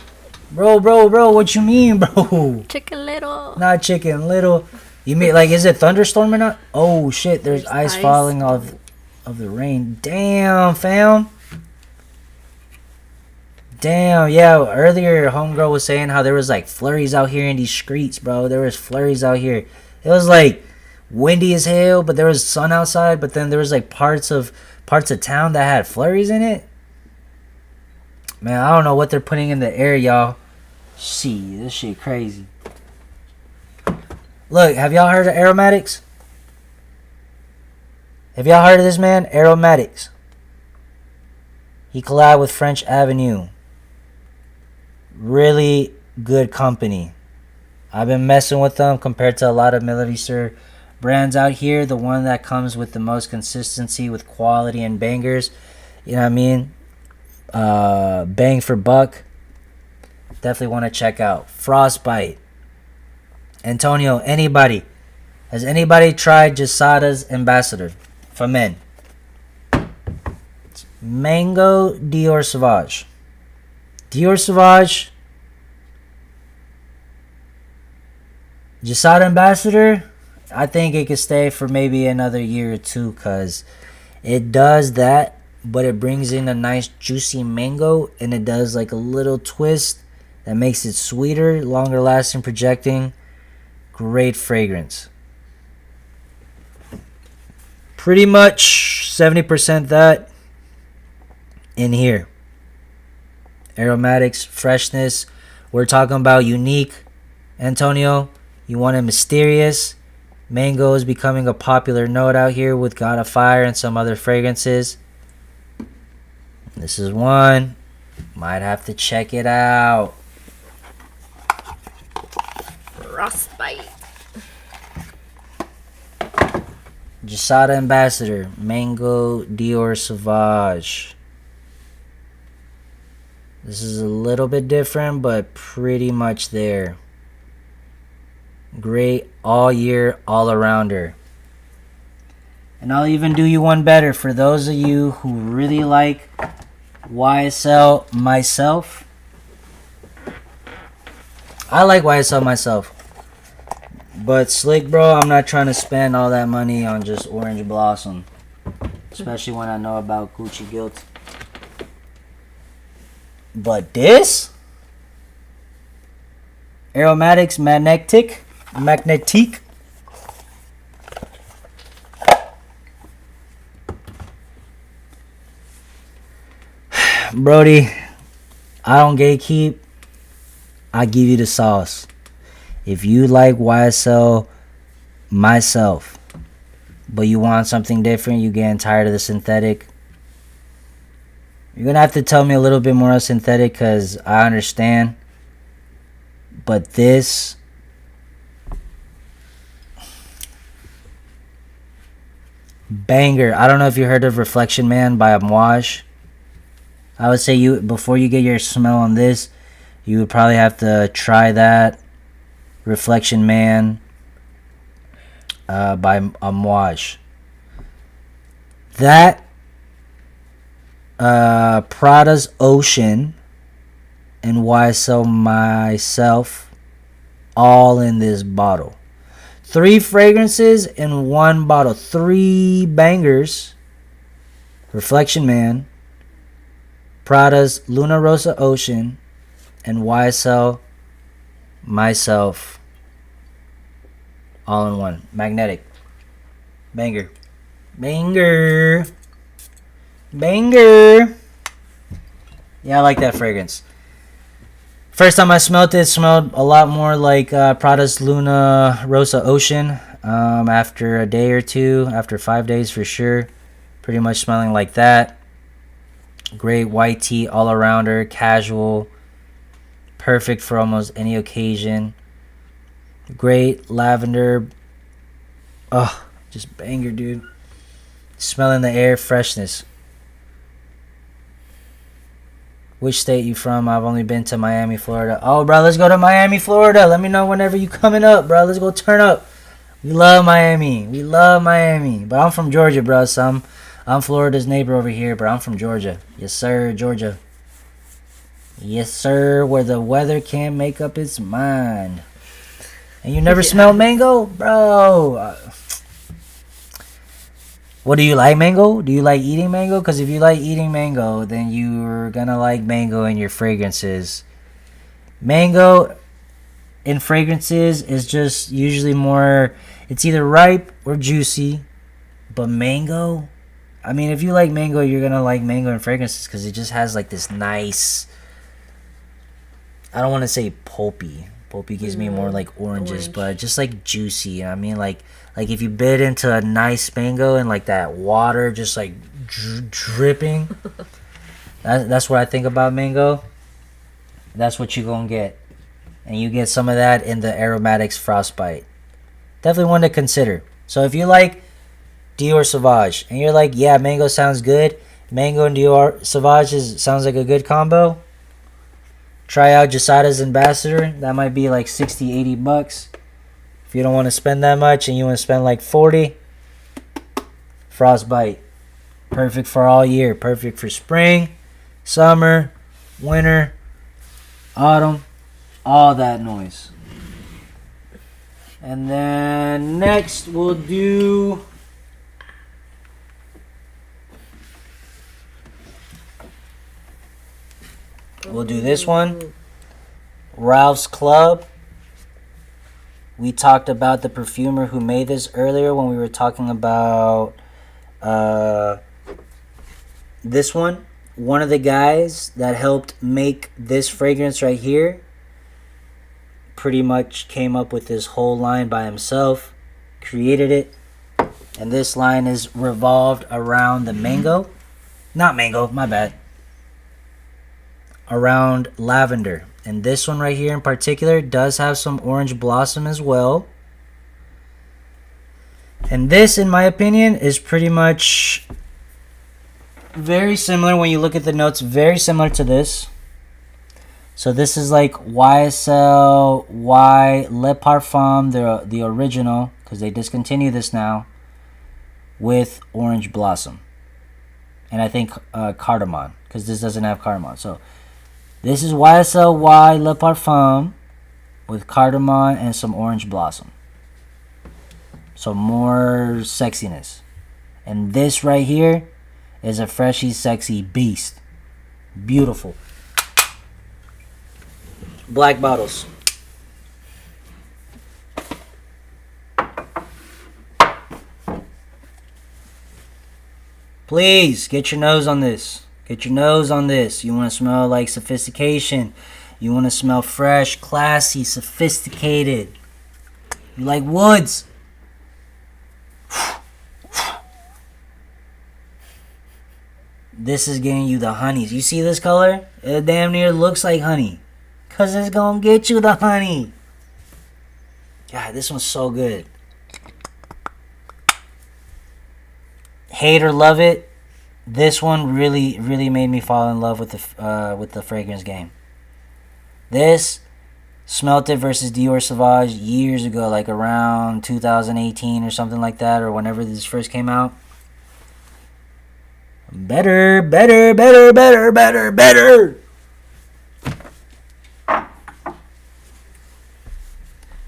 what you mean, bro? Chicken Little. Not Chicken Little. You mean, like, is it thunderstorming or not? Oh, shit, there's ice falling off of the rain. Damn, fam. Damn, yeah, earlier homegirl was saying how there was, like, flurries out here in these streets, bro. There was flurries out here. It was, like, windy as hell, but there was sun outside, but then there was, like, parts of town that had flurries in it. Man, I don't know what they're putting in the air, y'all. See, this shit crazy. Look, have y'all heard of Aromatics? Have y'all heard of this man? Aromatics. He collabed with French Avenue. Really good company. I've been messing with them compared to a lot of Middle Eastern brands out here. The one that comes with the most consistency with quality and bangers. You know what I mean? Bang for buck. Definitely want to check out Frostbite. Antonio, anybody? Has anybody tried Jasada's Ambassador for men? It's Mango Dior Sauvage. Dior Sauvage. Jasada Ambassador. I think it could stay for maybe another year or two because it does that, but it brings in a nice juicy mango and it does like a little twist that makes it sweeter, longer lasting, projecting. Great fragrance. Pretty much 70% that in here. Aromatics, freshness. We're talking about unique. Antonio, you want it mysterious. Mango is becoming a popular note out here with God of Fire and some other fragrances. This is one. Might have to check it out. Frostbite. Jasada Ambassador. Mango Dior Sauvage. This is a little bit different, but pretty much there. Great all year, all arounder. And I'll even do you one better for those of you who really like YSL myself. I like YSL myself. But Slick, bro, I'm not trying to spend all that money on just Orange Blossom. Especially when I know about Gucci Guilt. But this? Aromatics Magnetic. Brody, I don't gatekeep. I give you the sauce. If you like YSL myself, but you want something different, you getting tired of the synthetic, you're gonna have to tell me a little bit more synthetic because I understand. But this, banger. I don't know if you heard of Reflection Man by Amouage. I would say you, before you get your smell on this, you would probably have to try that. Reflection Man by Amouage. That Prada's Ocean and YSL myself all in this bottle. 3 fragrances in one bottle. 3 bangers. Reflection Man, Prada's Luna Rosa Ocean, and YSL myself All in one. Magnetic. Banger. Banger. Banger. Yeah, I like that fragrance. First time I smelled it smelled a lot more like Prada's Luna Rosa Ocean. After a day or two, after 5 days for sure. Pretty much smelling like that. Great white tee all arounder, casual. Perfect for almost any occasion. Great lavender. Oh, just banger, dude. Smelling the air, freshness. Which state you from? I've only been to Miami, Florida. Oh, bro, let's go to Miami, Florida. Let me know whenever you coming up, bro. Let's go turn up. We love Miami. We love Miami. But I'm from Georgia, bro. So I'm Florida's neighbor over here, but I'm from Georgia. Yes, sir, Georgia. Yes, sir, where the weather can't make up its mind. And you never smelled mango? Bro. What, do you like mango? Do you like eating mango? Because if you like eating mango, then you're going to like mango in your fragrances. Mango in fragrances is just usually more, it's either ripe or juicy. But mango, I mean, if you like mango, you're going to like mango in fragrances because it just has like this nice, I don't want to say pulpy. Pulpy gives me more like oranges, but just like juicy. You know what I mean? Like if you bit into a nice mango and like that water just like dripping. That's what I think about mango. That's what you're going to get. And you get some of that in the Aromatics Frostbite. Definitely one to consider. So if you like Dior Sauvage and you're like, yeah, mango sounds good. Mango and Dior Sauvage sounds like a good combo. Try out Jasada's Ambassador. That might be like 60, 80 bucks. If you don't want to spend that much and you want to spend like 40, Frostbite. Perfect for all year. Perfect for spring, summer, winter, autumn, all that noise. And then next we'll do this one. Ralph's Club. We talked about the perfumer who made this earlier when we were talking about this one. One of the guys that helped make this fragrance right here pretty much came up with this whole line by himself, created it, and this line is revolved around the mango. Not mango, my bad. Around lavender. And this one right here in particular does have some orange blossom as well. And this, in my opinion, is pretty much very similar when you look at the notes, very similar to this. So this is like YSL Y Le Parfum, the original, because they discontinue this now, with orange blossom. And I think cardamom, because this doesn't have cardamom. So this is YSL Y Le Parfum with cardamom and some orange blossom. So more sexiness. And this right here is a freshy, sexy beast. Beautiful. Black bottles. Please get your nose on this. Get your nose on this. You want to smell like sophistication. You want to smell fresh, classy, sophisticated. You like woods. This is getting you the honeys. You see this color? It damn near looks like honey. Because it's going to get you the honey. God, this one's so good. Hate or love it. This one really, really made me fall in love with the fragrance game. This, smelt it versus Dior Sauvage years ago, like around 2018 or something like that, or whenever this first came out. Better, better, better, better, better, better.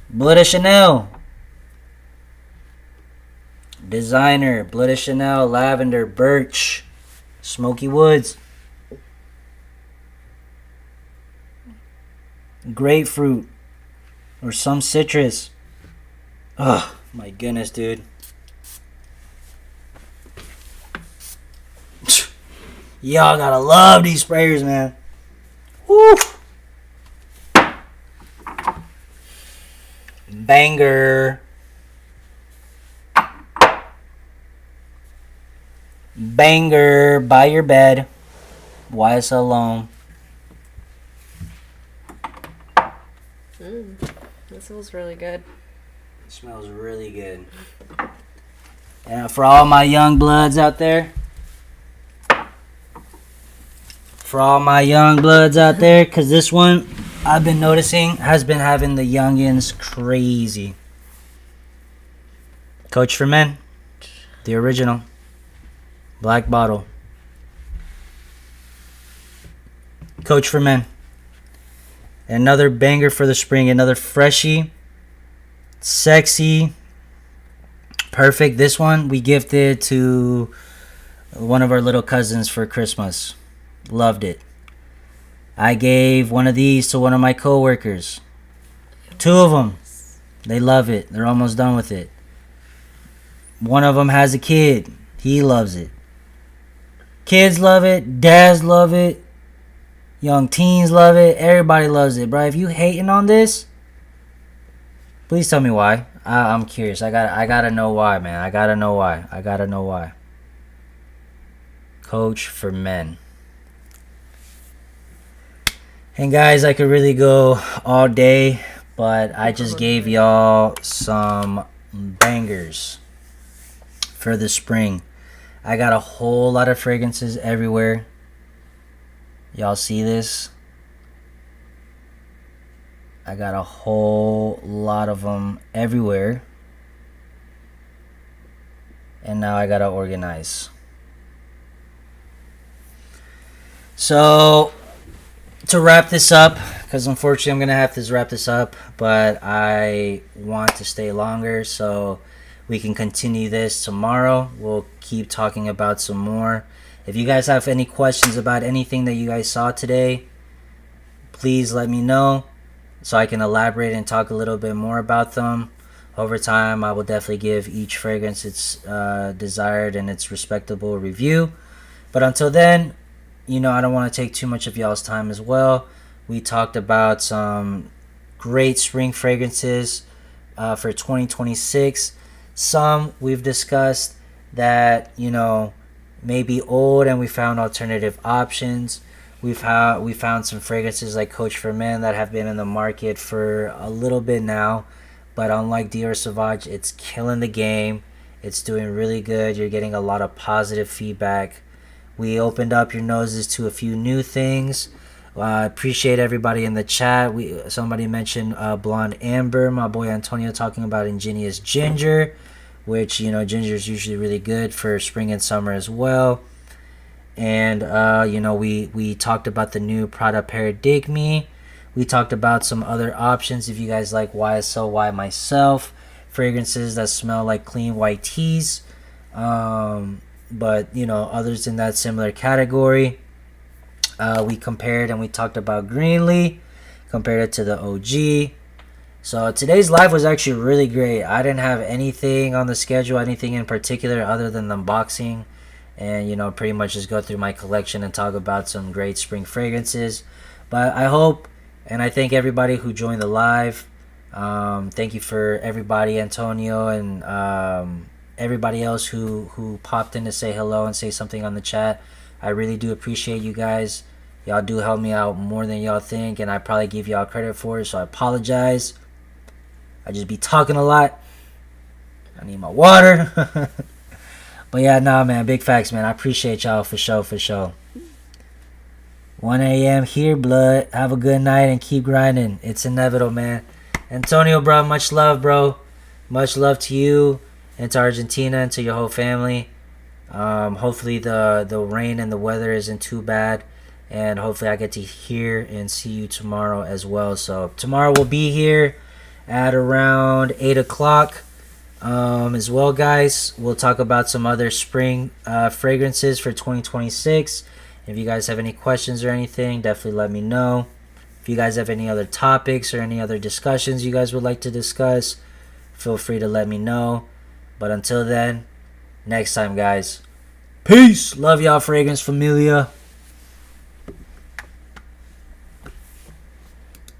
Bleu de Chanel. Designer, Bleu de Chanel, lavender, birch, smoky woods, grapefruit, or some citrus. Oh, my goodness, dude. Y'all gotta love these sprayers, man. Woo! Banger. Banger. By your bed. YSL Loam. This smells really good. It smells really good. And for all my young bloods out there. Because this one, I've been noticing, has been having the youngins crazy. Coach for Men. The original. Black bottle. Coach for Men. Another banger for the spring. Another freshie. Sexy. Perfect. This one we gifted to one of our little cousins for Christmas. Loved it. I gave one of these to one of my coworkers. 2 of them. They love it. They're almost done with it. One of them has a kid. He loves it. Kids love it. Dads love it. Young teens love it. Everybody loves it, bro. If you hating on this, please tell me why. I'm curious. I gotta know why, man. I gotta know why. Coach for Men. And guys, I could really go all day, but I just gave y'all some bangers for the spring. I got a whole lot of fragrances everywhere. Y'all see this? I got a whole lot of them everywhere. And now I gotta organize. So, to wrap this up, because unfortunately I'm going to have to wrap this up, but I want to stay longer so we can continue this tomorrow. We'll keep talking about some more. If you guys have any questions about anything that you guys saw today, please let me know so I can elaborate and talk a little bit more about them. Over time, I will definitely give each fragrance its desired and its respectable review. But until then, I don't want to take too much of y'all's time as well. We talked about some great spring fragrances for 2026. Some we've discussed that, may be old and we found alternative options. We found some fragrances like Coach for Men that have been in the market for a little bit now. But unlike Dior Sauvage, it's killing the game. It's doing really good. You're getting a lot of positive feedback. We opened up your noses to a few new things. Appreciate everybody in the chat. Somebody mentioned Blonde Amber. My boy Antonio talking about Ingenious Ginger, which, ginger is usually really good for spring and summer as well. And, we talked about the new Prada Paradigme. We talked about some other options if you guys like YSL, Why Myself. Fragrances that smell like clean white teas. But others in that similar category. We compared and we talked about Greenley, compared it to the OG. So today's live was actually really great. I didn't have anything on the schedule, anything in particular other than the unboxing, and pretty much just go through my collection and talk about some great spring fragrances. But I hope and I thank everybody who joined the live. Thank you for everybody, Antonio, and everybody else who popped in to say hello and say something on the chat. I really do appreciate you guys. Y'all do help me out more than y'all think, and I probably give y'all credit for it, so I apologize. I just be talking a lot. I need my water. But yeah, nah, man, big facts, man. I appreciate y'all for sure. 1 a.m. here, blood. Have a good night and keep grinding. It's inevitable, man. Antonio, bro, much love, bro. Much love to you and to Argentina and to your whole family. Hopefully the rain and the weather isn't too bad, and hopefully I get to hear and see you tomorrow as well. So tomorrow we'll be here at around 8 o'clock as well, guys. We'll talk about some other spring fragrances for 2026. If you guys have any questions or anything, definitely let me know. If you guys have any other topics or any other discussions you guys would like to discuss, feel free to let me know. But until then, next time, guys. Peace. Love y'all, Fragrance Familia.